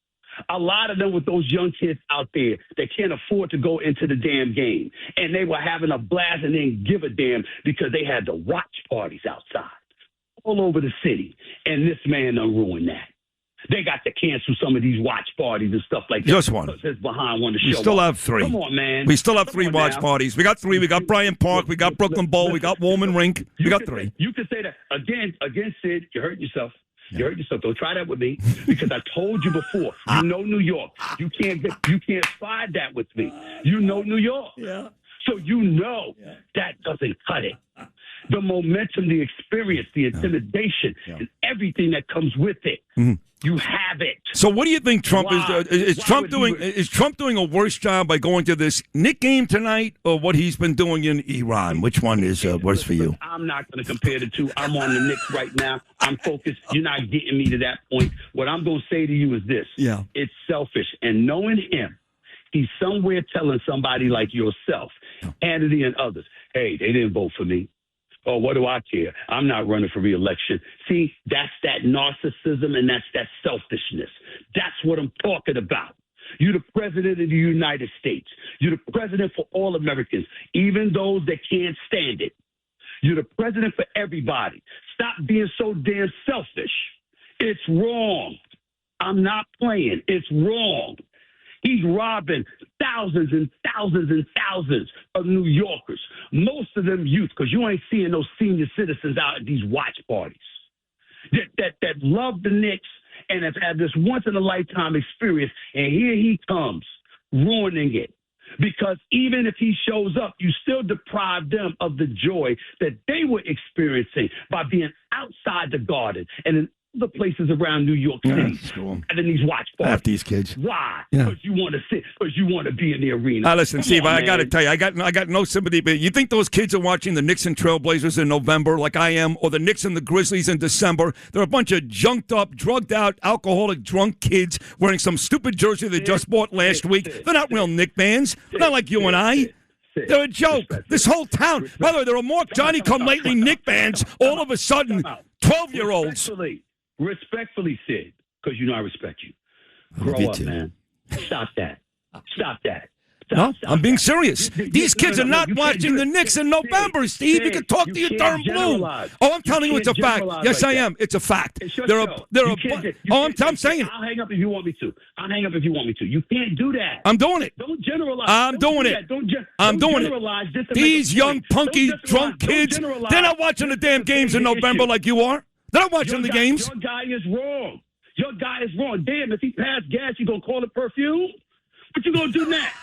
Speaker 8: A lot of them with those young kids out there that can't afford to go into the damn game. And they were having a blast and didn't give a damn because they had the watch parties outside all over the city. And this man done ruined that. They got to cancel some of these watch parties and stuff like that.
Speaker 16: Just one.
Speaker 8: It's behind one to
Speaker 16: We
Speaker 8: show
Speaker 16: still
Speaker 8: up.
Speaker 16: have 3.
Speaker 8: Come on, man.
Speaker 16: We still have 3 watch parties. We got 3. We got Bryant Park. We got Brooklyn Bowl. We got Woolman Rink. We got 3.
Speaker 8: You can say that. Again, Sid, you hurt yourself. You hurt yourself. Don't try that with me because I told you before. You know New York. You can't slide that with me. You know New York. Yeah. So you know that doesn't cut it. The momentum, the experience, the intimidation, and everything that comes with it. Mm-hmm. You have it.
Speaker 16: So what do you think Trump is? Is Trump doing a worse job by going to this Knicks game tonight, or what he's been doing in Iran? Which one is worse for you?
Speaker 8: I'm not going to compare the two. I'm on the Knicks right now. I'm focused. You're not getting me to that point. What I'm going to say to you is this.
Speaker 16: Yeah.
Speaker 8: It's selfish. And knowing him, he's somewhere telling somebody like yourself, Hannity and others, hey, they didn't vote for me. Oh, what do I care? I'm not running for re-election. See, that's that narcissism and that's that selfishness. That's what I'm talking about. You're the president of the United States. You're the president for all Americans, even those that can't stand it. You're the president for everybody. Stop being so damn selfish. It's wrong. I'm not playing. It's wrong. He's robbing thousands and thousands and thousands of New Yorkers, most of them youth, because you ain't seeing those senior citizens out at these watch parties that love the Knicks and have had this once-in-a-lifetime experience, and here he comes ruining it. Because even if he shows up, you still deprive them of the joy that they were experiencing by being outside the Garden and in other places around New York City, and in these watch parties.
Speaker 16: F these kids.
Speaker 8: Why? Because you want to sit. Because you want to be in the arena.
Speaker 16: Listen, Steve, I got to tell you, I got no sympathy. But you think those kids are watching the Knicks and Trailblazers in November, like I am, or the Knicks and the Grizzlies in December? They're a bunch of junked up, drugged out, alcoholic, drunk kids wearing some stupid jersey they just bought last week. They're not real Knicks fans. They're not like you and I. They're a joke. This whole town. By the way, there are more Johnny-come-lately Knicks fans all of a sudden. 12-year-olds.
Speaker 8: Respectfully, Sid, because you know I respect you. Grow up, man. Stop that. Stop that.
Speaker 16: No, I'm being serious. These kids are not watching the Knicks in November, Steve. You can talk to your darn blue. Oh, I'm telling you it's a fact. Yes, I am. It's a fact. I'm saying it.
Speaker 8: I'll hang up if you want me to. You can't do that.
Speaker 16: I'm doing it.
Speaker 8: Don't generalize.
Speaker 16: I'm doing it. I'm doing it. These young, punky, drunk kids, they're not watching the damn games in November like you are. They're not watching the games.
Speaker 8: Your guy is wrong. Damn, if he passed gas, you going to call it perfume? What you going to do next?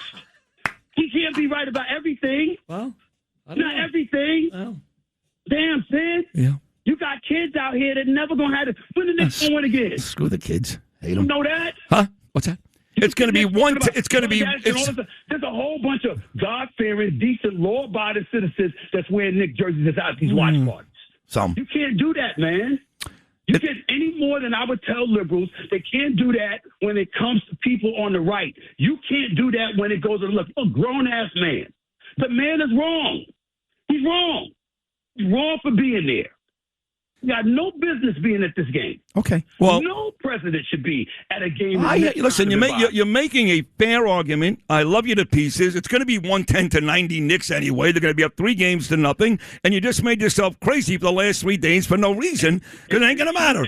Speaker 8: He can't be right about everything.
Speaker 16: Well,
Speaker 8: not everything.
Speaker 16: Well.
Speaker 8: Damn, Sid.
Speaker 16: Yeah.
Speaker 8: You got kids out here that never going to have it. When the Knicks going to win again?
Speaker 16: Screw the kids. Hate
Speaker 8: You
Speaker 16: them.
Speaker 8: know that?
Speaker 16: Huh? What's that? It's going to be one. It's going to be.
Speaker 8: There's a whole bunch of God-fearing, decent, law-abiding citizens that's wearing Knicks jerseys that's out at these watch parties.
Speaker 16: Some.
Speaker 8: You can't do that, man. You can't any more than I would tell liberals. They can't do that when it comes to people on the right. You can't do that when it goes to look. You're a grown-ass man. The man is wrong. He's wrong. He's wrong for being there. You got no business being at this game.
Speaker 16: Okay. Well,
Speaker 8: no president should be at a game.
Speaker 16: Listen, you're making a fair argument. I love you to pieces. It's going to be 110-90 Knicks anyway. They're going to be up 3-0, and you just made yourself crazy for the last 3 days for no reason because it ain't going to matter.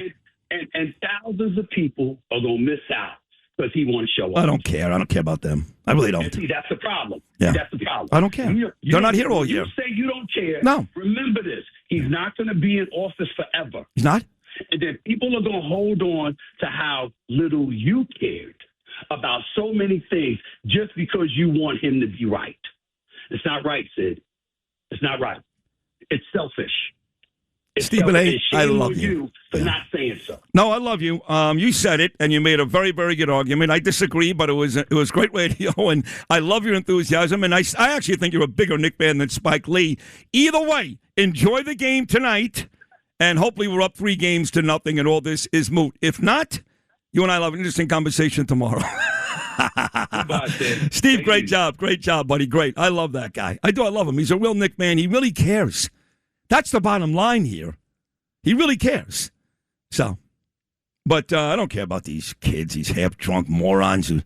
Speaker 8: And thousands of people are going to miss out because he won't show up.
Speaker 16: I don't care. I don't care about them. I really don't.
Speaker 8: See, that's the problem.
Speaker 16: Yeah.
Speaker 8: That's the problem.
Speaker 16: I don't care. They're not here all year.
Speaker 8: You say you don't care.
Speaker 16: No.
Speaker 8: Remember this. He's not going to be in office forever.
Speaker 16: He's not?
Speaker 8: And then people are going to hold on to how little you cared about so many things just because you want him to be right. It's not right, Sid. It's not right. It's selfish.
Speaker 16: Stephen A., I love
Speaker 8: you for not saying so.
Speaker 16: No, I love you. You said it, and you made a very, very good argument. I disagree, but it was great radio, and I love your enthusiasm, and I actually think you're a bigger Knick fan than Spike Lee. Either way, enjoy the game tonight, and hopefully we're up 3-0, and all this is moot. If not, you and I will have an interesting conversation tomorrow.
Speaker 8: Goodbye, Sid.
Speaker 16: Steve, great job, buddy, great. I love that guy. I love him. He's a real Knick fan. He really cares. That's the bottom line here. He really cares. So, but I don't care about these kids, these half-drunk morons who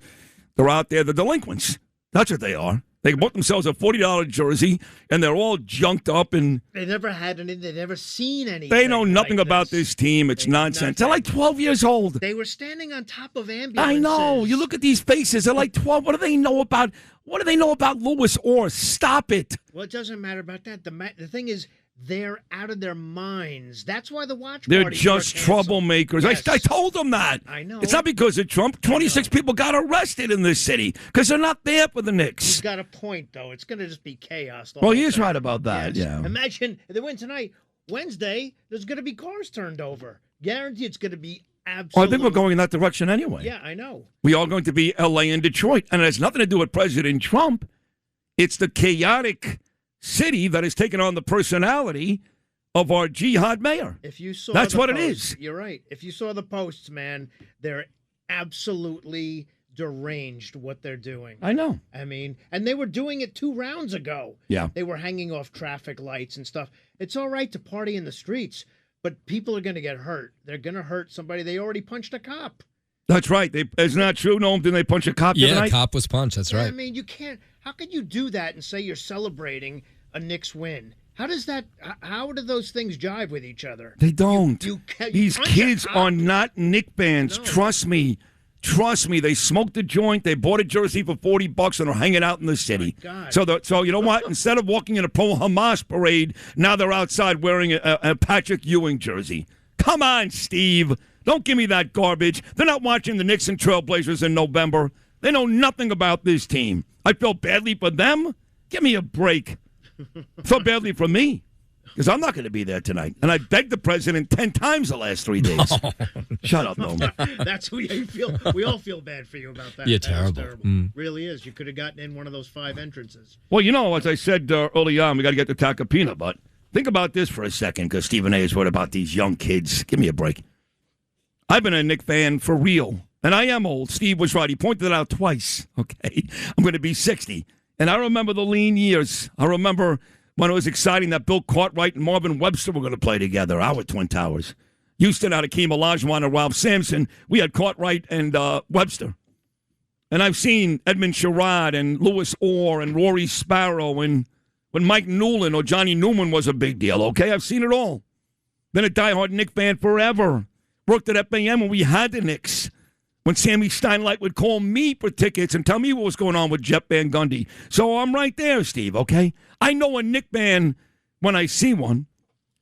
Speaker 16: they're out there, the delinquents. That's what they are. They bought themselves a $40 jersey, and they're all junked up. And
Speaker 18: they never had any. They never seen anything.
Speaker 16: They know nothing
Speaker 18: like
Speaker 16: about this team. It's nonsense. They're like 12 years old.
Speaker 18: They were standing on top of ambulances.
Speaker 16: I know. You look at these faces. They're like 12. What do they know about? What do they know about Lewis Orr? Stop it.
Speaker 18: Well, it doesn't matter about that. The thing is, they're out of their minds. That's why the watch
Speaker 16: They're
Speaker 18: parties
Speaker 16: just troublemakers.
Speaker 18: Yes.
Speaker 16: I told them that.
Speaker 18: I know.
Speaker 16: It's not because of Trump. 26 people got arrested in this city because they're not there for the Knicks.
Speaker 18: He's got a point, though. It's going to just be chaos.
Speaker 16: Well, he is right about that,
Speaker 18: yes.
Speaker 16: yeah.
Speaker 18: Imagine if they win tonight. Wednesday, there's going to be cars turned over. Guaranteed it's going to be absolutely.
Speaker 16: Well, I think we're going in that direction anyway.
Speaker 18: Yeah, I know.
Speaker 16: We are going to be L.A. and Detroit. And it has nothing to do with President Trump. It's the chaotic city that has taken on the personality of our jihad mayor.
Speaker 18: If you saw
Speaker 16: That's
Speaker 18: the
Speaker 16: what
Speaker 18: posts,
Speaker 16: it is.
Speaker 18: You're right. If you saw the posts, man, they're absolutely deranged what they're doing.
Speaker 16: I know.
Speaker 18: I mean, and they were doing it 2 rounds ago.
Speaker 16: Yeah.
Speaker 18: They were hanging off traffic lights and stuff. It's all right to party in the streets, but people are going to get hurt. They're going to hurt somebody. They already punched a cop.
Speaker 16: That's right. It's not true. No, didn't they punch a cop
Speaker 17: Yeah,
Speaker 16: tonight?
Speaker 17: a cop was punched. That's right.
Speaker 18: I mean, you can't. How could you do that and say you're celebrating a Knicks win? How does that? How do those things jive with each other?
Speaker 16: They don't.
Speaker 18: You
Speaker 16: These
Speaker 18: punch a
Speaker 16: kids
Speaker 18: cop.
Speaker 16: are not Knick fans. No. Trust me. They smoked a joint. They bought a jersey for $40 and are hanging out in the city. So you know what? Instead of walking in a pro-Hamas parade, now they're outside wearing a Patrick Ewing jersey. Come on, Steve. Don't give me that garbage. They're not watching the Knicks and Trailblazers in November. They know nothing about this team. I feel badly for them. Give me a break. I feel badly for me because I'm not going to be there tonight. And I begged the president 10 times the last 3 days. Shut up, Noman.
Speaker 18: That's what you feel. We all feel bad for you about that.
Speaker 17: You're
Speaker 18: That
Speaker 17: terrible.
Speaker 18: Really is. You could have gotten in one of those 5 entrances.
Speaker 16: Well, you know, as I said early on, we got to get to Tacopina, but think about this for a second because Stephen A. has wrote about these young kids. Give me a break. I've been a Knick fan for real, and I am old. Steve was right. He pointed it out twice, okay? I'm going to be 60. And I remember the lean years. I remember when it was exciting that Bill Cartwright and Marvin Webster were going to play together, our Twin Towers. Houston had Akeem Olajuwon and Ralph Sampson. We had Cartwright and Webster. And I've seen Edmund Sherrod and Louis Orr and Rory Sparrow and when Mike Newland or Johnny Newman was a big deal, okay? I've seen it all. Been a diehard Knicks fan forever. Worked at FAM when we had the Knicks. When Sammy Steinlight would call me for tickets and tell me what was going on with Jeff Van Gundy. So I'm right there, Steve, okay? I know a Knicks fan when I see one,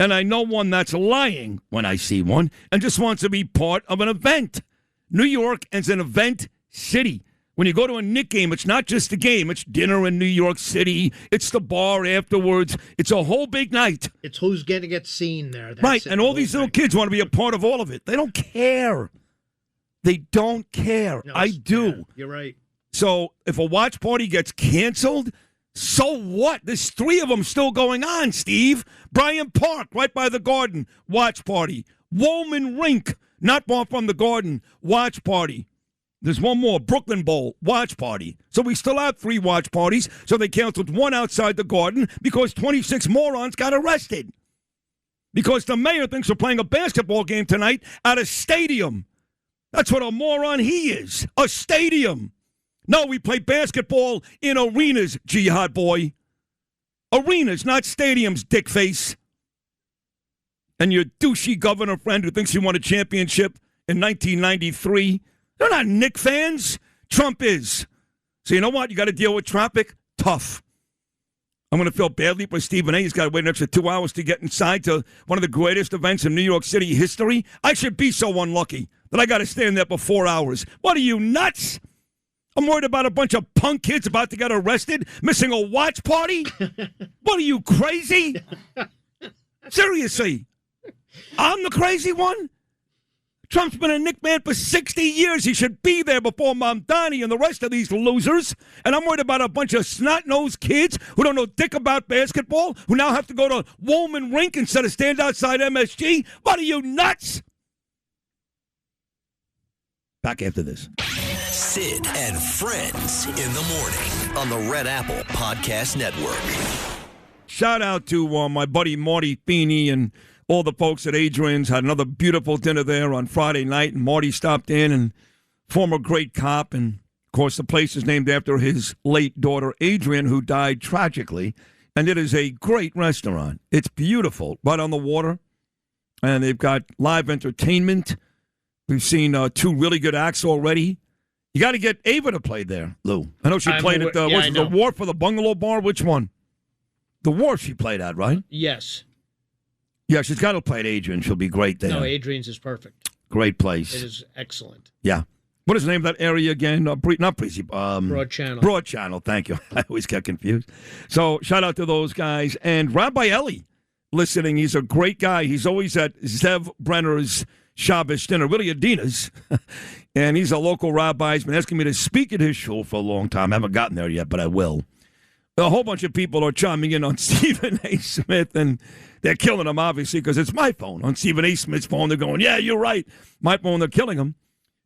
Speaker 16: and I know one that's lying when I see one and just wants to be part of an event. New York is an event city. When you go to a Knicks game, it's not just a game. It's dinner in New York City. It's the bar afterwards. It's a whole big night.
Speaker 18: It's who's going to get seen there. That's
Speaker 16: right,
Speaker 18: it,
Speaker 16: and all these little kids want to be a part of all of it. They don't care. They don't care.
Speaker 18: No,
Speaker 16: I do.
Speaker 18: Yeah, you're right.
Speaker 16: So if a watch party gets canceled, so what? There's 3 of them still going on, Steve. Bryant Park, right by the Garden, watch party. Woolman Rink, not far from the Garden, watch party. There's one more, Brooklyn Bowl, watch party. So we still have 3 watch parties, so they canceled 1 outside the Garden because 26 morons got arrested. Because the mayor thinks we're playing a basketball game tonight at a stadium. That's what a moron he is, a stadium. No, we play basketball in arenas, Jihad boy. Arenas, not stadiums, dickface. And your douchey governor friend who thinks he won a championship in 1993. They're not Knicks fans. Trump is. So you know what? You got to deal with traffic. Tough. I'm going to feel badly for Stephen A. He's got to wait an extra 2 hours to get inside to one of the greatest events in New York City history. I should be so unlucky that I got to stand there for 4 hours. What are you, nuts? I'm worried about a bunch of punk kids about to get arrested, missing a watch party? What are you, crazy? Seriously. I'm the crazy one? Trump's been a Knicks fan for 60 years. He should be there before Mamdani and the rest of these losers. And I'm worried about a bunch of snot-nosed kids who don't know dick about basketball, who now have to go to Woolman Rink instead of stand outside MSG. What are you, nuts? Back after this.
Speaker 2: Sid and Friends in the morning on the Red Apple Podcast Network.
Speaker 16: Shout out to my buddy Marty Feeney and all the folks at Adrian's. Had another beautiful dinner there on Friday night, and Marty stopped in, and former great cop. And, of course, the place is named after his late daughter, Adrian, who died tragically. And it is a great restaurant. It's beautiful, right on the water. And they've got live entertainment. We've seen 2 really good acts already. You got to get Ava to play there, Lou. I know she played at the Wharf or the Bungalow Bar. Which one? The Wharf she played at, right?
Speaker 18: Yes.
Speaker 16: Yeah, she's got to play at Adrian. She'll be great there.
Speaker 18: No, Adrian's is perfect.
Speaker 16: Great place.
Speaker 18: It is excellent.
Speaker 16: Yeah. What is the name of that area again? Not Breezy.
Speaker 18: Broad Channel.
Speaker 16: Broad Channel. Thank you. I always get confused. So shout out to those guys. And Rabbi Eli listening. He's a great guy. He's always at Zev Brenner's Shabbos dinner, really Adina's. And he's a local rabbi. He's been asking me to speak at his shul for a long time. I haven't gotten there yet, but I will. A whole bunch of people are chiming in on Stephen A. Smith, and they're killing him, obviously, because it's my phone. On Stephen A. Smith's phone, they're going, yeah, you're right. My phone, they're killing him.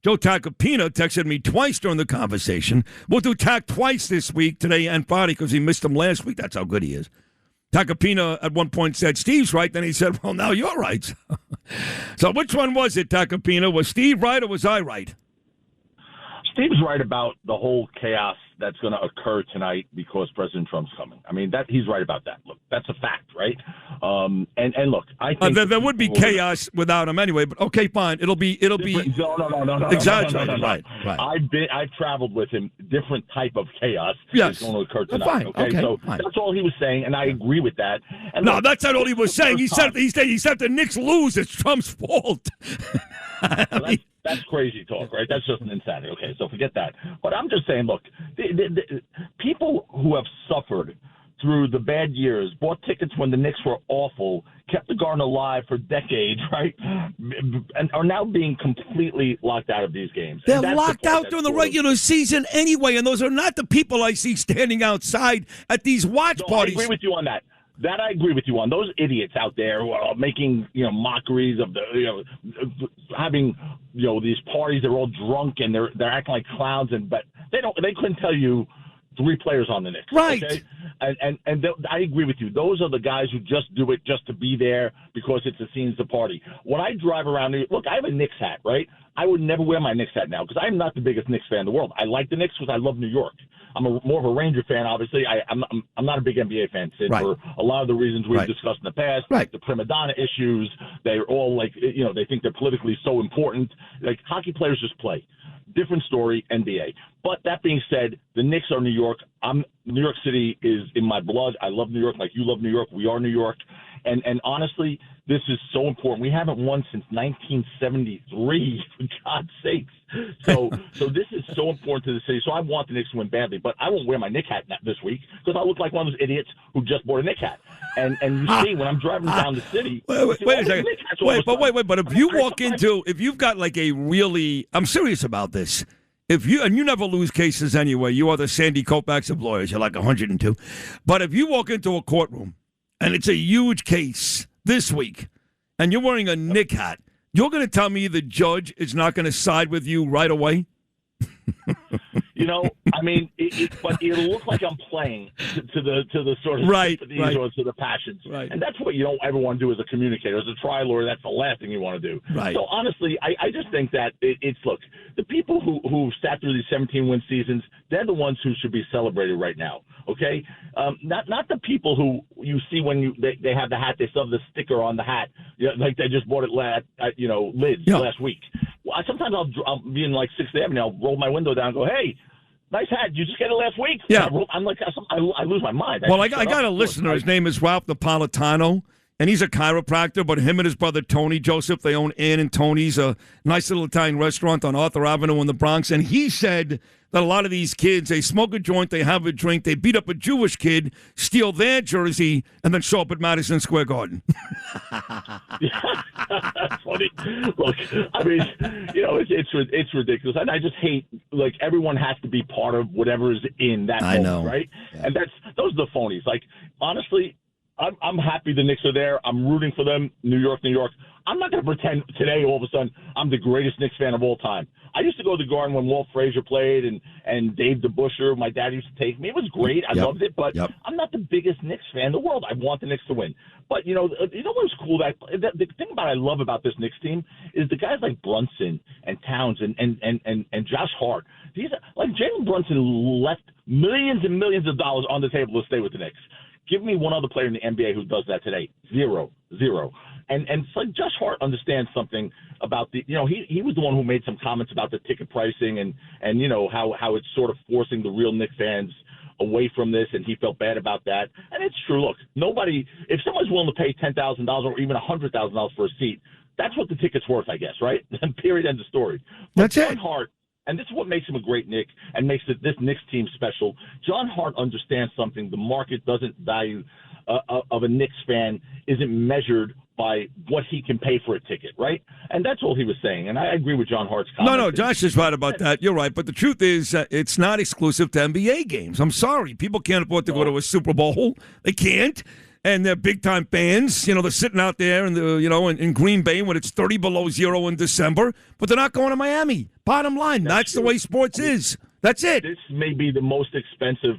Speaker 16: Joe Tacopina texted me twice during the conversation. We'll do Tac twice this week, today and Friday, because he missed him last week. That's how good he is. Tacopina at one point said, Steve's right. Then he said, well, now you're right. So which one was it, Tacopina? Was Steve right or was I right?
Speaker 12: Steve's right about the whole chaos that's going to occur tonight because President Trump's coming. I mean, he's right about that. Look, that's a fact, right? And look, I think
Speaker 16: there would be chaos without him anyway. But okay, fine. It'll be
Speaker 12: no,
Speaker 16: exaggerated. Right.
Speaker 12: I've traveled with him. Different type of chaos
Speaker 16: is
Speaker 12: going to occur tonight.
Speaker 16: Fine.
Speaker 12: Okay, so
Speaker 16: fine.
Speaker 12: That's all he was saying, and I agree with that. And
Speaker 16: no,
Speaker 12: look,
Speaker 16: that's not all he was saying. He said the Knicks lose. It's Trump's fault.
Speaker 12: That's crazy talk, right? That's just an insanity. Okay, so forget that. But I'm just saying, look, the people who have suffered through the bad years, bought tickets when the Knicks were awful, kept the Garden alive for decades, right? And are now being completely locked out of these games.
Speaker 16: They're locked out during the regular season anyway, and those are not the people I see standing outside at these watch parties.
Speaker 12: I agree with you on that. That I agree with you on. Those idiots out there who are making, mockeries of the, having, these parties. They're all drunk and they're acting like clowns. But they couldn't tell you 3 players on the Knicks.
Speaker 16: Right.
Speaker 12: Okay? I agree with you. Those are the guys who just do it just to be there because it's a scene's the party. When I drive around, look, I have a Knicks hat, right? I would never wear my Knicks hat now because I'm not the biggest Knicks fan in the world. I like the Knicks because I love New York. I'm more of a Ranger fan, obviously. I'm not a big NBA fan, Sid, for a lot of the reasons we've discussed in the past.
Speaker 16: Right.
Speaker 12: The prima donna issues. They're all like, they think they're politically so important. Like, hockey players just play. Different story, NBA. But that being said, the Knicks are New York. New York City is in my blood. I love New York like you love New York. We are New York. And honestly, this is so important. We haven't won since 1973, for God's sakes. So this is so important to the city. So I want the Knicks to win badly, but I won't wear my Knicks hat this week because I look like one of those idiots who just bought a Knicks hat. And you see, when I'm driving down the city,
Speaker 16: wait a second. But if you walk into, if you've got like a really, I'm serious about this. And you never lose cases anyway. You are the Sandy Koufax of lawyers. You're like 102. But if you walk into a courtroom and it's a huge case this week, and you're wearing a Knick hat, you're going to tell me the judge is not going to side with you right away?
Speaker 12: But it'll look like I'm playing to the sort of sympathies or to the passions.
Speaker 16: Right.
Speaker 12: And that's what you don't ever want to do as a communicator. As a trial lawyer, that's the last thing you want to do.
Speaker 16: Right.
Speaker 12: So honestly, I just think that look, the people who sat through these 17-win seasons, they're the ones who should be celebrated right now. Okay? Not the people who you see when they have the hat, they still have the sticker on the hat, like they just bought it lids last week. Well, sometimes I'll be in like 6th Avenue, I'll roll my window down and go, hey, nice hat. Did you just get it last week?
Speaker 16: Yeah.
Speaker 12: I'm like, I lose my mind.
Speaker 16: Well, I got a listener. His name is Ralph Napolitano, and he's a chiropractor, but him and his brother Tony Joseph, they own Ann and Tony's, a nice little Italian restaurant on Arthur Avenue in the Bronx, and he said that a lot of these kids, they smoke a joint, they have a drink, they beat up a Jewish kid, steal their jersey, and then show up at Madison Square Garden.
Speaker 12: That's funny. Look, I mean, it's ridiculous. And I just hate, like, everyone has to be part of whatever is in that moment, right? Yeah. And those are the phonies. Like, honestly, I'm happy the Knicks are there. I'm rooting for them. New York. I'm not going to pretend today all of a sudden I'm the greatest Knicks fan of all time. I used to go to the Garden when Walt Frazier played and Dave DeBusschere. My dad used to take me. It was great. I loved it, but I'm not the biggest Knicks fan in the world. I want the Knicks to win. But, you know what's cool? The thing I love about this Knicks team is the guys like Brunson and Towns and Josh Hart. These are, like, Jalen Brunson left millions and millions of dollars on the table to stay with the Knicks. Give me one other player in the NBA who does that today. Zero. And it's like Josh Hart understands something about he was the one who made some comments about the ticket pricing and you know how it's sort of forcing the real Knicks fans away from this, and he felt bad about that. And it's true. Look, if someone's willing to pay $10,000 or even $100,000 for a seat, that's what the ticket's worth, I guess, right? Period. End of story. But John Hart, and this is what makes him a great Knick and makes this Knicks team special. John Hart understands something the market doesn't value of a Knicks fan isn't measured by what he can pay for a ticket, right? And that's all he was saying. And I agree with John Hart's comment.
Speaker 16: No, Josh is right about that. You're right. But the truth is it's not exclusive to NBA games. I'm sorry. People can't afford to go to a Super Bowl. They can't. And they're big-time fans. You know, they're sitting out there in Green Bay when it's 30 below zero in December, but they're not going to Miami. Bottom line, that's the way sports is. That's it.
Speaker 12: This may be the most expensive.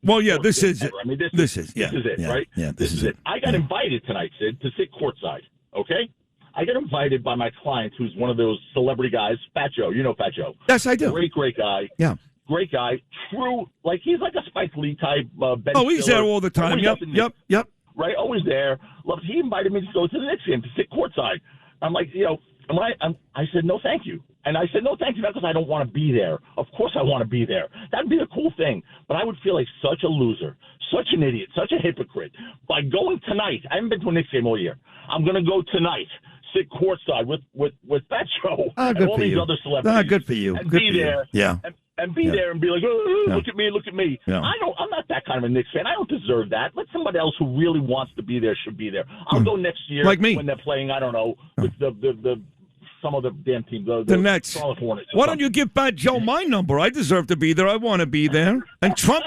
Speaker 16: Well, yeah, this is it.
Speaker 12: I mean, this is it, right?
Speaker 16: Yeah, this is it.
Speaker 12: I got invited tonight, Sid, to sit courtside, okay? I got invited by my client, who's one of those celebrity guys, Fat Joe. You know Fat Joe.
Speaker 16: Yes, I do.
Speaker 12: Great guy.
Speaker 16: Yeah.
Speaker 12: Great guy. True, like he's like a Spike Lee type. Ben
Speaker 16: he's
Speaker 12: Stiller.
Speaker 16: there all the time. Yep.
Speaker 12: Right, always there. Look, he invited me to go to the Knicks game to sit courtside. I'm like, I said no, thank you. And I said no, thank you, not because I don't want to be there. Of course, I want to be there. That'd be a cool thing. But I would feel like such a loser, such an idiot, such a hypocrite by going tonight. I haven't been to a Knicks game all year. I'm going to go tonight. Sit courtside with Fat Joe and all these other celebrities.
Speaker 16: Good for you.
Speaker 12: And
Speaker 16: good
Speaker 12: be
Speaker 16: for
Speaker 12: there.
Speaker 16: You. Yeah.
Speaker 12: And be there and be like, look at me.
Speaker 16: Yeah.
Speaker 12: I'm not that kind of a Knicks fan. I don't deserve that. Let somebody else who really wants to be there should be there. I'll go next year
Speaker 16: like me.
Speaker 12: when they're playing, I don't know, with the some other damn team, the
Speaker 16: Nets.
Speaker 12: Charlotte Hornets.
Speaker 16: Why don't you give Fat Joe my number? I deserve to be there. I want to be there. And Trump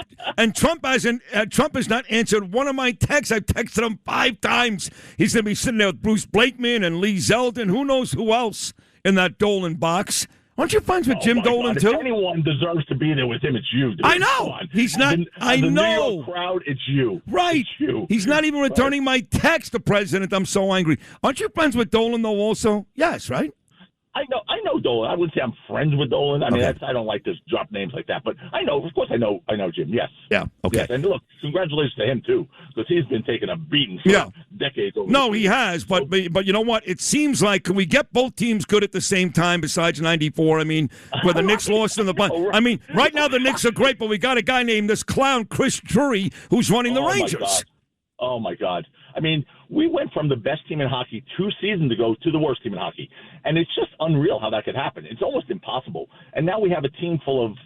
Speaker 16: has not answered one of my texts. I've texted him 5 times. He's going to be sitting there with Bruce Blakeman and Lee Zeldin. Who knows who else in that Dolan box? Aren't you friends with Jim Dolan, too?
Speaker 12: If anyone deserves to be there with him, it's you, dude.
Speaker 16: I know. He's not. I
Speaker 12: the
Speaker 16: know.
Speaker 12: New York crowd, it's you.
Speaker 16: Right.
Speaker 12: It's you.
Speaker 16: He's not even returning my text, the president. I'm so angry. Aren't you friends with Dolan, though, also? Yes, right?
Speaker 12: I know Dolan. I wouldn't say I'm friends with Dolan. I mean, I don't like to drop names like that, but I know. Of course, I know Jim. Yes.
Speaker 16: Yeah. Okay.
Speaker 12: Yes. And look, congratulations to him too, because he's been taking a beating for decades.
Speaker 16: No, he has. But you know what? It seems like, can we get both teams good at the same time? Besides '94, I mean, where the Knicks lost in the. I mean, right now the Knicks are great, but we got a guy named this clown Chris Drury who's running the Rangers.
Speaker 12: Oh my God! I mean, we went from the best team in hockey 2 seasons ago to the worst team in hockey. And it's just unreal how that could happen. It's almost impossible. And now we have a team full of,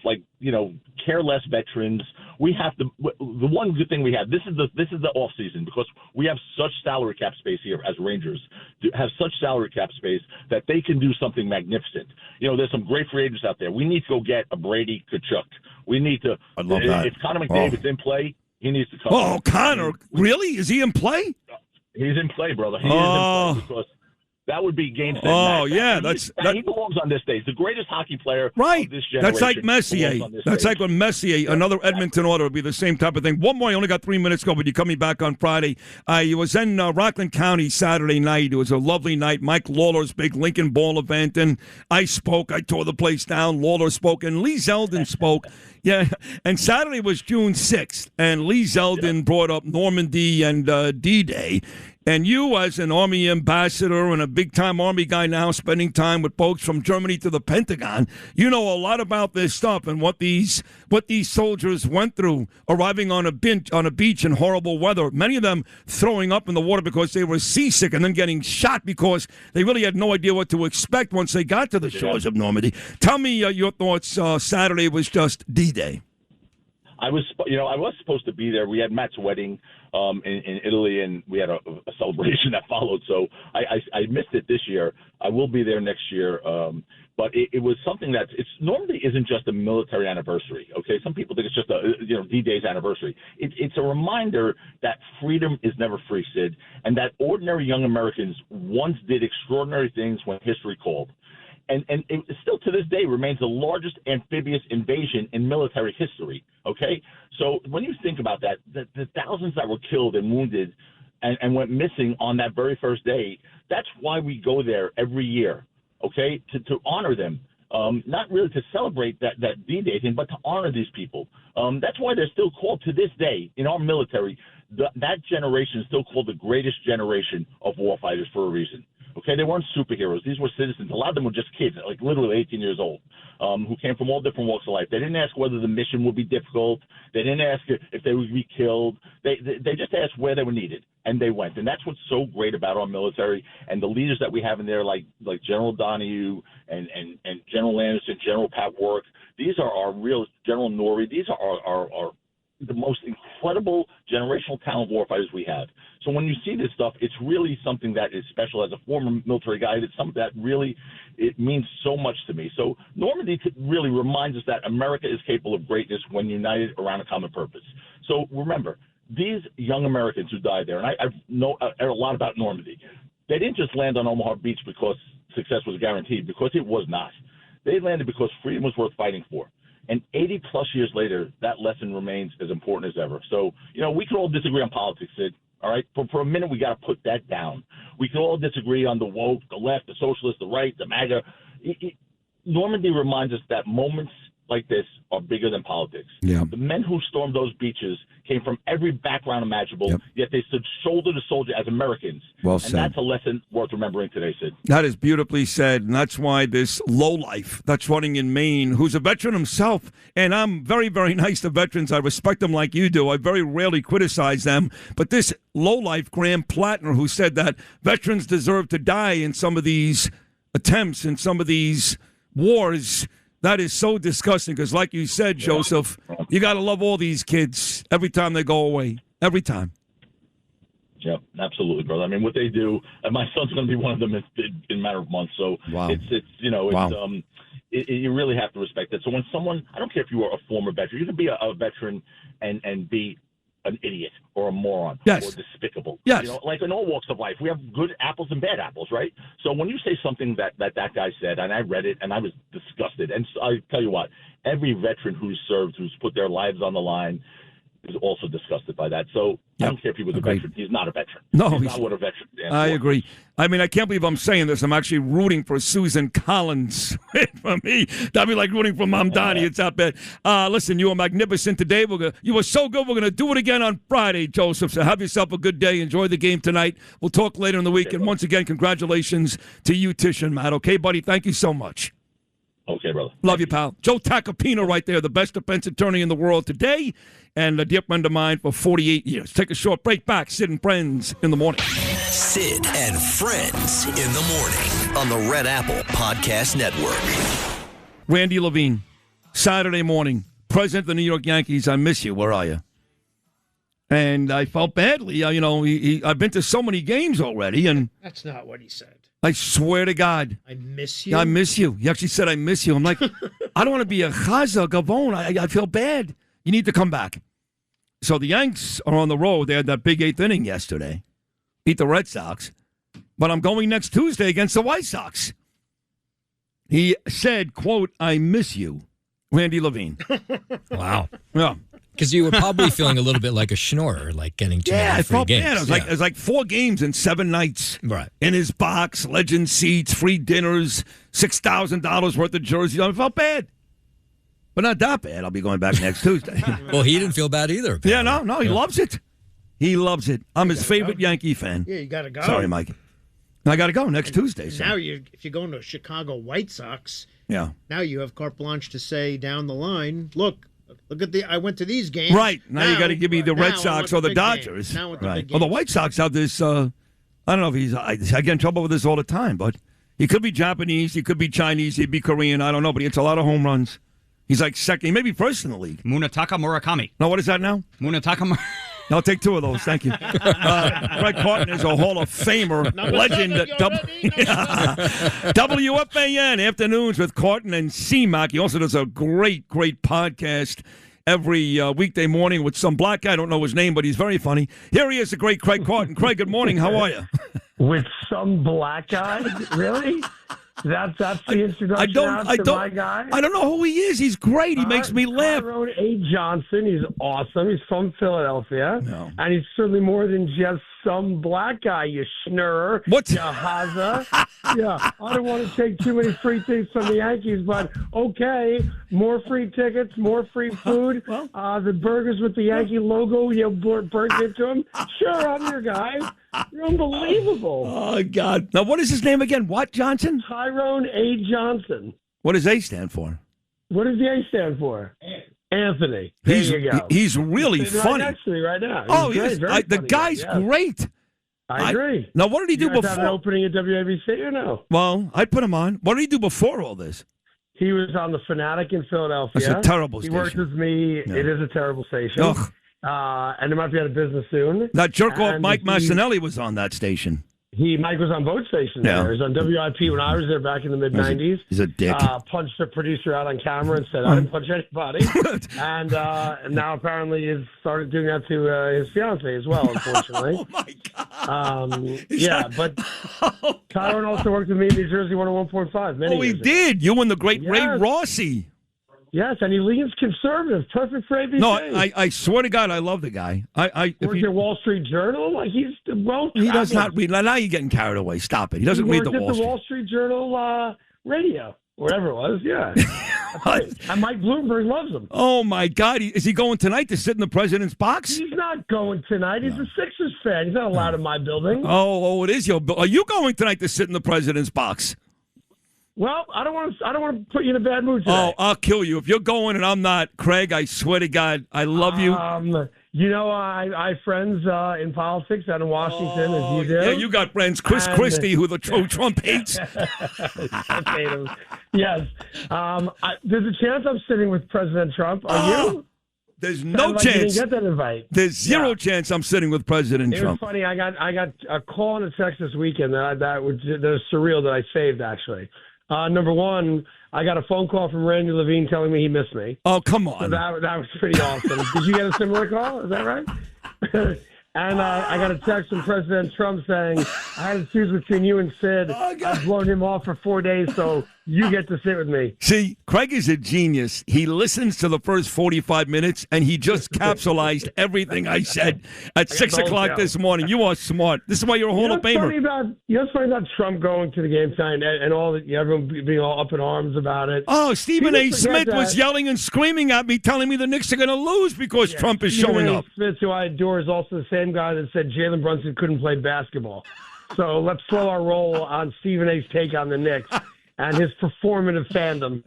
Speaker 12: careless veterans. We have the one good thing we have, this is the off season, because we have such salary cap space here as Rangers, have such salary cap space that they can do something magnificent. There's some great free agents out there. We need to go get a Brady Tkachuk. We need to,
Speaker 16: I love that.
Speaker 12: If Connor McDavid's in play, he needs to come.
Speaker 16: Oh, Connor, really? Is he in play?
Speaker 12: He's in play, brother. He is in play because that would be game set.
Speaker 16: Oh,
Speaker 12: match. He belongs on this stage. The greatest hockey player of this generation.
Speaker 16: That's like Messier. That's like when Messier, another Edmonton order, would be the same type of thing. One more. I only got 3 minutes to go, but you're coming back on Friday. I was in Rockland County Saturday night. It was a lovely night. Mike Lawler's big Lincoln Ball event, and I spoke. I tore the place down. Lawler spoke, and Lee Zeldin spoke. Yeah, and Saturday was June 6th, and Lee Zeldin brought up Normandy and D-Day. And you, as an Army ambassador and a big-time Army guy now, spending time with folks from Germany to the Pentagon, you know a lot about this stuff and what these soldiers went through, arriving on a beach in horrible weather. Many of them throwing up in the water because they were seasick, and then getting shot because they really had no idea what to expect once they got to the shores of Normandy. Tell me your thoughts. Saturday was just D-Day.
Speaker 12: I was supposed to be there. We had Matt's wedding in Italy, and we had a celebration that followed. So I missed it this year. I will be there next year. But it was something Normandy isn't just a military anniversary. Okay, some people think it's just a D-Day's anniversary. It's a reminder that freedom is never free, Sid, and that ordinary young Americans once did extraordinary things when history called. And it still to this day remains the largest amphibious invasion in military history, okay? So when you think about that, the thousands that were killed and wounded and went missing on that very first day, that's why we go there every year, okay, to honor them. Not really to celebrate that D-Day thing, but to honor these people. That's why they're still called to this day in our military. That generation is still called the greatest generation of warfighters for a reason. Okay, they weren't superheroes. These were citizens. A lot of them were just kids, like literally 18 years old, who came from all different walks of life. They didn't ask whether the mission would be difficult. They didn't ask if they would be killed. They just asked where they were needed, and they went. And that's what's so great about our military and the leaders that we have in there, like General Donahue and General Anderson, General Pat Work. These are our real General Norrie. These are our the most incredible generational talent warfighters we have. So when you see this stuff, it's really something that is special. As a former military guy, it's something that really, it means so much to me. So Normandy really reminds us that America is capable of greatness when united around a common purpose. So remember, these young Americans who died there, and I know a lot about Normandy, they didn't just land on Omaha Beach because success was guaranteed, because it was not. They landed because freedom was worth fighting for. And 80-plus years later, that lesson remains as important as ever. So, we can all disagree on politics, Sid, all right? For a minute, we got to put that down. We can all disagree on the woke, the left, the socialist, the right, the MAGA. Normandy reminds us that moments like this are bigger than politics.
Speaker 16: Yeah.
Speaker 12: The men who stormed those beaches came from every background imaginable, yet they stood shoulder to shoulder as Americans.
Speaker 16: Well
Speaker 12: said. And that's a lesson worth remembering today, Sid.
Speaker 16: That is beautifully said, and that's why this lowlife that's running in Maine, who's a veteran himself, and I'm very, very nice to veterans. I respect them like you do. I very rarely criticize them, but this lowlife, Graham Plattner, who said that veterans deserve to die in some of these attempts, in some of these wars, that is so disgusting because, like you said, Joseph, you got to love all these kids every time they go away. Every time.
Speaker 12: Yeah, absolutely, brother. I mean, what they do, and my son's going to be one of them in a matter of months. So you really have to respect it. So when someone, I don't care if you are a former veteran, you can be a veteran and be an idiot or a moron
Speaker 16: Yes.
Speaker 12: or despicable.
Speaker 16: Yes.
Speaker 12: You know, like in all walks of life, we have good apples and bad apples, right? So when you say something that guy said, and I read it, and I was disgusted, and I tell you what, every veteran who's served, who's put their lives on the line, is also disgusted by that. So I don't care if he was a veteran. He's not a veteran.
Speaker 16: No,
Speaker 12: he's not what a veteran stands
Speaker 16: I
Speaker 12: for.
Speaker 16: agree. I mean, I can't believe I'm saying this. I'm actually rooting for Susan Collins. For me, that'd be like rooting for Mom Donnie. It's that bad. Listen, you were magnificent today. You were so good. We're going to do it again on Friday, Joseph. So have yourself a good day. Enjoy the game tonight. We'll talk later in the week. And once again, congratulations to you, Tish and Matt. Okay, buddy? Thank you so much.
Speaker 12: Okay, brother.
Speaker 16: Love you, pal. Joe Tacopina right there, the best defense attorney in the world today, and a dear friend of mine for 48 years. Take a short break. Back, Sid and Friends in the morning.
Speaker 2: Sid and Friends in the morning on the Red Apple Podcast Network.
Speaker 16: Randy Levine, Saturday morning, president of the New York Yankees. I miss you. Where are you? And I felt badly. I've been to so many games already, and
Speaker 18: That's not what he said.
Speaker 16: I swear to God.
Speaker 18: I miss you.
Speaker 16: I miss you. He actually said, I miss you. I'm like, I don't want to be a chaza, gavon. I feel bad. You need to come back. So the Yanks are on the road. They had that big 8th inning yesterday. Beat the Red Sox. But I'm going next Tuesday against the White Sox. He said, quote, I miss you, Randy Levine.
Speaker 17: Wow.
Speaker 16: Yeah.
Speaker 17: Because you were probably feeling a little bit like a schnorrer, like getting too many
Speaker 16: I
Speaker 17: free
Speaker 16: felt
Speaker 17: games.
Speaker 16: bad. It was like 4 games in 7 nights.
Speaker 17: Right.
Speaker 16: In his box, legend seats, free dinners, $6,000 worth of jerseys. I felt bad. But not that bad. I'll be going back next Tuesday.
Speaker 17: Well, he didn't feel bad either. Apparently.
Speaker 16: Yeah, no, he loves it. He loves it. I'm his favorite Yankee fan.
Speaker 18: Yeah, you got to go.
Speaker 16: Sorry, Mike. I got to go next Tuesday. So.
Speaker 18: Now, if you're going to Chicago White Sox,
Speaker 16: yeah.
Speaker 18: Now you have carte blanche to say down the line, look at I went to these games.
Speaker 16: Right. Now you got to give me the Red Sox or the Dodgers.
Speaker 18: Now with the
Speaker 16: right.
Speaker 18: big
Speaker 16: Well, the
Speaker 18: games.
Speaker 16: White Sox have this, I don't know if I get in trouble with this all the time, but he could be Japanese, he could be Chinese, he'd be Korean, I don't know, but he hits a lot of home runs. He's like second, he may be first in the league.
Speaker 1: Munetaka Murakami.
Speaker 16: No, what is that now?
Speaker 1: Munetaka Murakami.
Speaker 16: I'll take 2 of those. Thank you. Greg Carton is a Hall of Famer, legend at WFAN Afternoons with Carton and C-Mac. He also does a great podcast every weekday morning with some black guy. I don't know his name, but he's very funny. Here he is, the great Craig Carton. Craig, good morning. How are you?
Speaker 11: With some black guy? Really? That's the introduction my guy?
Speaker 16: I don't know who he is. He's great. He makes me laugh.
Speaker 11: Tyrone A. Johnson. He's awesome. He's from Philadelphia.
Speaker 16: No.
Speaker 11: And he's certainly more than just some black guy, you schnurrer.
Speaker 16: What?
Speaker 11: You haza. Yeah, I don't want to take too many free things from the Yankees, but okay, more free tickets, more free food. The burgers with the Yankee logo, burnt into them. Sure, I'm your guy. You're unbelievable.
Speaker 16: Oh, God. Now, what is his name again? What, Johnson?
Speaker 11: Tyrone A. Johnson.
Speaker 16: What does A stand for?
Speaker 11: What does the A stand for? Anthony. There you go.
Speaker 16: He's really
Speaker 11: He's
Speaker 16: funny.
Speaker 11: Right next to me right now.
Speaker 16: He's
Speaker 11: Great,
Speaker 16: great. The guy's great.
Speaker 11: I agree.
Speaker 16: Now, what did he do
Speaker 11: You guys
Speaker 16: before?
Speaker 11: have an opening at WABC or no?
Speaker 16: Well, I'd put him on. What did he do before all this?
Speaker 11: He was on the Fanatic in Philadelphia.
Speaker 16: That's a terrible
Speaker 11: He
Speaker 16: station.
Speaker 11: worked with me.
Speaker 16: Yeah.
Speaker 11: It is a terrible station.
Speaker 16: Ugh.
Speaker 11: And it might be out of business soon.
Speaker 16: That jerk off
Speaker 11: And
Speaker 16: Mike
Speaker 11: he-
Speaker 16: Massinelli was on that station.
Speaker 11: Mike was on both stations
Speaker 16: Yeah.
Speaker 11: there. He was on WIP when I was there back in the mid-'90s.
Speaker 16: He's a dick.
Speaker 11: Punched the producer out on camera and said, I didn't punch anybody. and now apparently he's started doing that to his fiancée as well, unfortunately.
Speaker 16: Oh, my God.
Speaker 11: But Tyrone also worked with me in New Jersey 101.5 many
Speaker 16: Oh, he
Speaker 11: years ago.
Speaker 16: did. You and the great Ray
Speaker 11: Yes.
Speaker 16: Rossi.
Speaker 11: Yes, and he leans conservative. Perfect for ABC.
Speaker 16: No, I swear to God, I love the guy.
Speaker 11: Worked at Wall Street Journal. Like he's well.
Speaker 16: He does not read. Now you're getting carried away. Stop it. He doesn't read the Wall
Speaker 11: Street.
Speaker 16: Street.
Speaker 11: Wall Street Journal radio, whatever it was. Yeah. And Mike Bloomberg loves him.
Speaker 16: Oh my God! Is he going tonight to sit in the president's box?
Speaker 11: He's not going tonight. He's a Sixers fan. He's not allowed in my building.
Speaker 16: Oh, it is your. Are you going tonight to sit in the president's box?
Speaker 11: Well, I don't want to put you in a bad mood today.
Speaker 16: Oh, I'll kill you if you're going and I'm not, Craig. I swear to God, I love you.
Speaker 11: I have friends in politics out in Washington, as you do.
Speaker 16: Yeah, you got friends, Chris Christie, who Trump hates.
Speaker 11: Trump hate him. Yes. There's a chance I'm sitting with President Trump. Are you?
Speaker 16: There's no
Speaker 11: You
Speaker 16: chance.
Speaker 11: didn't get that invite.
Speaker 16: There's zero chance I'm sitting with President
Speaker 11: It
Speaker 16: Trump.
Speaker 11: was funny. I got a call and a text this weekend that was surreal that I saved actually. Number one, I got a phone call from Randy Levine telling me he missed me.
Speaker 16: Oh, come on.
Speaker 11: So that was pretty awesome. Did you get a similar call? Is that right? And I got a text from President Trump saying, I had to choose between you and Sid. I've blown him off for 4 days, so you get to sit with me.
Speaker 16: See, Craig is a genius. He listens to the first 45 minutes, and he just capsulized everything I said at 6 o'clock this morning. You are smart. This is why you're a Hall of Famer.
Speaker 11: You know what's funny about Trump going to the game tonight and all that, everyone being all up in arms about it?
Speaker 16: Oh, Stephen A. Smith was yelling and screaming at me, telling me the Knicks are going to lose because Trump is showing up.
Speaker 11: Smith, who I adore, is also the same guy that said Jalen Brunson couldn't play basketball. So let's slow our roll on Stephen A.'s take on the Knicks and his performative fandom,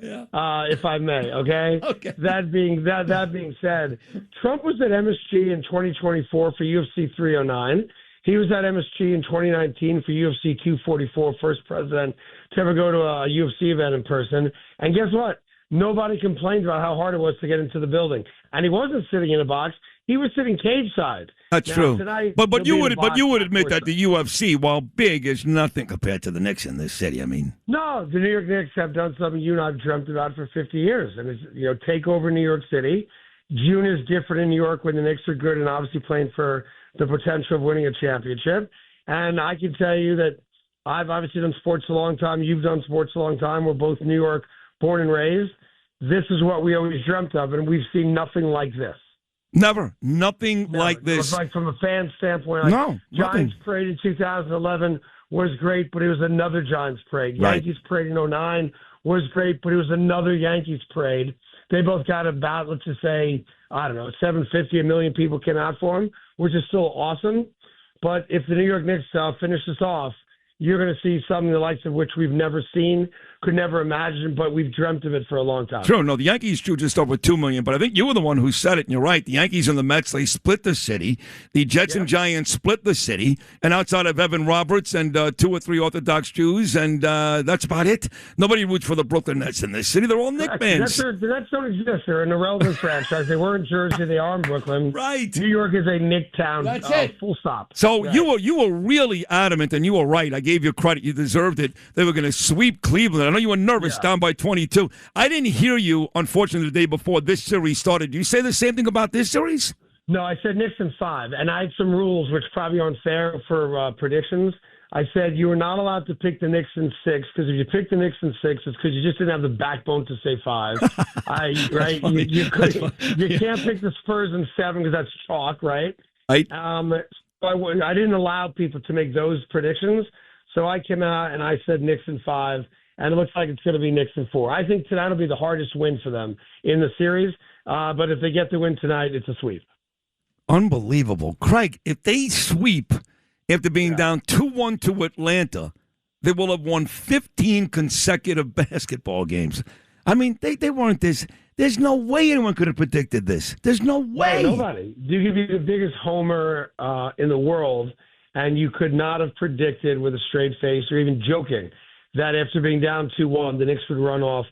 Speaker 11: if I may. Okay. That being said, Trump was at MSG in 2024 for UFC 309. He was at MSG in 2019 for UFC 244, first president to ever go to a UFC event in person. And guess what? Nobody complained about how hard it was to get into the building. And he wasn't sitting in a box. He was sitting cage side.
Speaker 16: That's true. But you would admit that the UFC, while big, is nothing compared to the Knicks in this city. I mean,
Speaker 11: no, the New York Knicks have done something you and I've dreamt about for 50 years, and it's take over New York City. June is different in New York when the Knicks are good and obviously playing for the potential of winning a championship. And I can tell you that I've obviously done sports a long time. You've done sports a long time. We're both New York born and raised. This is what we always dreamt of, and we've seen nothing like this.
Speaker 16: Nothing like this.
Speaker 11: It was like from a fan standpoint. Giants parade in 2011 was great, but it was another Giants parade.
Speaker 16: Right.
Speaker 11: Yankees parade in 2009 was great, but it was another Yankees parade. They both got about, let's just say, I don't know, 750, 1 million people came out for them, which is still awesome. But if the New York Knicks finish this off, you're going to see something the likes of which we've never seen, could never imagine, but we've dreamt of it for a long time.
Speaker 16: True. No, the Yankees drew just over 2 million, but I think you were the one who said it, and you're right. The Yankees and the Mets, they split the city. The Jets and Giants split the city, and outside of Evan Roberts and 2 or 3 Orthodox Jews, and that's about it. Nobody roots for the Brooklyn Nets in this city. They're all Knicks fans.
Speaker 11: The Nets don't exist. They're an irrelevant franchise. They were in Jersey. They are in Brooklyn.
Speaker 16: Right.
Speaker 11: New York is a Knick town.
Speaker 16: That's it.
Speaker 11: Full stop.
Speaker 16: So you were really adamant, and you were right. I gave you credit. You deserved it. They were going to sweep Cleveland. I know you were nervous down by 22. I didn't hear you, unfortunately, the day before this series started. Do you say the same thing about this series?
Speaker 11: No, I said Knicks in 5, and I had some rules which probably aren't fair for predictions. I said you were not allowed to pick the Knicks in 6 because if you pick the Knicks in 6, it's because you just didn't have the backbone to say 5. You can't pick the Spurs in 7 because that's chalk, right?
Speaker 16: Right.
Speaker 11: So I didn't allow people to make those predictions. So I came out and I said Knicks in 5, and it looks like it's going to be Knicks in 4. I think tonight will be the hardest win for them in the series, but if they get the win tonight, it's a sweep.
Speaker 16: Unbelievable. Craig, if they sweep after being down 2-1 to Atlanta, they will have won 15 consecutive basketball games. I mean, they weren't this. There's no way anyone could have predicted this. There's no way.
Speaker 11: No, nobody. You could be the biggest homer in the world, and you could not have predicted with a straight face or even joking that after being down 2-1, the Knicks would run off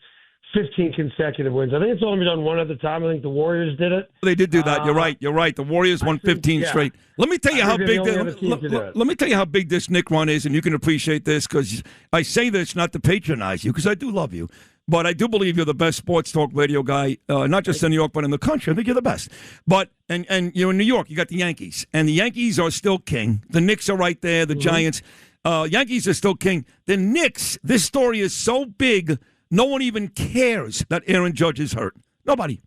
Speaker 11: 15 consecutive wins. I think it's only been done one other time. I think the Warriors did it.
Speaker 16: They did do that. You're right. The Warriors won 15 straight. Let me tell you how big let me tell you how big this Knick run is, and you can appreciate this because I say this not to patronize you because I do love you. But I do believe you're the best sports talk radio guy, not just in New York, but in the country. I think you're the best. But and you're in New York, you got the Yankees. And the Yankees are still king. The Knicks are right there, the Giants. Yankees are still king. The Knicks, this story is so big, no one even cares that Aaron Judge is hurt. Nobody.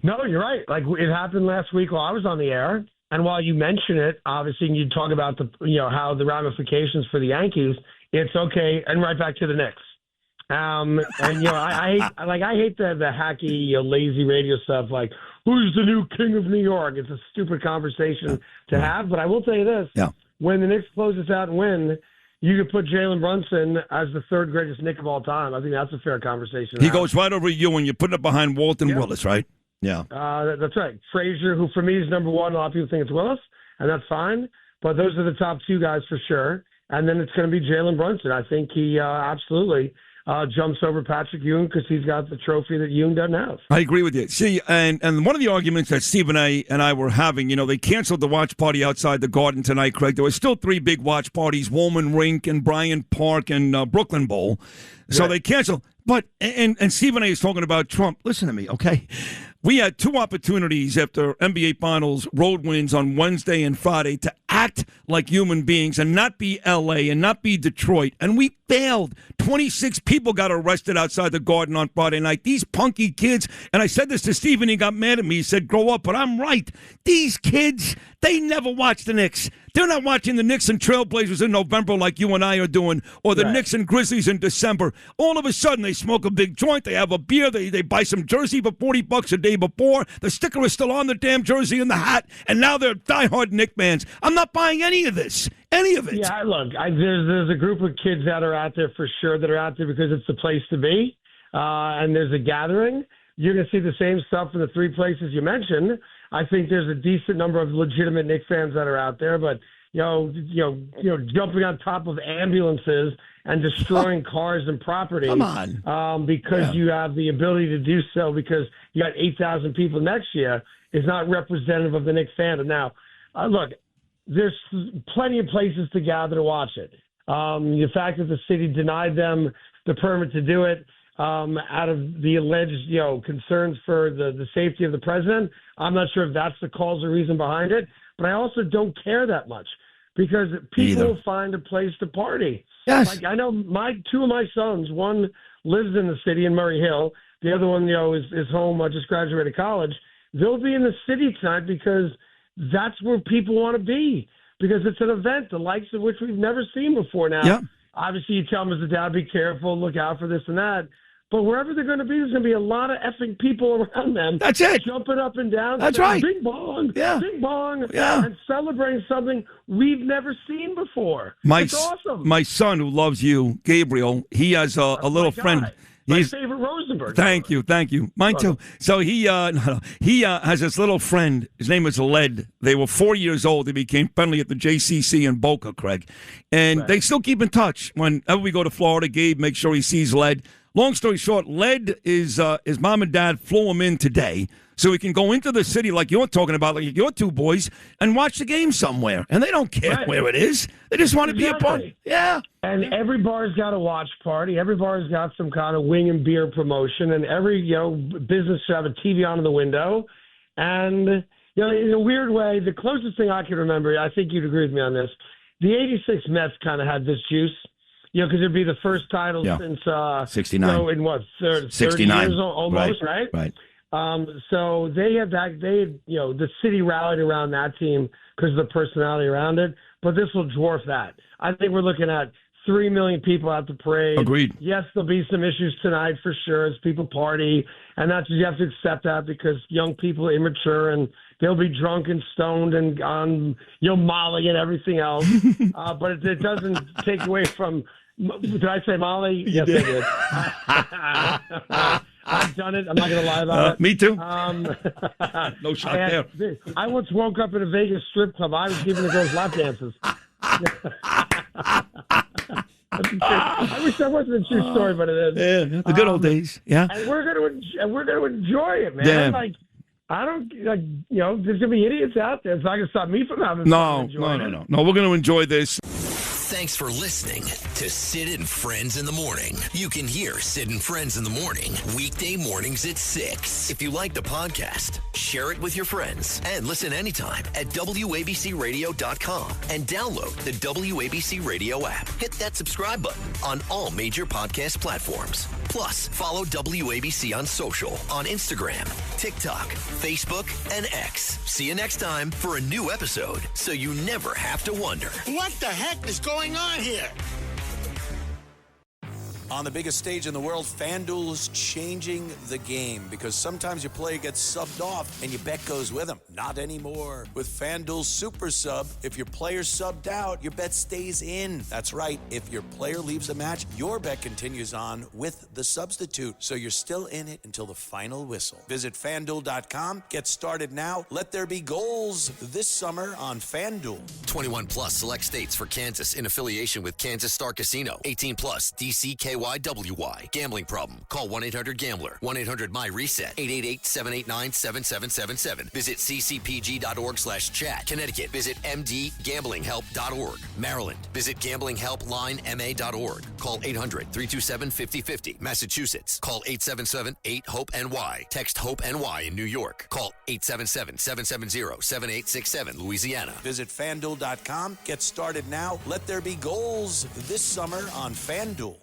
Speaker 11: No, you're right. Like it happened last week while I was on the air. And while you mention it, obviously, and you talk about how the ramifications for the Yankees, it's okay. And right back to the Knicks. I hate the hacky, lazy radio stuff. Like, who's the new king of New York? It's a stupid conversation to have. But I will tell you this: when the Knicks close this out and win, you could put Jalen Brunson as the 3rd greatest Knick of all time. I think that's a fair conversation.
Speaker 16: He goes right over you, and you put it behind Walton Willis, right? Yeah,
Speaker 11: that's right. Frazier, who for me is number 1. A lot of people think it's Willis, and that's fine. But those are the top 2 guys for sure. And then it's going to be Jalen Brunson. I think he absolutely jumps over Patrick Ewing because he's got the trophy that Ewing doesn't have.
Speaker 16: I agree with you. See, and one of the arguments that Stephen A. and I were having, they canceled the watch party outside the Garden tonight, Craig. There were still 3 big watch parties, Woolman Rink and Bryant Park and Brooklyn Bowl. So they canceled. But, and Stephen A. is talking about Trump. Listen to me, okay? We had two opportunities after NBA Finals road wins on Wednesday and Friday to act like human beings and not be L.A. and not be Detroit. And we failed. 26 people got arrested outside the Garden on Friday night. These punky kids, and I said this to Stephen, he got mad at me. He said, grow up, but I'm right. These kids, they never watch the Knicks. They're not watching the Knicks and Trailblazers in November like you and I are doing, or the Knicks and Grizzlies in December. All of a sudden, they smoke a big joint, they have a beer, they buy some jersey for $40 a day before. The sticker is still on the damn jersey and the hat, and now they're diehard Knicks fans. I'm not buying any of this. Any of it.
Speaker 11: Yeah, look, there's a group of kids that are out there for sure that are out there because it's the place to be, and there's a gathering. You're going to see the same stuff in the three places you mentioned. I think there's a decent number of legitimate Knicks fans that are out there, but jumping on top of ambulances and destroying cars and property.
Speaker 16: Come on.
Speaker 11: Because you have the ability to do so because you got 8,000 people next year is not representative of the Knicks fandom. Now, look, there's plenty of places to gather to watch it. The fact that the city denied them the permit to do it out of the alleged, concerns for the safety of the president, I'm not sure if that's the cause or reason behind it, but I also don't care that much because people will find a place to party.
Speaker 16: Yes.
Speaker 11: Like I know two of my sons, one lives in the city in Murray Hill, the other one, is home. I just graduated college. They'll be in the city tonight because that's where people want to be because it's an event, the likes of which we've never seen before. Now, obviously you tell them as a dad, be careful, look out for this and that. But wherever they're going to be, there's going to be a lot of effing people around them.
Speaker 16: That's it.
Speaker 11: Jumping up and down.
Speaker 16: That's
Speaker 11: saying,
Speaker 16: right.
Speaker 11: Bing bong.
Speaker 16: Yeah.
Speaker 11: Bing bong.
Speaker 16: Yeah.
Speaker 11: And celebrating something we've never seen before. It's awesome.
Speaker 16: My son, who loves you, Gabriel, he has a little friend.
Speaker 11: My favorite Rosenberg.
Speaker 16: Thank you. Mine too. So he has this little friend. His name is Led. They were 4 years old. They became friendly at the JCC in Boca, Craig. And they still keep in touch. Whenever we go to Florida, Gabe makes sure he sees Led. Long story short, Led is his mom and dad flew him in today so he can go into the city like you're talking about, like your two boys, and watch the game somewhere. And they don't care where it is. They just want to be a part. Yeah.
Speaker 11: And every bar's got a watch party. Every bar's got some kind of wing and beer promotion. And every business should have a TV on in the window. And in a weird way, the closest thing I can remember, I think you'd agree with me on this, the 86 Mets kind of had this juice. Because it'd be the first title since
Speaker 16: 69.
Speaker 11: In what 30 years almost, right?
Speaker 16: Right.
Speaker 11: So they had the city rallied around that team because of the personality around it. But this will dwarf that. I think we're looking at 3 million people at the parade.
Speaker 16: Agreed.
Speaker 11: Yes, there'll be some issues tonight for sure as people party, and that's you have to accept that because young people are immature and they'll be drunk and stoned and on Molly and everything else. But it doesn't take away from. Did I say Molly? Yes, I did. I've done it. I'm not going to lie about it.
Speaker 16: Me too. No shot there.
Speaker 11: I once woke up in a Vegas strip club. I was giving the girls lap dances. I wish that wasn't a true story, but it is.
Speaker 16: Yeah, the good old days. Yeah.
Speaker 11: And we're going to enjoy it, man.
Speaker 16: Yeah.
Speaker 11: Like, I don't there's going to be idiots out there. It's not going to stop me from having fun.
Speaker 16: No. We're going to enjoy this.
Speaker 2: Thanks for listening to Sid and Friends in the Morning. You can hear Sid and Friends in the Morning weekday mornings at 6. If you like the podcast, share it with your friends and listen anytime at WABCRadio.com and download the WABC Radio app. Hit that subscribe button on all major podcast platforms. Plus, follow WABC on social on Instagram, TikTok, Facebook, and X. See you next time for a new episode so you never have to wonder.
Speaker 5: What the heck is going on here?
Speaker 13: On the biggest stage in the world, FanDuel's changing the game because sometimes your player gets subbed off and your bet goes with them. Not anymore. With FanDuel Super Sub, if your player's subbed out, your bet stays in. That's right. If your player leaves the match, your bet continues on with the substitute. So you're still in it until the final whistle. Visit FanDuel.com. Get started now. Let there be goals this summer on FanDuel.
Speaker 2: 21 plus select states for Kansas in affiliation with Kansas Star Casino. 18 plus DCKY. YYWY. Gambling problem? Call 1-800-GAMBLER. 1-800-MY-RESET. 888-789-7777. Visit ccpg.org/chat. Connecticut. Visit mdgamblinghelp.org. Maryland. Visit gamblinghelplinema.org. Call 800-327-5050. Massachusetts. Call 877-8-HOPE-NY. Text HOPE-NY in New York. Call 877-770-7867. Louisiana.
Speaker 13: Visit FanDuel.com. Get started now. Let there be goals this summer on FanDuel.